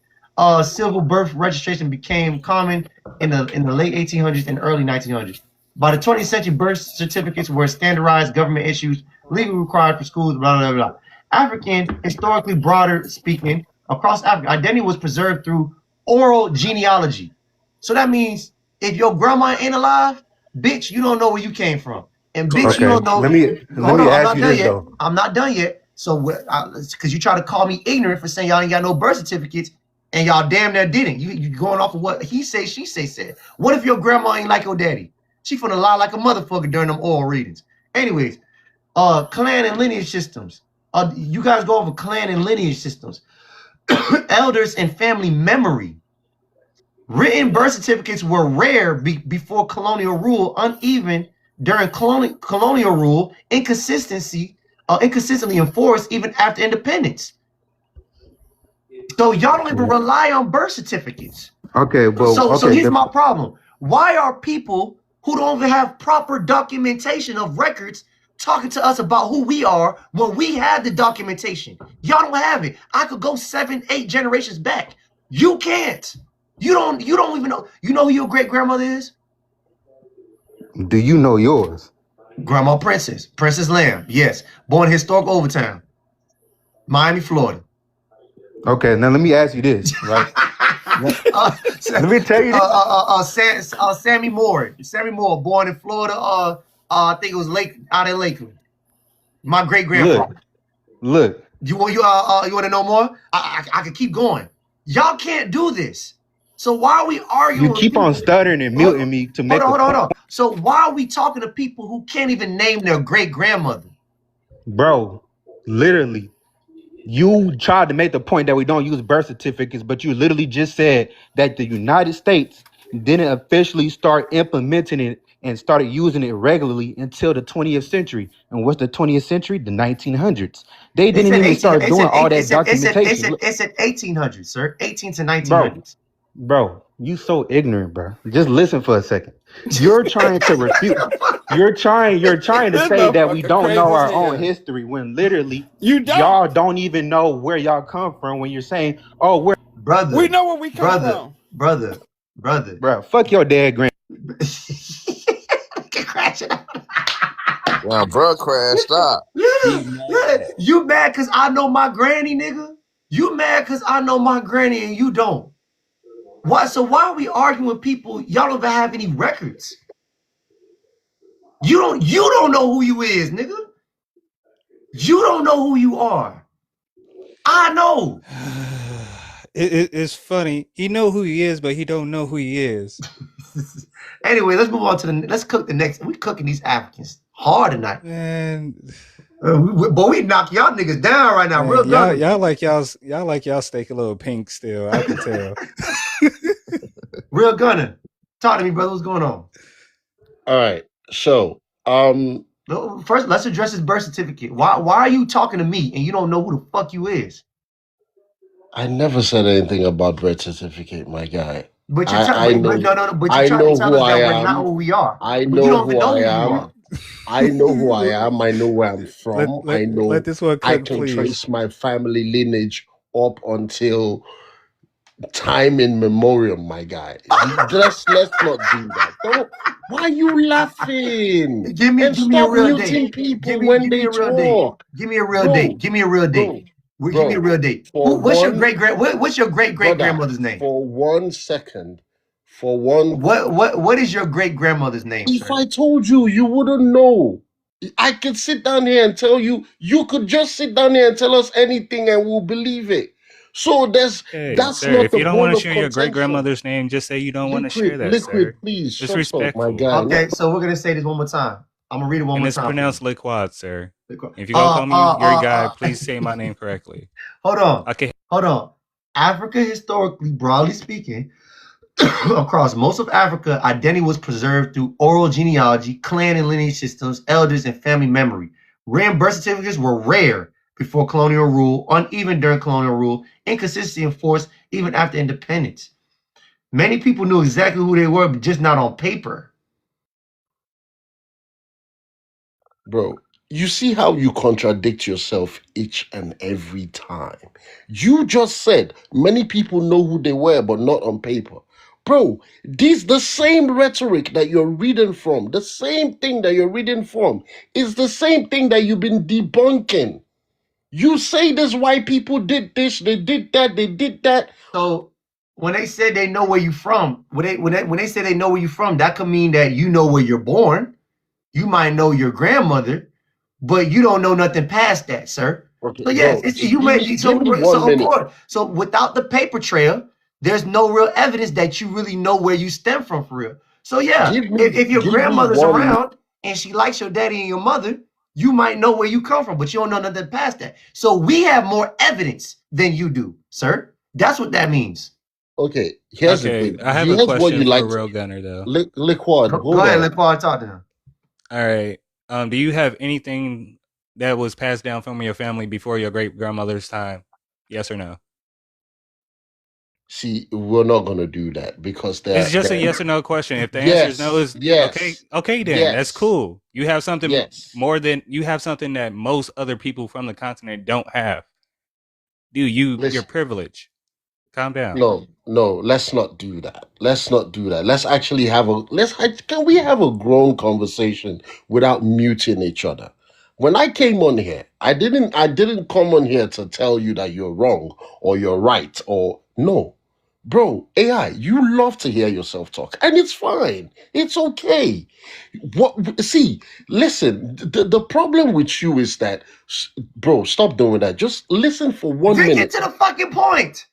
civil birth registration became common in the late 1800s and early 1900s. By the 20th century, birth certificates were standardized, government issues, legally required for schools. Blah blah blah. African, historically broader speaking, across Africa, identity was preserved through oral genealogy. So that means if your grandma ain't alive, bitch, you don't know where you came from. And bitch, you don't know. Let me ask you this, though. I'm not done yet. So, because you try to call me ignorant for saying y'all ain't got no birth certificates, and y'all damn near didn't. You going off of what he say, she say, said. What if your grandma ain't like your daddy? She finna lie like a motherfucker during them oral readings. Anyways, clan and lineage systems. You guys go over clan and lineage systems. Elders and family memory. Written birth certificates were rare before colonial rule, uneven during colonial rule, inconsistently enforced even after independence. So y'all don't even rely on birth certificates. Okay, but so here's my problem. Why are people who don't even have proper documentation of records talking to us about who we are when we have the documentation? Y'all don't have it. I could go 7, 8 generations back. You can't. You don't even know. You know who your great grandmother is? Do you know yours? Grandma Princess Lamb. Yes, born in historic Overtown, Miami, Florida. Okay, now let me ask you this, right? Let me tell you this. Sammy Moore, born in Florida. I think it was out in Lakeland. My great grandfather. Look. You want to know more? I could keep going. Y'all can't do this. So why are we arguing? You keep on stuttering and muting me to make. Hold on. So why are we talking to people who can't even name their great grandmother? Bro, literally, you tried to make the point that we don't use birth certificates, but you literally just said that the United States didn't officially start implementing it and started using it regularly until the 20th century. And what's the 20th century? The 1900s. They didn't even start doing all that documentation. It's at 1800s, sir. 18 to 1900s. Bro, you so ignorant, bro. Just listen for a second. You're trying to refute. You're trying to say that we don't know our own history when literally y'all don't even know where y'all come from when you're saying, "Oh, we're brother." We know where we come from. Brother. Bro, fuck your dad, grand. Crashing out. Wow, bro, crashed out. Yeah. You mad because I know my granny, nigga? You mad because I know my granny and you don't? Why? So why are we arguing with people? Y'all don't even have any records. You don't know who you is, nigga. You don't know who you are. I know. It's funny. He know who he is, but he don't know who he is. Anyway, let's move on to let's cook the next. We cooking these Africans hard tonight. Man. But we knock y'all niggas down right now. Man, real y'all like y'all steak a little pink still. I can tell. Real Gunner, talk to me, brother. What's going on? All right. So, first, let's address his birth certificate. Why are you talking to me and you don't know who the fuck you is? I never said anything about birth certificate, my guy. But you're trying to tell us that we're not who we are. I know who I am. I know who I am. I know where I'm from. I know I can trace my family lineage up until time in memoriam, my guy. let's not do that. Why are you laughing? Give me a real date. People when they talk. Give me a real date. Give me a real date. Give me a real date. What's your great grandmother's name? For 1 second. For one. What is your great grandmother's name? If I told you, you wouldn't know. I could sit down here and tell you. You could just sit down here and tell us anything, and we'll believe it. So that's sir, not if you don't want to share your great grandmother's name, just say you don't want to share that. Liquid, please. Disrespectful. My guy. Okay, so we're gonna say this one more time. I'm gonna read it one more time. And it's pronounced liquid, sir. If you're gonna call me your guy, please say my name correctly. Hold on. Okay. Hold on. Africa, historically, broadly speaking, across most of Africa, identity was preserved through oral genealogy, clan and lineage systems, elders, and family memory. Written birth certificates were rare before colonial rule, uneven during colonial rule, inconsistency enforced even after independence. Many people knew exactly who they were, but just not on paper. Bro, you see how you contradict yourself each and every time. You just said many people know who they were, but not on paper. Bro, the same rhetoric that you're reading from, the same thing that you're reading from, is the same thing that you've been debunking. You say this white people did this, they did that, they did that. So when they said they know where you're from, when they say they know where you're from, that could mean that you know where you're born. You might know your grandmother, but you don't know nothing past that, sir. Okay, so yes, so without the paper trail, there's no real evidence that you really know where you stem from for real. So yeah, if your give me grandmother's one. around and she likes your daddy and your mother, you might know where you come from, but you don't know nothing past that. So we have more evidence than you do, sir. That's what that means. Okay, here's the Okay, thing. I have a Here's what question you for like. Real Gunner though. Liquid, Go hold ahead, on. let Paul talk to him. All right. Do you have anything that was passed down from your family before your great grandmother's time? Yes or no? See, we're not gonna do that because It's just a they're yes or no question. If the answer is no, yes, is okay. yes, Okay, then that's yes, cool. You have something yes. more than you have something that most other people from the continent don't have. Dude, you're Listen, privileged. Calm down. no, let's not do that. Let's not do that. Let's actually can we have a grown conversation without muting each other? When I came on here, I didn't come on here to tell you that you're wrong or you're right or no. Bro, AI, you love to hear yourself talk, and it's fine. It's okay. Listen, the problem with you is that, bro, stop doing that. Just listen for 1 Then minute. get to the fucking point.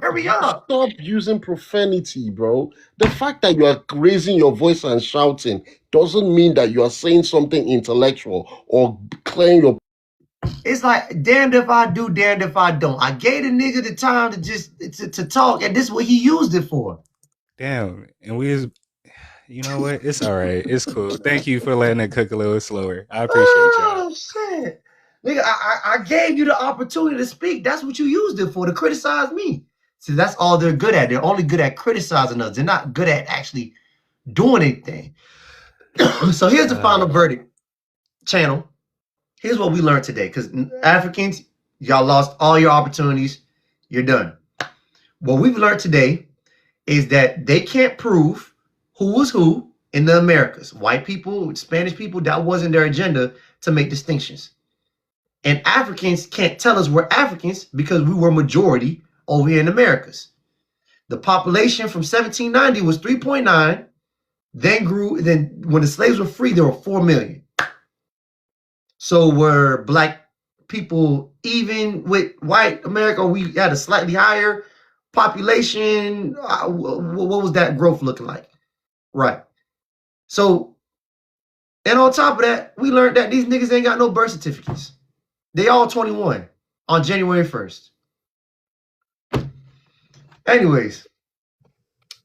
Hurry up. Stop using profanity, bro. The fact that you are raising your voice and shouting doesn't mean that you are saying something intellectual or clearing your. It's like damned if I do, damned if I don't. I gave the nigga the time to just to talk, and this is what he used it for. Damn. And you know what? It's all right. It's cool. Thank you for letting it cook a little slower. I appreciate y'all. Oh shit. Nigga, I gave you the opportunity to speak. That's what you used it for, to criticize me. See, that's all they're good at. They're only good at criticizing us. They're not good at actually doing anything. So here's the final verdict, channel. Here's what we learned today. Because Africans, y'all lost all your opportunities. You're done. What we've learned today is that they can't prove who was who in the Americas. White people, Spanish people, that wasn't their agenda to make distinctions. And Africans can't tell us we're Africans because we were majority over here in Americas. The population from 1790 was 3.9, then grew, then when the slaves were free, there were 4 million. So were black people even with white America? We had a slightly higher population. What was that growth looking like? Right. So, and on top of that, we learned that these niggas ain't got no birth certificates. They all 21 on January 1st. Anyways,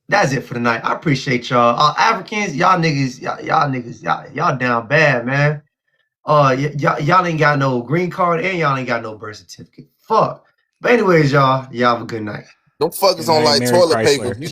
that's it for tonight. I appreciate y'all. Africans, y'all niggas, y'all down bad, man. Y'all ain't got no green card and y'all ain't got no birth certificate. Fuck. But anyways, y'all have a good night. Them fuckers Good on night, like Mary toilet paper. Chrysler. You